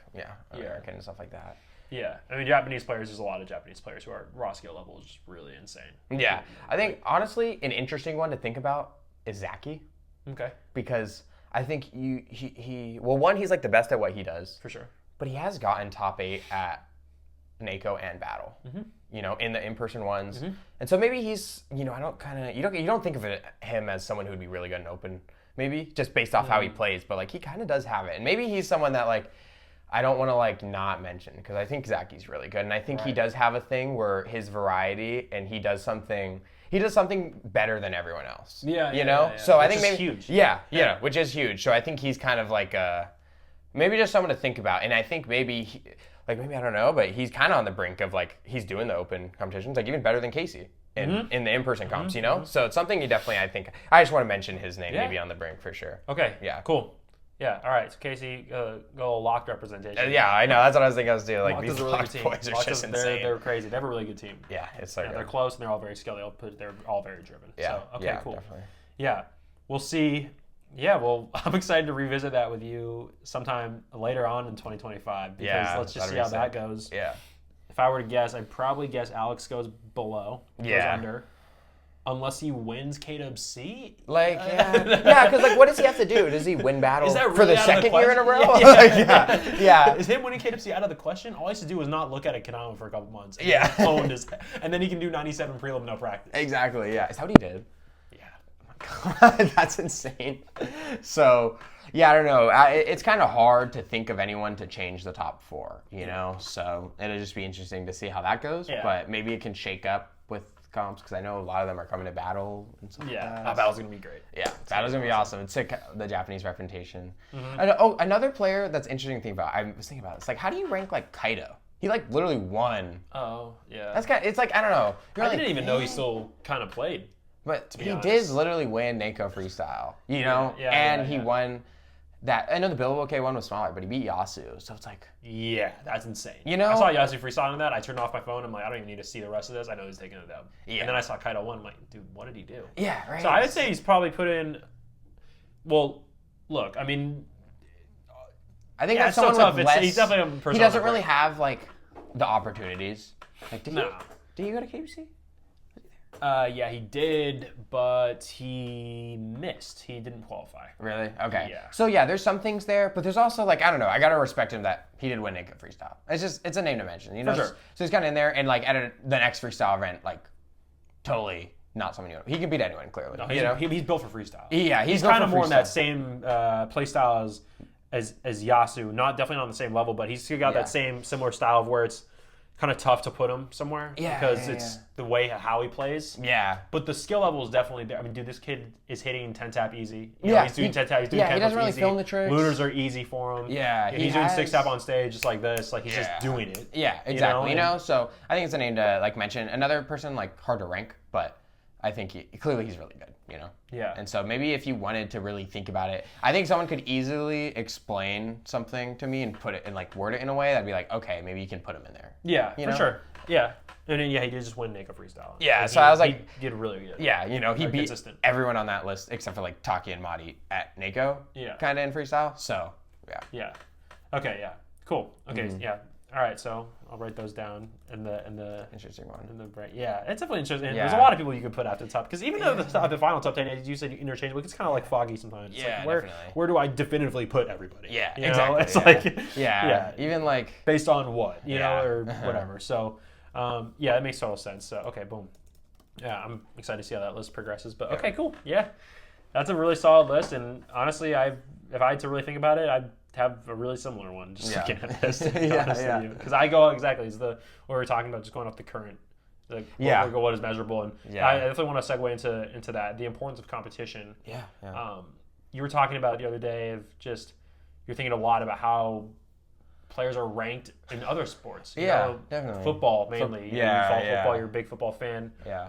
American and stuff like that. Yeah, I mean Japanese players. There's a lot of Japanese players who are raw skill level is just really insane. Yeah, I think honestly an interesting one to think about is Zacky. Okay. Because I think he's like the best at what he does For sure. but he has gotten top 8 at NAKO and Battle. In the in-person ones. And so maybe he's, you don't think of him as someone who would be really good in open, maybe, just based off how he plays, but like he kind of does have it. And maybe he's someone that like I don't want to like not mention because I think Zacky's really good. And I think he does have a thing where his variety and he does something better than everyone else. Yeah. So I which think maybe huge. Yeah, which is huge. So I think he's kind of like maybe just someone to think about. And I think maybe I don't know, but he's kind of on the brink of like he's doing the open competitions, like even better than Casey in the in-person comps, So it's something you definitely, I think, I just want to mention his name maybe on the brink for sure. Okay. Yeah. Cool. Yeah. All right. So Casey, go locked representation. Yeah, I know. That's what I was thinking I was doing. Like these really locked boys are just insane. They're crazy. They have a really good team. Yeah, it's so good. They're close and they're all very skilled. They're all very driven. Yeah. So, okay, yeah, cool. Definitely. Yeah. We'll see. Yeah, well, I'm excited to revisit that with you sometime later on in 2025 because let's just see how that goes. Yeah. If I were to guess, I'd probably guess Alex goes below, goes under, unless he wins KWC. Like, because like, what does he have to do? Does he win battle for the second year in a row? Yeah. Is him winning KWC out of the question? All he has to do is not look at a Kendama for a couple months. And then he can do 97 prelim no practice. Exactly. Yeah. Is that what he did? God, that's insane. So, I don't know. It's kind of hard to think of anyone to change the top 4, So it'll just be interesting to see how that goes. Yeah. But maybe it can shake up with comps because I know a lot of them are coming to Battle and stuff. Yeah, Battle's gonna be great. Yeah, Battle's gonna be awesome. It's like the Japanese representation. And, another player that's interesting to think about. I was thinking about. It's like, how do you rank like Kaito? He like literally won. Oh yeah. That's kind. It's like I don't know. I didn't even know he still kind of played. But he did literally win NAKO freestyle, and he won that. I know the billable K1 was smaller, but he beat Yasu, so it's like... Yeah, that's insane. I saw Yasu freestyling that. I turned off my phone. I'm like, I don't even need to see the rest of this. I know he's taking a dub. Yeah. And then I saw Kaito 1. I'm like, dude, what did he do? Yeah, right. So I would say he's probably put in... Well, look, I mean... I think that's someone with less... He's definitely a person. He doesn't really have, like, the opportunities. Like, did he go to KBC? Yeah, he did, but he missed. He didn't qualify. Really? Okay. Yeah. So yeah, there's some things there, but there's also like I don't know. I gotta respect him that he did win NAKO freestyle. It's a name to mention, For sure. So he's kind of in there, and like at the next freestyle event, like totally not someone he can beat anyone clearly. No, he's built for freestyle. Yeah, he's kind of more in that same play style as Yasu. Definitely not on the same level, but he's still got that same similar style of where it's kind of tough to put him somewhere because it's the way how he plays. Yeah. But the skill level is definitely there. I mean, dude, this kid is hitting 10-tap easy. He's doing 10-tap. He's doing 10-tap he doesn't really easy. film the tricks. Lunars are easy for him. Yeah. He's doing 6-tap on stage just like this. Like, he's just doing it. Yeah, exactly. So I think it's a name to like mention. Another person, like, hard to rank, but I think clearly he's really good, Yeah. And so maybe if you wanted to really think about it, I think someone could easily explain something to me and put it and like word it in a way that'd be like, okay, maybe you can put him in there. Yeah, for sure. Yeah. And then, he did just win NAKO freestyle. Yeah, so I was like... He did really good. Yeah, he beat everyone on that list except for like Taki and Madi at NAKO. Yeah. Kind of in freestyle, so yeah. Yeah. Okay, yeah. Cool. Okay, yeah. All right, so I'll write those down in the interesting one. In the brain. Yeah, it's definitely interesting. Yeah. There's a lot of people you could put after the top because even though the final top 10, as you said, interchangeable, it's kind of like foggy sometimes. It's like, definitely. Where do I definitively put everybody? Yeah, exactly. It's like even like based on what or whatever. So that makes total sense. So okay, boom. Yeah, I'm excited to see how that list progresses. But okay, cool. Yeah. That's a really solid list, and honestly, if I had to really think about it, I'd have a really similar one. Just looking at this, to be honest with you, because I go exactly. It's what we were talking about, just going off the current. Like, what is measurable, and I definitely want to segue into that, the importance of competition. Yeah. You were talking about the other day of just you're thinking a lot about how players are ranked in other sports. You know, definitely. Football mainly. You follow football. You're a big football fan. Yeah.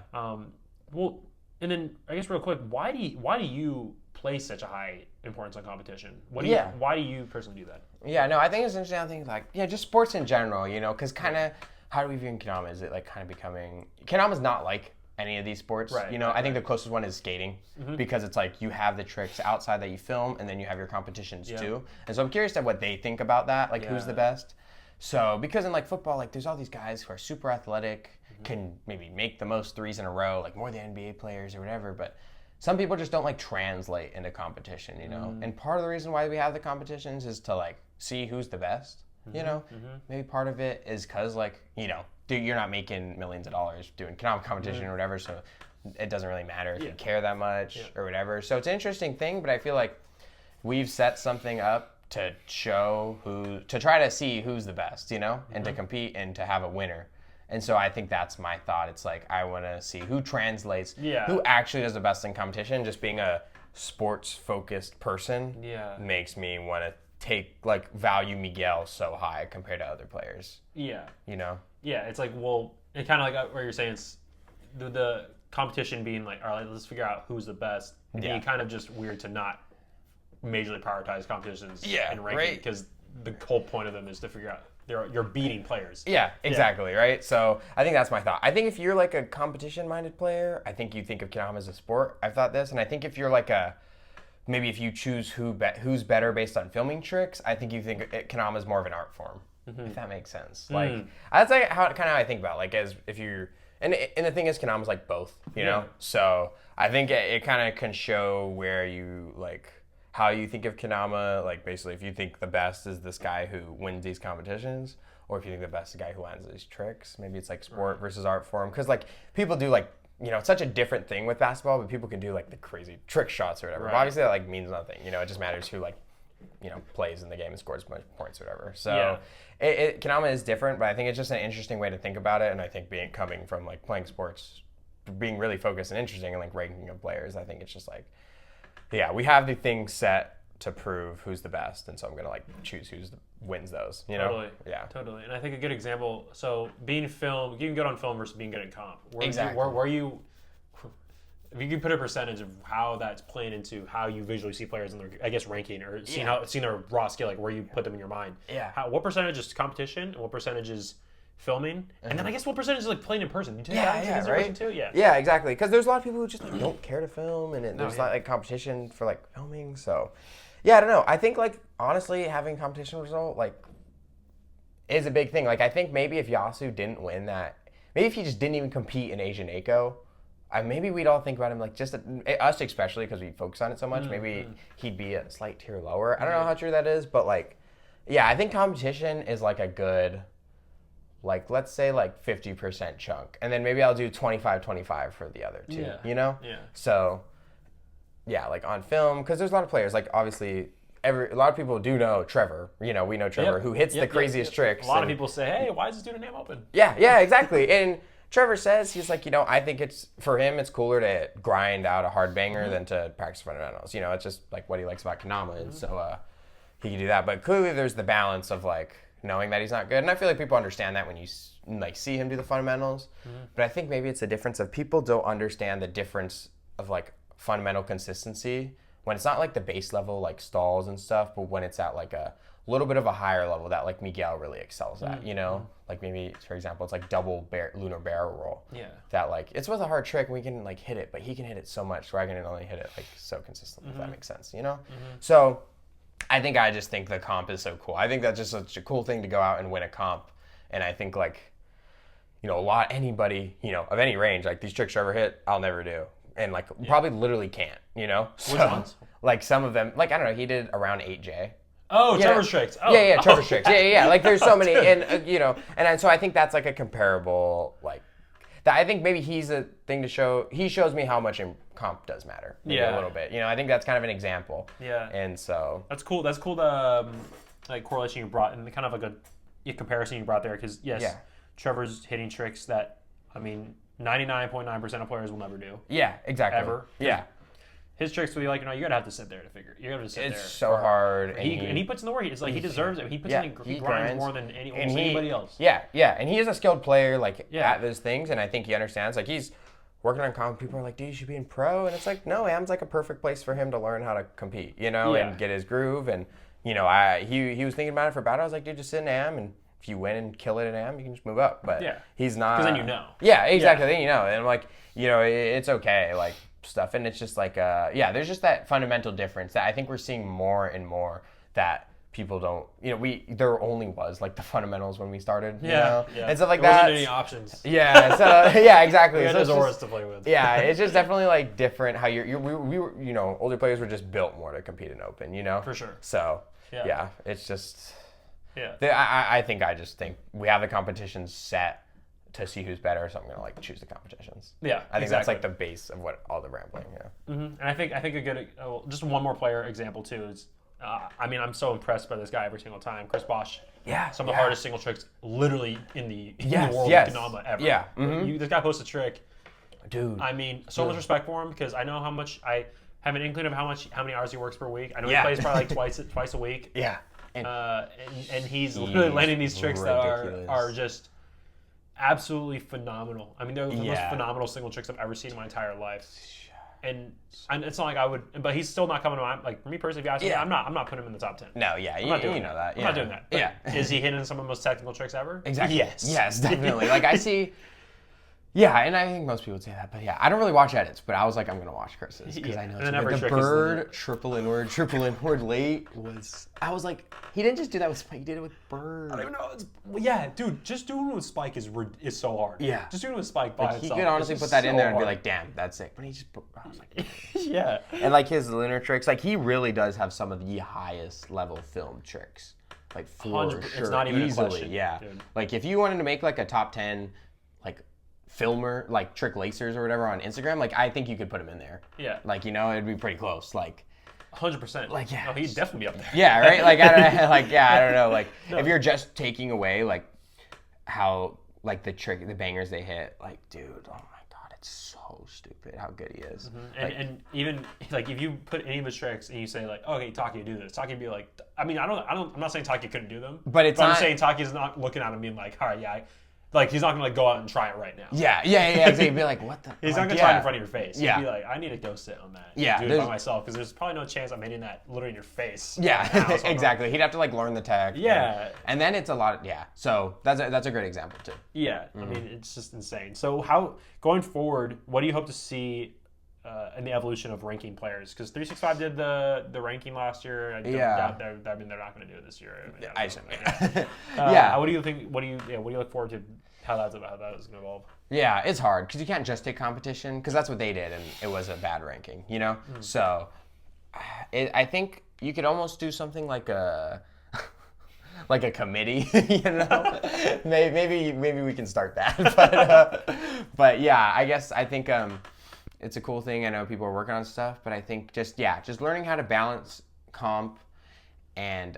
Well, and then I guess real quick, why do you place such a high importance on competition? Why do you personally do that? Yeah, no, I think it's interesting. I think just sports in general, because kind of how do we view Kendama? Is it like kind of becoming Kendama's not like any of these sports, I think the closest one is skating because it's like you have the tricks outside that you film and then you have your competitions too. And so I'm curious to what they think about that, like who's the best. So because in like football, like there's all these guys who are super athletic, can maybe make the most threes in a row, like more than NBA players or whatever, but some people just don't like translate into competition, And part of the reason why we have the competitions is to like see who's the best, Maybe part of it is because like, dude, you're not making millions of dollars doing competition or whatever, so it doesn't really matter if you care that much or whatever. So it's an interesting thing, but I feel like we've set something up to try to see who's the best, and to compete and to have a winner. And so I think that's my thought. It's like I want to see who translates, who actually does the best in competition. Just being a sports-focused person makes me want to value Miguel so high compared to other players. Yeah. Yeah, it's like, well, it kind of like what you're saying is the competition being like, all right, let's figure out who's the best. And being kind of just weird to not majorly prioritize competitions and ranking because the whole point of them is to figure out you're beating players. Yeah, exactly, right? So I think that's my thought. I think if you're like a competition-minded player, I think you think of Kendama as a sport. I've thought this. And I think if you're like maybe if you choose who's better based on filming tricks, I think you think Kendama is more of an art form, if that makes sense. Like that's like how I think about it. Like as if you're, and the thing is Kendama's like both, you know? So I think it kind of can show where you like, how you think of Kendama, like basically if you think the best is this guy who wins these competitions, or if you think the best is the guy who lands these tricks. Maybe it's like sport versus art form. Because like people do like, it's such a different thing with basketball, but people can do like the crazy trick shots or whatever. But obviously that like means nothing. It just matters who like, plays in the game and scores much points or whatever. So Kendama is different, but I think it's just an interesting way to think about it. And I think coming from like playing sports, being really focused and interesting and like ranking of players, I think it's just like, we have the thing set to prove who's the best, and so I'm gonna like choose who wins those. Totally. Yeah. Totally. And I think a good example. So being film, being good on film versus being good at comp. Exactly. Where you, if you could put a percentage of how that's playing into how you visually see players in their, I guess, ranking or seeing their raw skill, like where you put them in your mind. Yeah. What percentage is competition, and what percentage is filming, and then I guess what percentage is like playing in person? You take that into consideration too? Yeah, exactly. Because there's a lot of people who just like, don't care to film, and there's not like competition for like filming. So, I don't know. I think like honestly, having competition result like is a big thing. Like I think maybe if Yasu didn't win that, maybe if he just didn't even compete in Asian NAKO, maybe we'd all think about him like just us especially because we focus on it so much. Maybe he'd be a slight tier lower. I don't know how true that is, but like, I think competition is like a good. Like, let's say like 50% chunk. And then maybe I'll do 25-25 for the other two, Yeah. So, like on film, because there's a lot of players, like obviously, a lot of people do know Trevor. We know Trevor, who hits the craziest tricks. A lot of people say, hey, why is this dude a name open? Yeah, exactly. And Trevor says, he's like, I think for him, it's cooler to grind out a hard banger than to practice fundamentals. It's just like what he likes about Kendama. And so he can do that. But clearly there's the balance of like, knowing that he's not good. And I feel like people understand that when you like see him do the fundamentals. But I think maybe it's a difference of people don't understand the difference of like fundamental consistency when it's not like the base level like stalls and stuff, but when it's at like a little bit of a higher level that like Miguel really excels at, Like maybe, for example, it's like double lunar barrel roll. Yeah. That like, it's with a hard trick and we can like hit it, but he can hit it so much where I can only hit it like so consistently, if that makes sense, So I just think the comp is so cool. I think that's just such a cool thing to go out and win a comp. And I think like, anybody, of any range, like these tricks Trevor hit, I'll never do. And like probably literally can't, So, which ones? Like some of them, like I don't know, he did around 8J. Oh, Trevor's tricks. Oh. Yeah, Trevor's tricks. Yeah. Like there's so many, and and so I think that's like a comparable, like, I think maybe he's a thing to show. He shows me how much in comp does matter. Maybe a little bit. You know, I think that's kind of an example. Yeah. And so that's cool. That's cool. The like correlation you brought and kind of like a comparison you brought there because Trevor's hitting tricks that 99.9% of players will never do. Yeah, exactly. Ever. Yeah. His tricks will be like, you're gonna have to sit there to figure. You're gonna have to sit there. It's so hard. And he puts in the work. It's like he deserves it. He puts in. He grinds more than anybody else. Yeah, and he is a skilled player at those things, and I think he understands. Like he's working on comp. People are like, dude, you should be in pro, and it's like, no, AM's like a perfect place for him to learn how to compete, and get his groove. And he was thinking about it for battle. I was like, dude, just sit in AM, and if you win and kill it in AM, you can just move up. But he's not. Because then you know. Yeah, exactly. Then you know, and I'm like, it's okay, like. Stuff, and it's just like there's just that fundamental difference that I think we're seeing more and more that people don't there only was like the fundamentals when we started and stuff like there that. Wasn't any options. Exactly. We had so Azores to play with. It's just definitely like different how we were older players were just built more to compete in open, For sure. So it's just I think we have the competitions set to see who's better, so I'm gonna choose the competitions. Yeah, I think that's like the base of what all the rambling. And I think a good just one more player example too is I'm so impressed by this guy every single time, Kress. Some of the hardest single tricks literally in the world of Kendama ever. Yeah, this guy posts a trick, dude. So much respect for him because I know how much I have an inkling of how many hours he works per week. I know he plays probably twice a week. Yeah, and he's literally landing these tricks ridiculous. that are just absolutely phenomenal. They're the most phenomenal single tricks I've ever seen in my entire life. And it's not like I would, but he's still not coming to mind. Like for me personally, if you ask me, I'm not putting him in the top 10. No, I'm not doing that. I'm not doing that. But is he hitting some of the most technical tricks ever? Exactly. Yes, definitely. Like I see. Yeah, and I think most people would say that, but I don't really watch edits, but I was like, I'm gonna watch Kress's because I know the bird triple inward late was. I was like, he didn't just do that with Spike, he did it with bird. I don't even know. Dude, just doing it with Spike is so hard. Yeah, just doing it with Spike by itself. He could honestly put that in there and be like, damn, that's sick. But he just, I was like, and like his lunar tricks, like he really does have some of the highest level film tricks, like for sure. It's not even easily, a question. Dude. Like if you wanted to make like a top 10, like filmer, like trick lacers or whatever on Instagram, like I think you could put him in there. Yeah. Like it'd be pretty close. Like 100%. Like no, he'd definitely be up there. Yeah, right. Like I don't know. Like if you're just taking away like how like the bangers they hit, like dude, oh my god, it's so stupid how good he is. And even like if you put any of his tricks and you say like, okay, Taki, do this. Taki would be like, I'm not saying Taki couldn't do them, but I'm saying Taki's not looking at him being like, all right, like he's not gonna go out and try it right now. Yeah. He'd be like, what the? He's not gonna try it in front of your face. He'd be like, I need to go sit on that. And do it by myself because there's probably no chance I'm hitting that literally in your face. Yeah, right now, exactly. He'd have to like learn the tech. Yeah. And then it's a lot. So that's a great example too. Yeah. It's just insane. So going forward, what do you hope to see in the evolution of ranking players? Because 365 did the ranking last year. I doubt they're not going to do it this year. What do you think? What do you look forward to? How that is going to evolve? Yeah, it's hard because you can't just take competition because that's what they did and it was a bad ranking, So, I think you could almost do something like a committee, Maybe we can start that, but yeah, I think it's a cool thing. I know people are working on stuff, but I think just learning how to balance comp and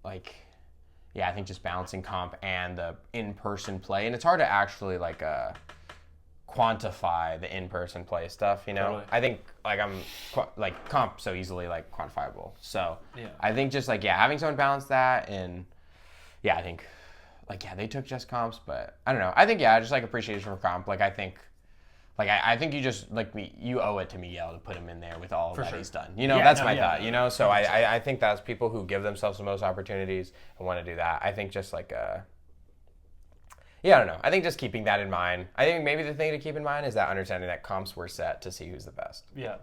I think just balancing comp and the in-person play. And it's hard to actually quantify the in-person play stuff, Totally. I think I'm comp so easily quantifiable. So I think just having someone balance that and I think they took just comps, but I don't know. I think just appreciation for comp. I think you just you owe it to Miguel to put him in there with all that he's done. That's my thought. So I think that's people who give themselves the most opportunities and want to do that. I think just I don't know. I think just keeping that in mind. I think maybe the thing to keep in mind is that understanding that comps were set to see who's the best. Yeah.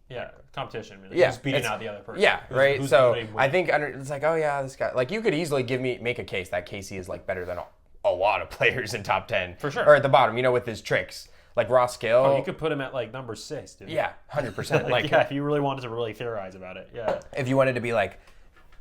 Yeah, competition. Really. Who's beating out the other person. Yeah, right. Who's I think it's this guy. You could easily make a case that Casey is better than a lot of players in top 10 for sure, or at the bottom. With his tricks. Raw skill. Oh, you could put him at number 6, dude. Yeah, 100%. If you really wanted to really theorize about it, yeah. If you wanted to be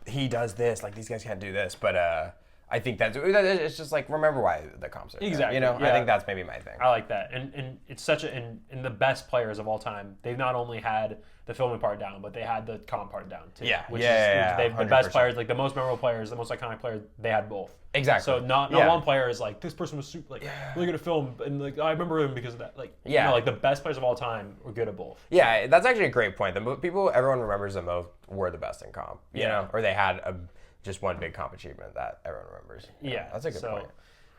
he does this, these guys can't do this, but I think it's just like, remember why the comps are there, exactly. You know, I think that's maybe my thing. I like that, and it's such a and the best players of all time. They've not only had the filming part down, but they had the comp part down too. They've the best players, like the most memorable players, the most iconic players. They had both. Exactly. So not one player is like, this person was super really good at film, and like I remember him because of that. Like like the best players of all time were good at both. Yeah, that's actually a great point. The people everyone remembers the most were the best in comp. You know, or they had just one big comp achievement that everyone remembers. Yeah, that's a good point.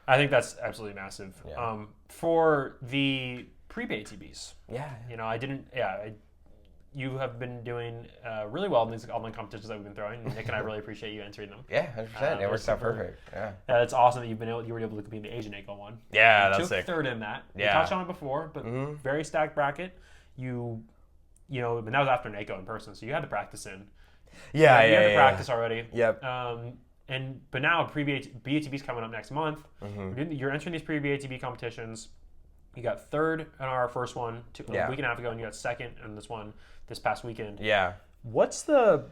I think that's absolutely massive. Yeah. For the pre-BATBs, you know, you have been doing really well in these online competitions that we've been throwing. Nick and I really appreciate you entering them. Yeah, 100%. It works out perfect. Yeah. It's awesome that you were able to compete in the Asian NAKO one. Yeah, you that's took sick. third in that. Yeah. We touched on it before, but very stacked bracket. You know, but that was after NAKO in person, so you had to practice in. You had to practice already. Yep. But now BATB's coming up next month. You're entering these pre-BATB competitions. You got third in our first one a week and a half ago, and you got second in this past weekend. Yeah. What's the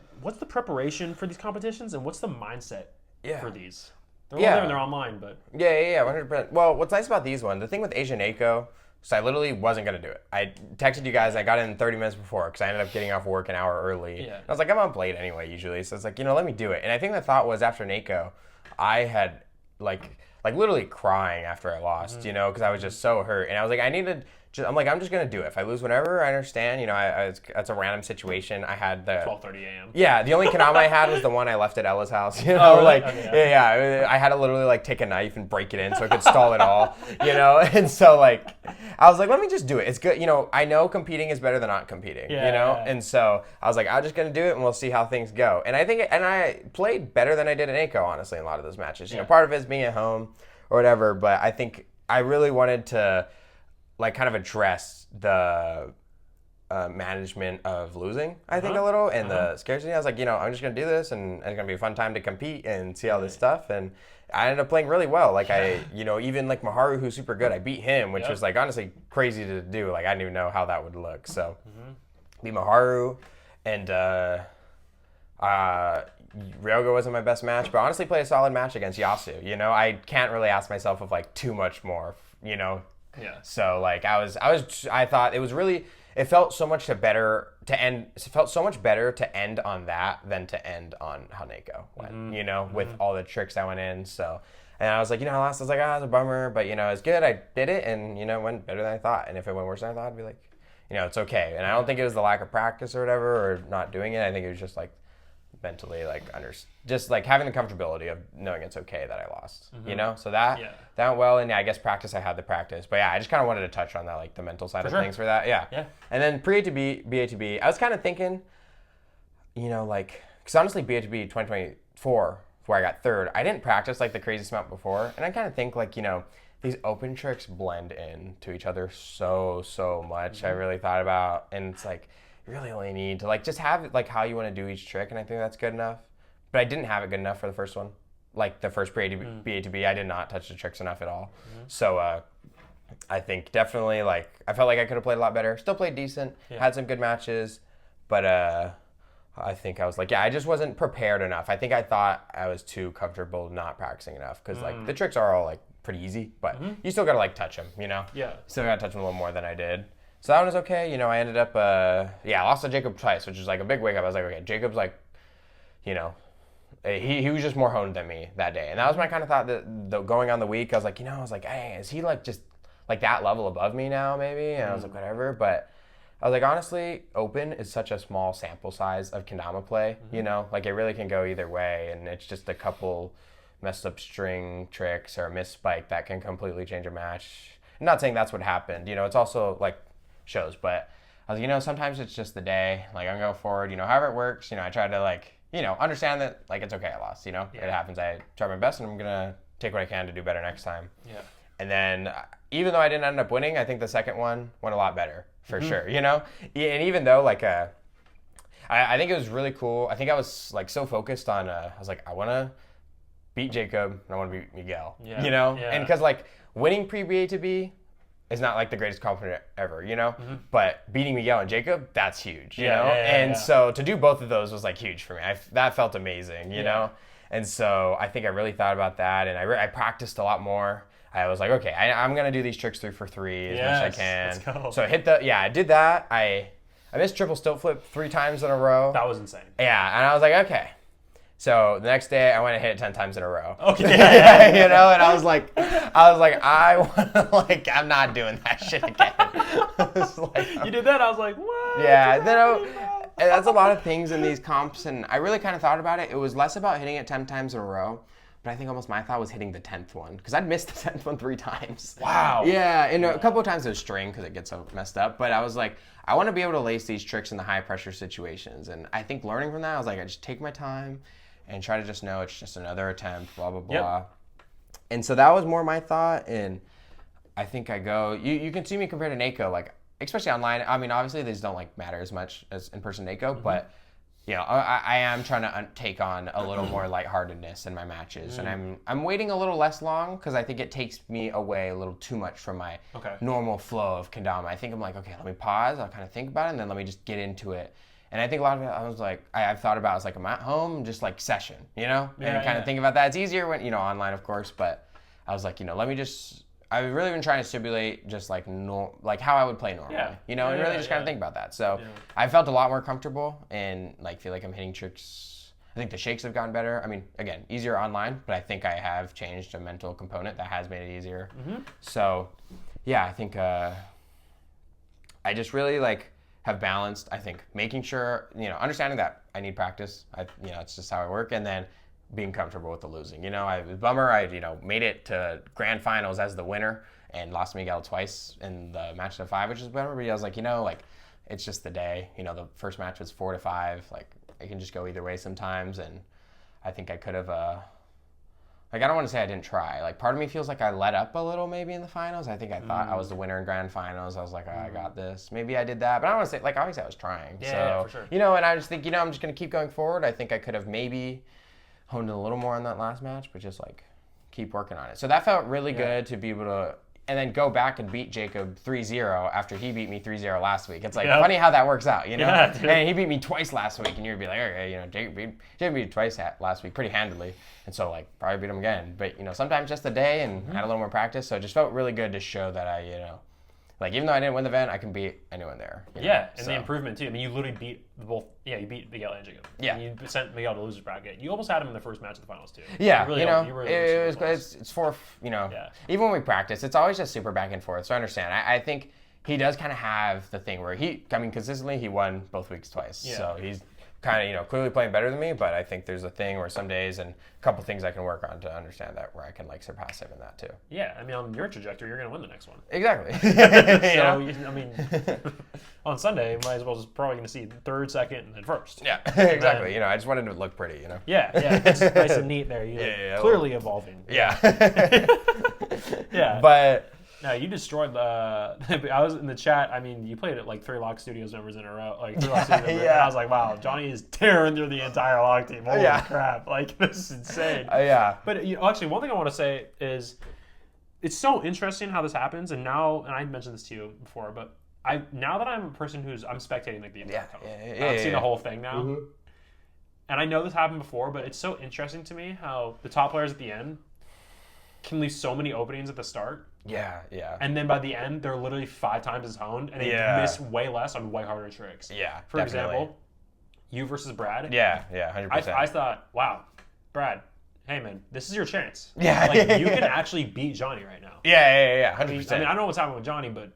preparation for these competitions, and what's the mindset for these? They're all there and they're online, but 100%. Well, what's nice about these ones, the thing with Asian NAKO, so I literally wasn't going to do it. I texted you guys. I got in 30 minutes before because I ended up getting off work an hour early. Yeah. I was like, I'm up late anyway usually. So it's like, let me do it. And I think the thought was after NAKO, I had like literally crying after I lost, because I was just so hurt. And I was like, I'm just going to do it. If I lose whatever, I understand. That's a random situation. I had the 12:30 a.m. Yeah, the only Kendama I had was the one I left at Ella's house. Really? I had to literally take a knife and break it in so I could stall it all. And so I was like, let me just do it. It's good. I know competing is better than not competing. And so I was like, I'm just gonna do it and we'll see how things go. And I played better than I did at NAKO, honestly, in a lot of those matches. Part of it is being at home or whatever, but I think I really wanted to kind of address the management of losing, I think, a little, and the scarcity. I was like, I'm just going to do this, and it's going to be a fun time to compete and see all this stuff. And I ended up playing really well. Even Maharu, who's super good, I beat him, which was honestly crazy to do. I didn't even know how that would look. So beat Maharu, and Ryoga wasn't my best match, but honestly played a solid match against Yasu. I can't really ask myself of too much more, Yeah. So I thought it felt so much better to end. It felt so much better to end on that than to end on how NAKO went. With all the tricks that went in. So, and I was like, I lost. I was like, it's a bummer, but it's good. I did it, and it went better than I thought. And if it went worse than I thought, I'd be like, it's okay. And I don't think it was the lack of practice or whatever, or not doing it. I think it was just mentally having the comfortability of knowing it's okay that I lost, so that went well. And I guess practice, I had the practice, but I just kind of wanted to touch on that, the mental side of things for that. And then pre-BATB, I was kind of thinking, because honestly BATB 2024, where I got third, I didn't practice the craziest amount before, and I kind of think these open tricks blend in to each other so much. I really thought about, and it's you really only need to just have how you want to do each trick, and I think that's good enough. But I didn't have it good enough for the first one. The first pre-BATB, I did not touch the tricks enough at all. So I think definitely I felt like I could have played a lot better. Still played decent, had some good matches, but I think I was I just wasn't prepared enough. I think I thought I was too comfortable not practicing enough because the tricks are all pretty easy, but you still gotta touch them, Yeah. Still gotta touch them a little more than I did. So that one was okay. I ended up, I lost to Jacob twice, which was a big wake up. I was like, okay, Jacob's he was just more honed than me that day. And that was my kind of thought that going on the week, I was like, hey, is he just that level above me now maybe? And I was like, whatever. But I was like, honestly, open is such a small sample size of Kendama play, it really can go either way. And it's just a couple messed up string tricks or a missed spike that can completely change a match. I'm not saying that's what happened. It's also shows, but I was sometimes it's just the day. I'm going forward, however it works. I try to understand that it's okay, I lost. It happens. I try my best, and I'm gonna take what I can to do better next time. Yeah. And then even though I didn't end up winning, I think the second one went a lot better for sure. And even though I think it was really cool. I think I was so focused on I was I want to beat Jacob and I want to beat Miguel. Yeah. And because winning pre-BATB is not the greatest compliment ever, but beating Miguel and Jacob, that's huge, and so to do both of those was huge for me. That felt amazing, know, And so I think I really thought about that, and I practiced a lot more. I was like, okay, I'm going to do these tricks 3 for 3 as much as I can. Let's go. So I did that. I missed triple stilt flip 3 times in a row. That was insane. Yeah, and I was like, okay. So the next day I went and hit it 10 times in a row. Okay. You know, and I was like, I'm not doing that shit again. You did that? I was like, what? Yeah, and that's a lot of things in these comps, and I really kind of thought about it. It was less about hitting it 10 times in a row, but I think almost my thought was hitting the 10th one, because I'd missed the 10th one 3 times. Wow. Yeah, and a couple of times it was string because it gets so messed up, but I was like, I want to be able to lace these tricks in the high pressure situations, and I think learning from that, I was like, I just take my time and try to just know it's just another attempt, blah, blah, blah. Yep. And so that was more my thought, and I think you can see me compared to NAKO, like, especially online. I mean, obviously these don't like matter as much as in-person NAKO, but you know, I am trying to take on a little more lightheartedness in my matches, and I'm waiting a little less long because I think it takes me away a little too much from my normal flow of kendama. I think I'm like, okay, let me pause, I'll kind of think about it, and then let me just get into it. And I think a lot of it, I was like, I've thought about it as like I'm at home, just like session, you know? And kind of think about that. It's easier when, you know, online, of course, but I was like, you know, I've really been trying to simulate just like how I would play normally, you know, and really just kind of think about that. So I felt a lot more comfortable and like feel like I'm hitting tricks. I think the shakes have gotten better. I mean, again, easier online, but I think I have changed a mental component that has made it easier. So yeah, I think I just really like have balanced, I think, making sure, you know, understanding that I need practice. You know, it's just how I work, and then being comfortable with the losing. You know, it was a bummer. I, you know, made it to grand finals as the winner and lost to Miguel twice in the match to 5, which is a bummer. But I was like, you know, like, it's just the day. You know, the first match was 4-5. Like, it can just go either way sometimes, and I think I could have, like, I don't want to say I didn't try. Like, part of me feels like I let up a little maybe in the finals. I think I thought I was the winner in grand finals. I was like, oh, I got this. Maybe I did that. But I don't want to say, like, obviously I was trying. Yeah, for sure. You know, and I just think, you know, I'm just going to keep going forward. I think I could have maybe honed in a little more on that last match, but just, like, keep working on it. So that felt really good to be able to, and then go back and beat Jacob 3-0 after he beat me 3-0 last week. It's like funny how that works out, you know? Yeah, and he beat me twice last week, and you'd be like, okay, you know, Jacob beat me twice last week pretty handily. And so, like, probably beat him again. But, you know, sometimes just a day and had a little more practice. So it just felt really good to show that I, you know, like, even though I didn't win the event, I can beat anyone there. Yeah, and the improvement, too. I mean, you literally beat both. Yeah, you beat Miguel and Jacob. Yeah. And you sent Miguel to losers bracket. You almost had him in the first match of the finals, too. Yeah, really you know, it's for, you know, even when we practice, it's always just super back and forth. So I understand. I think he does kind of have the thing where consistently he won both weeks twice. Yeah. So he's kind of, you know, clearly playing better than me, but I think there's a thing where some days and a couple things I can work on to understand that where I can, like, surpass him in that, too. Yeah, I mean, on your trajectory, you're going to win the next one. Exactly. So, I mean, on Sunday, might as well just probably going to see third, second, and then first. Yeah, exactly. Then, you know, I just wanted it to look pretty, you know? Yeah, it's nice and neat there. You're clearly evolving. Yeah. Yeah. But... No, you destroyed the. I was in the chat. I mean, you played it like 3 Lock Studios members in a row. Like 3 Lock Studios members. And I was like, wow, Johnny is tearing through the entire Lock team. Holy crap. Like, this is insane. But you know, actually, one thing I want to say is it's so interesting how this happens. And now, and I mentioned this to you before, but now that I'm a person I'm spectating like the entire comp. I've seen the whole thing now. Mm-hmm. And I know this happened before, but it's so interesting to me how the top players at the end can leave so many openings at the start. Yeah. And then by the end, they're literally 5 times as honed, and they miss way less on way harder tricks. Yeah, For example, you versus Brad. Yeah, 100%. I thought, wow, Brad, hey, man, this is your chance. Yeah. Like, you can actually beat Johnny right now. Yeah, 100%. I mean, I don't know what's happening with Johnny, but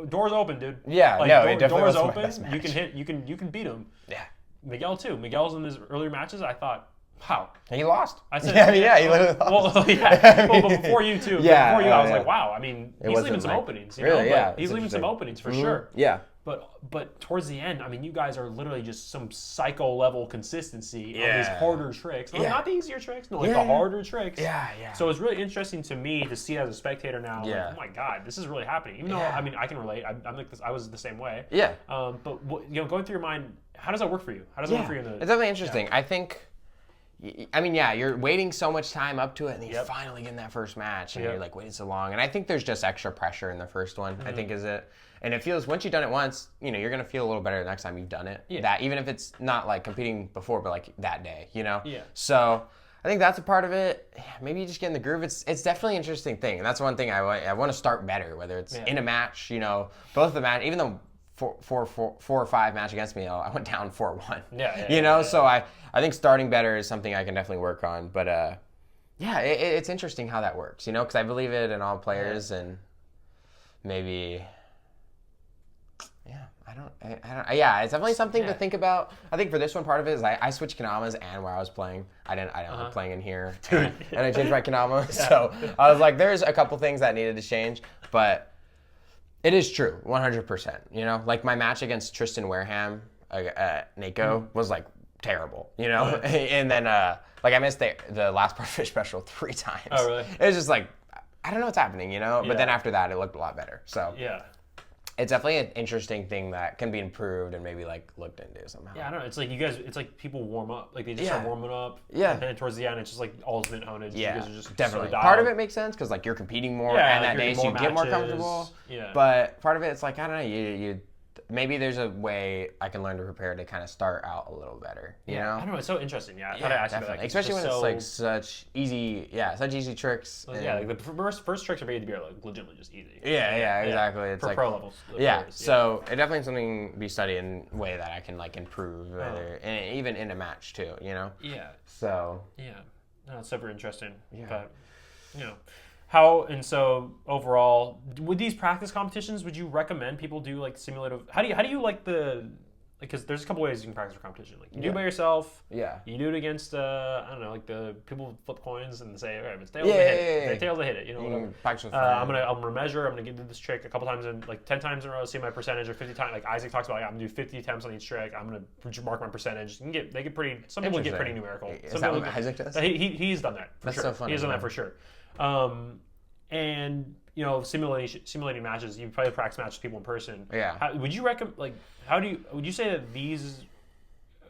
doors open, dude. Yeah, like, no, it definitely doors was open. My best match. You can beat him. Yeah. Miguel, too. Miguel's in his earlier matches, I thought, wow. He lost. I said, he literally lost. Well, yeah. Well, but before you, too. Yeah. Before you, I was like, wow. I mean, he's leaving some openings. You really, know? Yeah. He's leaving some openings for sure. Yeah. But towards the end, I mean, you guys are literally just some psycho level consistency on these harder tricks. No, not the easier tricks. No, like the harder tricks. Yeah. So it's really interesting to me to see it as a spectator now. Yeah. Like, oh my God, this is really happening. Even though, I mean, I can relate. I'm like this. I was the same way. Yeah. But you know, going through your mind, how does that work for you? How does it work for you? It's definitely interesting. I think, I mean, yeah, you're waiting so much time up to it, and then you finally get in that first match, and you're like waiting so long. And I think there's just extra pressure in the first one, I think is it. And it feels, once you've done it once, you know, you're going to feel a little better the next time you've done it. Yeah. That, even if it's not like competing before, but like that day, you know? Yeah. So I think that's a part of it. Maybe you just get in the groove. It's definitely an interesting thing. And that's one thing I want to start better, whether it's in a match, you know, both the match, even though 4 or 5 match against me, I went down 4-1. You know, so I think starting better is something I can definitely work on. But it's interesting how that works, you know, because I believe it in all players, and maybe, I don't, it's definitely something to think about. I think for this one, part of it is I switched Kendamas and where I was playing. I didn't like playing in here, and I changed my Kendama. So I was like, there's a couple things that needed to change, but it is true, 100%. You know, like my match against Tristan Wareham at NAKO was like terrible, you know, and then like I missed the last part of Fish Special 3 times. Oh, really? It was just like, I don't know what's happening, you know. But then after that, it looked a lot better. So it's definitely an interesting thing that can be improved and maybe like looked into somehow. Yeah, I don't know. It's like you guys. It's like people warm up. Like they just start warming up. Yeah. And then towards the end, it's just like ultimate honage. Yeah. You guys are just definitely. So part of it makes sense because like you're competing more and that day, so you get more comfortable. Yeah. But part of it, it's like, I don't know. You maybe there's a way I can learn to prepare to kind of start out a little better. You know? I don't know. It's so interesting. Yeah. I thought I asked you about that. Especially when it's like such easy tricks. Like the first tricks are made to be like legitimately just easy. Yeah, exactly. It's for like pro levels. So it definitely something to be studied in a way that I can like improve, and even in a match too. You know. Yeah. So. Yeah. No, it's super interesting. Yeah. But you know. So overall, with these practice competitions, would you recommend people do like simulative? How do you like because there's a couple ways you can practice for competition. Like you do it by yourself. Yeah. You do it against I don't know, like the people flip coins and say, all right, if it's tails, hit it. Tails, I hit it. You know, whatever. I'm gonna measure. I'm gonna do this trick a couple times and like 10 times in a row, see my percentage, or 50 times. Like Isaac talks about, I'm gonna do 50 attempts on each trick. I'm gonna mark my percentage. They get pretty. Some people get pretty numerical. Is that what Isaac does? He's done that for That's sure. So funny. He's done that for sure. And you know, simulating matches, you probably practice matches with people in person. Yeah. Would you recommend, like, would you say that these,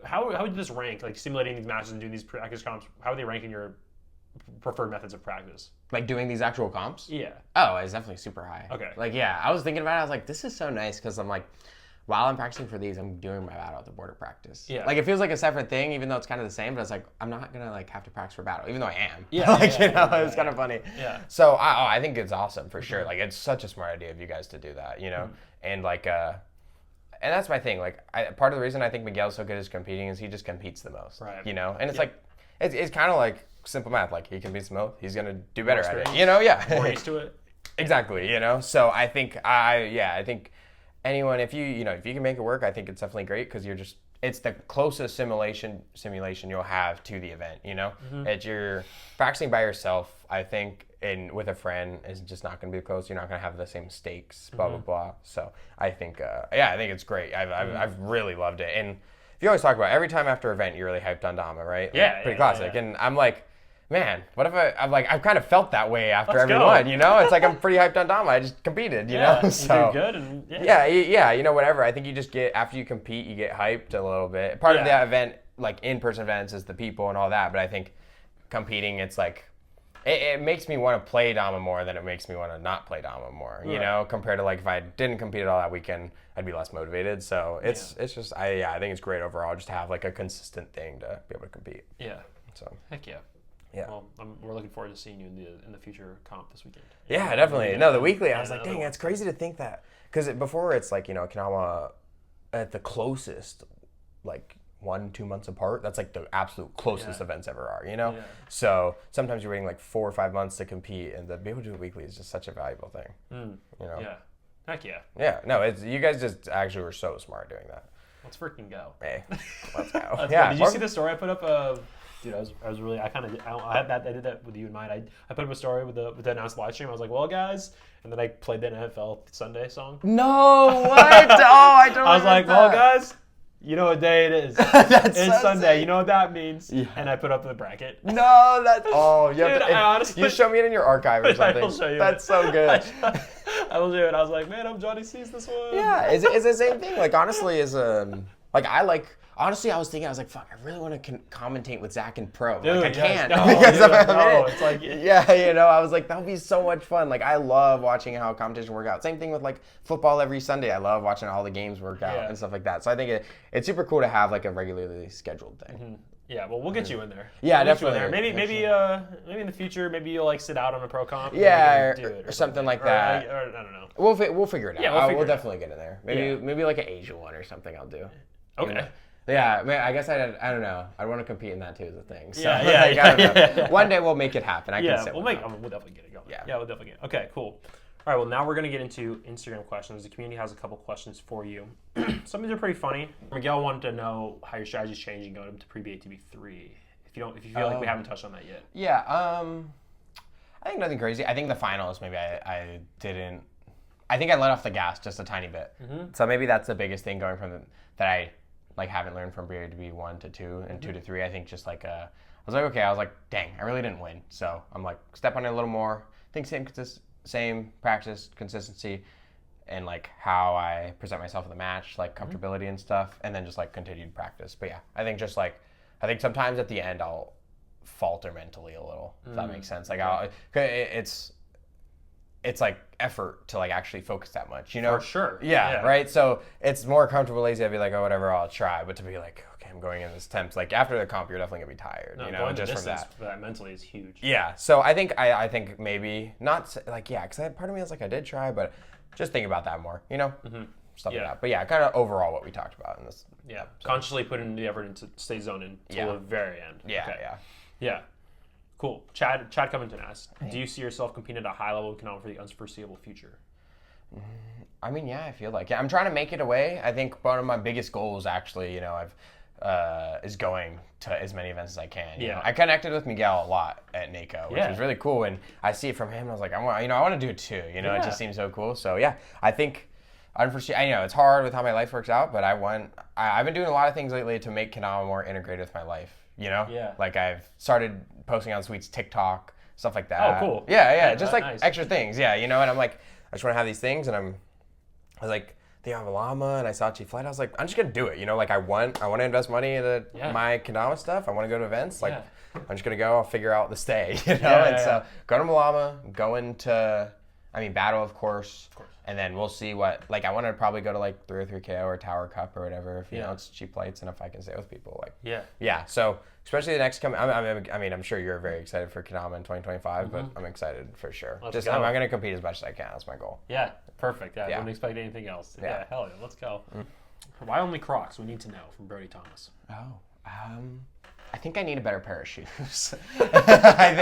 how would this rank, like simulating these matches and doing these practice comps, how would they rank in your preferred methods of practice? Like doing these actual comps? Yeah. Oh, it's definitely super high. Okay. Like, yeah, I was thinking about it, I was like, this is so nice, because I'm like, while I'm practicing for these, I'm doing my battle at the border practice. Yeah. Like, it feels like a separate thing, even though it's kind of the same, but it's like, I'm not going to, like, have to practice for battle, even though I am. Yeah. It's kind of funny. Yeah. So, I think it's awesome, for sure. Like, it's such a smart idea of you guys to do that, you know? And, like, and that's my thing. Like, part of the reason I think Miguel's so good at competing is he just competes the most. Right. You know? And it's like, it's kind of like simple math. Like, he competes the most, he's going to do better at it. You know? Yeah. More used to it. Exactly, you know? So, I think, I think anyone, if you can make it work, I think it's definitely great, because it's the closest simulation you'll have to the event, you know? You're practicing by yourself, I think, and with a friend is just not going to be close. You're not going to have the same stakes, blah, blah, blah. So I think, I think it's great. I've really loved it. And you always talk about every time after an event, you're really hyped on Dama, right? Yeah. Pretty classic. Yeah. And I'm like, man, what if I've kind of felt that way after every one, you know? It's like I'm pretty hyped on Dama. I just competed, you know? So you did good. And you know, whatever. I think you just get, after you compete, you get hyped a little bit. Part of that event, like in-person events, is the people and all that. But I think competing, it's like, it makes me want to play Dama more than it makes me want to not play Dama more, you know? Compared to like if I didn't compete at all that weekend, I'd be less motivated. So it's just, I think it's great overall just to have like a consistent thing to be able to compete. Yeah. So. Heck yeah. Yeah. Well, we're looking forward to seeing you in the future comp this weekend. Yeah, definitely. No, the weekly, I was like, dang, it's crazy to think that. Because before it's like, you know, Kendama at the closest, like 1-2 months apart. That's like the absolute closest events ever are, you know? Yeah. So sometimes you're waiting like 4 or 5 months to compete, and to be able to do it weekly is just such a valuable thing. You know? Yeah. Heck yeah. Yeah. No, you guys just actually were so smart doing that. Let's freaking go. Hey, let's go. Did you see the story I put up? Dude, I was really, I did that with you in mind. I put up a story with the announced live stream. I was like, well, guys, and then I played the NFL Sunday song. No, what? I don't. I was like, well, guys, you know what day it is. It's Sunday. Sick. You know what that means. Yeah. And I put up the bracket. No, honestly, you show me it in your archive or something. I will show you. That's so good. I will do it. I was like, man, I'm Johnny C's this one. Yeah, it's the same thing. Like, honestly, Like honestly, I was thinking, I was like, fuck, I really want to commentate with Zack in pro. Dude, like I can't no, it's like yeah, you know, I was like, that would be so much fun. Like I love watching how competition work out. Same thing with like football every Sunday. I love watching all the games work out and stuff like that. So I think it's super cool to have like a regularly scheduled thing. Mm-hmm. Yeah, well, we'll get you in there. Yeah, definitely. Maybe in the future, maybe you'll like sit out on a pro comp. Yeah, or something like that. Or I don't know. We'll figure it out. Yeah, we'll definitely get in there. Maybe like an Asia one or something. I'll do. Okay. You know? Yeah, man, I guess I don't know. I want to compete in that too as a thing. So, I don't know. One day we'll make it happen. We'll definitely get it going. Yeah, we'll definitely get it. Okay, cool. All right, well, now we're going to get into Instagram questions. The community has a couple questions for you. Some of these are pretty funny. Miguel wanted to know how your strategy is changing going up to pre-BATB 3. If you feel like we haven't touched on that yet. Yeah, I think nothing crazy. I think the finals, maybe I didn't. I think I let off the gas just a tiny bit. Mm-hmm. So maybe that's the biggest thing going from that I like haven't learned from BATB 1 to 2 and 2 to 3. I think just like I was like, okay, I was like, dang, I really didn't win. So I'm like, step on it a little more. I think same practice, consistency, and like how I present myself in the match, like comfortability and stuff, and then just like continued practice. But yeah, I think sometimes at the end I'll falter mentally a little, if that makes sense. Like it's like effort to like actually focus that much, you know? For sure. Yeah, right? So it's more comfortable, lazy. I'd be like, oh, whatever, I'll try. But to be like, okay, I'm going in this temp. Like after the comp, you're definitely gonna be tired, you know, just from that. For that mentally is huge. Yeah. So I think maybe not like, yeah, because part of me was like, I did try, but just think about that more, you know? Stuff like that. But yeah, kind of overall what we talked about in this. Yeah. So. Consciously putting the effort into stay zoned in until the very end. Yeah. Okay. Yeah. Cool. Chad Covington asks, do you see yourself competing at a high level in Kendama for the unforeseeable future? I mean, yeah, I feel like I'm trying to make it away. I think one of my biggest goals, actually, you know, is going to as many events as I can. You know? I connected with Miguel a lot at NAKO, which was really cool. And I see it from him. I was like, I want to do it too. You know, it just seems so cool. So yeah, I think unforeseen. I know it's hard with how my life works out, but I've been doing a lot of things lately to make Kendama more integrated with my life. You know, like I've started posting on Sweet's TikTok, stuff like that. Oh, cool. Yeah, just like extra things. Yeah, you know, and I'm like, I just want to have these things, and I was like, they have a llama, and I saw Chief Flight. I was like, I'm just gonna do it. You know, like I want to invest money into my Kendama stuff. I want to go to events. Like I'm just gonna go. I'll figure out the stay. You know, so go to Malama, go into, Battle, of course. And then we'll see what, like, I want to probably go to, like, 3 or 3 KO or Tower Cup or whatever, if, you know, it's cheap flights and if I can stay with people. Like, yeah, so, especially the next coming, I'm sure you're very excited for Kendama in 2025, but I'm excited for sure. I'm going to compete as much as I can. That's my goal. Yeah, perfect. I wouldn't expect anything else. Yeah, hell yeah, let's go. Why only Crocs? We need to know from Brody Thomas. I think I need a better pair of shoes. I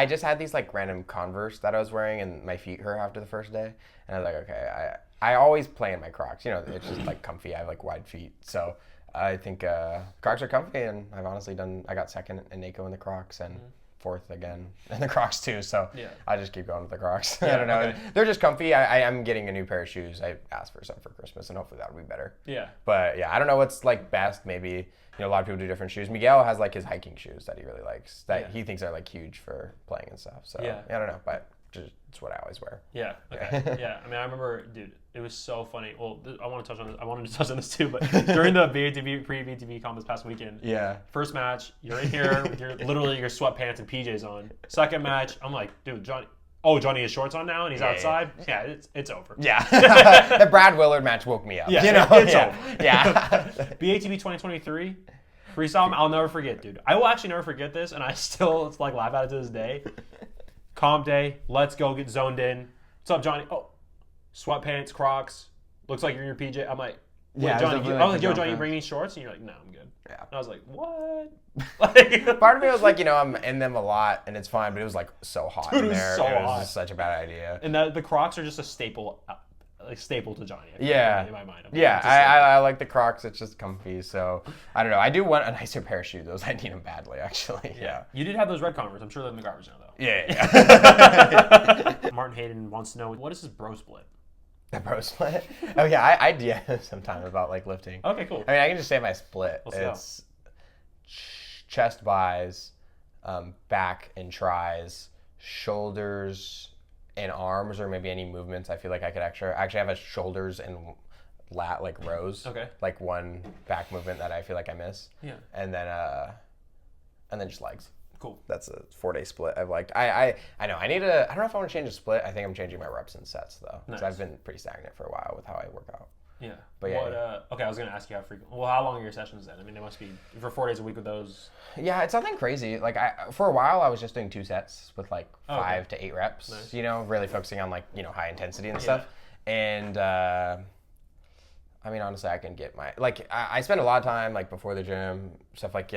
just had these like random Converse that I was wearing and my feet hurt after the first day. And I was like, okay, I always play in my Crocs. You know, it's just like comfy. I have like wide feet. So I think Crocs are comfy, and I've honestly I got second in NAKO in the Crocs and fourth again in the Crocs too. So I just keep going with the Crocs. I don't know. Okay. They're just comfy. I'm getting a new pair of shoes. I asked for some for Christmas, and hopefully that'll be better. Yeah. But yeah, I don't know what's like best. Maybe, you know, a lot of people do different shoes. Miguel has like his hiking shoes that he really likes, that he thinks are like huge for playing and stuff. So I don't know, but it's what I always wear. Yeah. Okay. Yeah. I remember, dude, it was so funny. Well, I wanted to touch on this too, but during the pre-BATB comp this past weekend. Yeah. First match, you're in here with your sweatpants and PJs on. Second match, I'm like, dude, Johnny has shorts on now and he's outside. Yeah, it's over. Yeah. The Brad Willard match woke me up. Yeah, you know? It's over. Yeah. BATB 2023 freestyle, I'll never forget, dude. I will actually never forget this, and I still like laugh at it to this day. Comp day, let's go get zoned in. What's up, Johnny? Oh, sweatpants, Crocs. Looks like you're in your PJ. I'm like, Johnny. I was like, yo, Johnny, you bring me shorts? And you're like, no, I'm good. Yeah. And I was like, what? Part of me was like, you know, I'm in them a lot and it's fine, but it was like so hot in there. It was just such a bad idea. And the Crocs are just a staple to Johnny. In my mind. I like the Crocs. It's just comfy. So I don't know. I do want a nicer pair of shoes. Those I need them badly, actually. Yeah. You did have those red Converse. I'm sure they're in the garbage now, though. Yeah. Martin Hayden wants to know, what is his bro split? The bro split? Oh yeah, I DM sometimes about like lifting. Okay, cool. I can just say my split. It's chest buys, back and tries, shoulders and arms, or maybe any movements I feel like I could actually have a shoulders and lat, like rows. Okay. Like one back movement that I feel like I miss. Yeah. And then just legs. Cool. That's a 4-day split I've liked. I know I don't know if I want to change a split. I think I'm changing my reps and sets though. Because I've been pretty stagnant for a while with how I work out. Yeah. But yeah. Okay, I was gonna ask you how frequent. Well, how long are your sessions then? I mean, it must be for 4 days a week with those. Yeah, it's nothing crazy. Like for a while, I was just doing 2 sets with like 5 to 8 reps. Nice. You know, really focusing on like high intensity and stuff. And I mean, honestly, I can get I spend a lot of time like before the gym, stuff like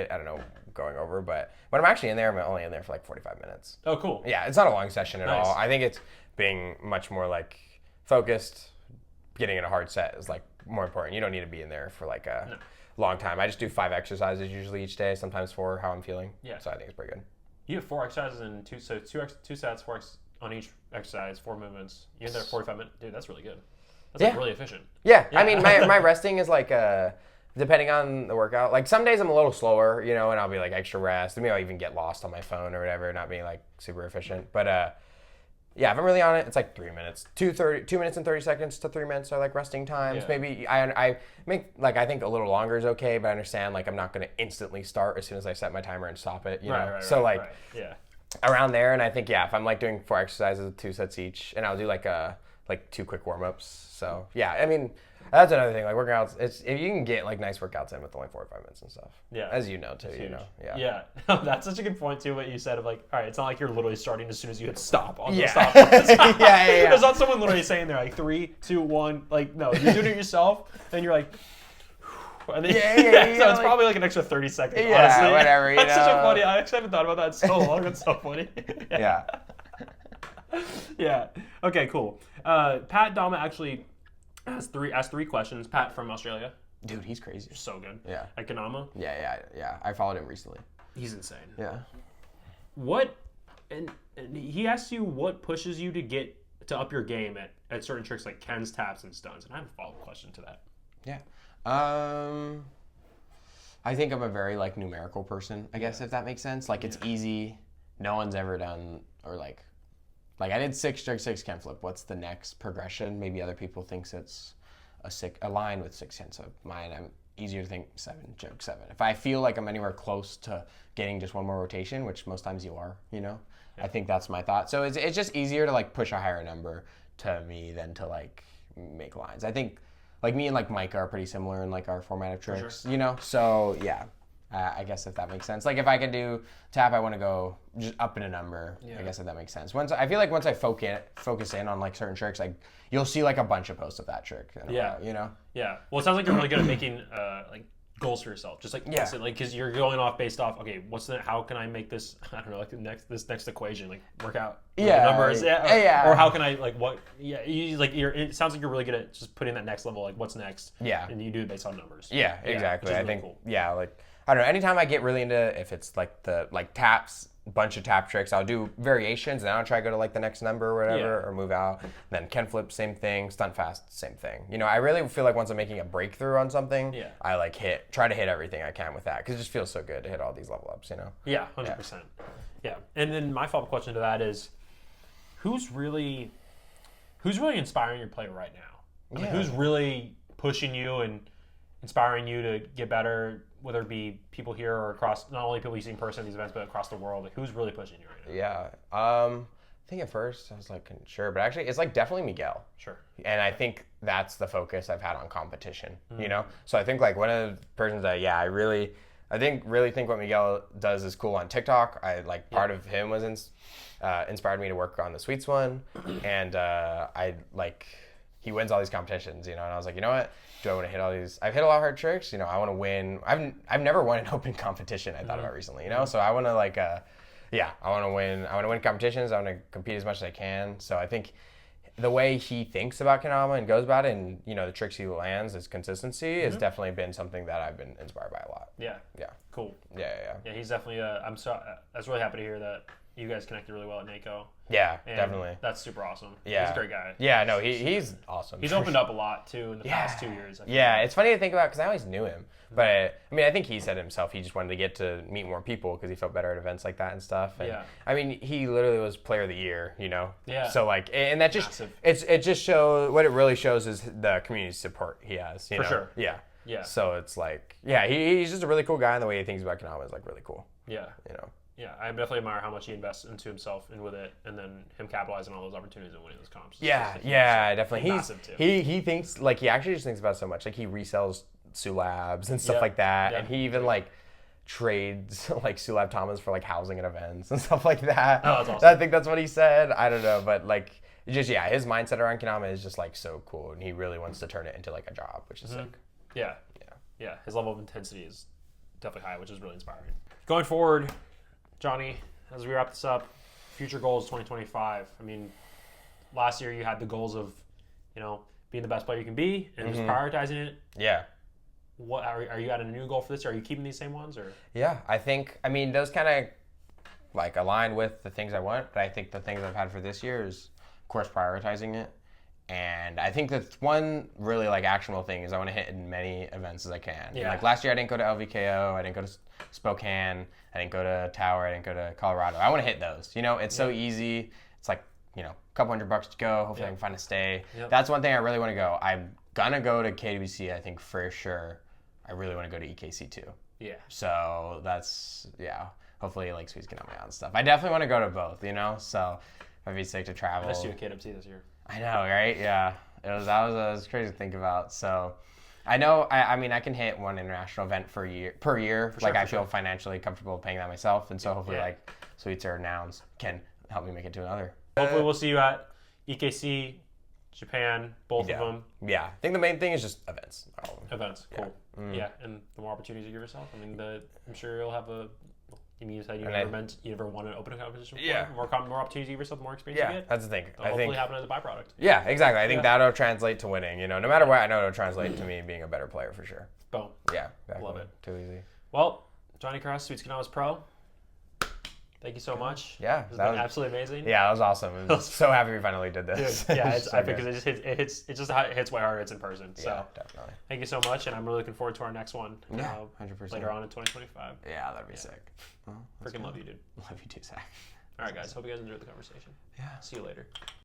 going over. But when I'm actually in there, I'm only in there for like 45 minutes. Oh, cool. Yeah, it's not a long session at all. I think it's being much more like focused. Getting in a hard set is like more important. You don't need to be in there for like a long time. I just do 5 exercises usually each day, sometimes 4, how I'm feeling. Yeah. So I think it's pretty good. You have 4 exercises and 2 sets, 4 on each exercise, 4 movements. You're in there 45 minutes. Dude, that's really good. That's like really efficient. Yeah. I mean, my resting is like depending on the workout. Like some days I'm a little slower, and I'll be like extra rest. Maybe I'll even get lost on my phone or whatever, not being like super efficient. But yeah, if I'm really on it, it's like 3 minutes. 2 minutes and 30 seconds to 3 minutes are like resting times. Yeah. Maybe I make like I think a little longer is okay, but I understand like I'm not gonna instantly start as soon as I set my timer and stop it. You know? Yeah. Around there, and I think if I'm like doing 4 exercises with 2 sets each, and I'll do like 2 quick warm ups. So yeah, I mean. That's another thing, like workouts, if you can get like nice workouts in with only 45 minutes and stuff. Yeah. As you know too, Yeah. That's such a good point too, what you said of like, all right, it's not like you're literally starting as soon as you hit stop on the stop. Yeah. There's not someone literally saying there like 3, 2, 1, like no, you're doing it yourself and you're like, and then, so it's probably like an extra 30 seconds, honestly. Whatever, That's such a funny, I actually haven't thought about that in so long, that's so funny. Yeah. Okay, cool. Pat Dama actually asked 3 questions. Pat from Australia. Dude, he's crazy. So good. Yeah. At Kendama. Yeah. I followed him recently. He's insane. Yeah. And he asks you what pushes you to up your game at certain tricks like Ken's, taps, and stuns. And I have a follow-up question to that. Yeah. I think I'm a very like numerical person, I guess, if that makes sense. Like it's easy. No one's ever done or like I did 6 jerk 6 Ken flip. What's the next progression? Maybe other people thinks it's a line with 6 Ken. So mine, I'm easier to think 7 jerk 7. If I feel like I'm anywhere close to getting just one more rotation, which most times you are, I think that's my thought. So it's just easier to like push a higher number to me than to like make lines. I think like me and like Micah are pretty similar in like our format of tricks, So yeah. I guess if that makes sense. Like if I can do tap, I want to go just up in a number. I guess if that makes sense. I feel like once I focus in on like certain tricks, like you'll see like a bunch of posts of that trick. Yeah. Yeah. Well, it sounds like you're really good at making like goals for yourself. Just like because you're going off based off. Okay, how can I make this? I don't know, like this next equation, like work out numbers. Or how can I like what? Yeah. It sounds like you're really good at just putting that next level. Like what's next? Yeah. And you do it based on numbers. Yeah. Exactly. I think. Cool. Yeah. Like. I don't know, anytime I get really into, if it's like the taps, bunch of tap tricks, I'll do variations and I'll try to go to like the next number or whatever or move out. And then Ken flip, same thing, stunt fast, same thing. I really feel like once I'm making a breakthrough on something, I like try to hit everything I can with that because it just feels so good to hit all these level ups, Yeah, 100%. Yeah. And then my follow-up question to that is, who's really inspiring your play right now? Like, who's really pushing you and inspiring you to get better, whether it be people here or across, not only people you see in person at these events, but across the world? Like, who's really pushing you right now? Yeah. I think at first I was like, sure, but actually it's like definitely Miguel. Sure. And I think that's the focus I've had on competition, So I think like one of the persons that, I really think what Miguel does is cool on TikTok. Part of him was inspired me to work on the Sweets one. And he wins all these competitions, and I was like, you know what? Do I want to hit all these? I've hit a lot of hard tricks, I want to win. I've never won an open competition. I thought about recently, So I want to I want to win. I want to win competitions. I want to compete as much as I can. So I think the way he thinks about Kendama and goes about it, and the tricks he lands, his consistency has definitely been something that I've been inspired by a lot. Yeah. Yeah. Cool. Yeah. Yeah, he's definitely. I was really happy to hear that. you guys connected really well at NAKO. Yeah, And definitely. That's super awesome. Yeah. He's a great guy. Yeah, no, he's awesome. He's opened up a lot, too, in the past 2 years. Yeah, it's funny to think about because I always knew him. But, I mean, I think he said himself he just wanted to get to meet more people because he felt better at events like that and stuff. And, I mean, he literally was player of the year, you know? Yeah. So, like, and that just, it just shows, what it really shows is the community support he has, you know? For sure. Yeah. Yeah. So it's like, yeah, he's just a really cool guy, and the way he thinks about Kendama is, like, really cool. Yeah. You know? Yeah, I definitely admire how much he invests into himself and with it, and then him capitalizing on all those opportunities and winning those comps. Yeah, definitely. He's massive, too. He thinks, like, he actually just thinks about it so much. Like, he resells Sulabs and stuff like that, and he even, like, trades, like, Sulab Tamas for, like, housing at events and stuff like that. Oh, that's awesome. I think that's what he said. I don't know, but, like, just, yeah, his mindset around Kendama is just, like, so cool, and he really wants to turn it into, like, a job, which is sick. Yeah, his level of intensity is definitely high, which is really inspiring. Going forward, Johnny, as we wrap this up, future goals 2025. I mean, last year you had the goals of, you know, being the best player you can be and just prioritizing it. Yeah. What are you at a new goal for this year? Are you keeping these same ones or? Yeah, I think, I mean, those kind of like align with the things I want, but I think the things I've had for this year is, of course, prioritizing it. And I think that one really like actionable thing is I want to hit as many events as I can. Yeah. Like last year I didn't go to LVKO, I didn't go to Spokane, I didn't go to Tower, I didn't go to Colorado. I want to hit those. You know, it's so easy. It's like, you know, a couple $100 to go. Hopefully I can find a stay. That's one thing I really want to go. I'm gonna go to KWC, I think for sure. I really want to go to EKC too. Yeah. So that's, hopefully like Sweet's can help me out and stuff. I definitely want to go to both, you know? So I'd be sick to travel. I missed you at KWC this year. I know, right? Yeah. That was crazy to think about. So I know, I mean, I can hit one international event per year. Like I feel financially comfortable paying that myself. And so hopefully like Sweets or Nouns can help me make it to another. Hopefully we'll see you at EKC, Japan, both of them. Yeah. I think the main thing is just events. Events, cool. Yeah, and the more opportunities you give yourself, I mean, I'm sure you'll have a. You said you never won an open competition before. Yeah. More opportunities you give yourself, the more experience you get. That's the thing. It'll hopefully happen as a byproduct. Yeah, exactly. I think that'll translate to winning. You know, no matter what, I know it'll translate to me being a better player for sure. Boom. Yeah, exactly. Love it. Too easy. Well, Johnny Kress, Sweets Kendama's pro. Thank you so much. Yeah, that was absolutely amazing. Yeah, that was awesome. I'm so happy we finally did this. Dude, yeah, it's epic because it just hits way harder. It's in person. So yeah, definitely. Thank you so much, and I'm really looking forward to our next one. 100%. Later on in 2025. Yeah, that'd be sick. Well, freaking love you, dude. Love you too, Zack. All right, guys. Hope you guys enjoyed the conversation. Yeah. See you later.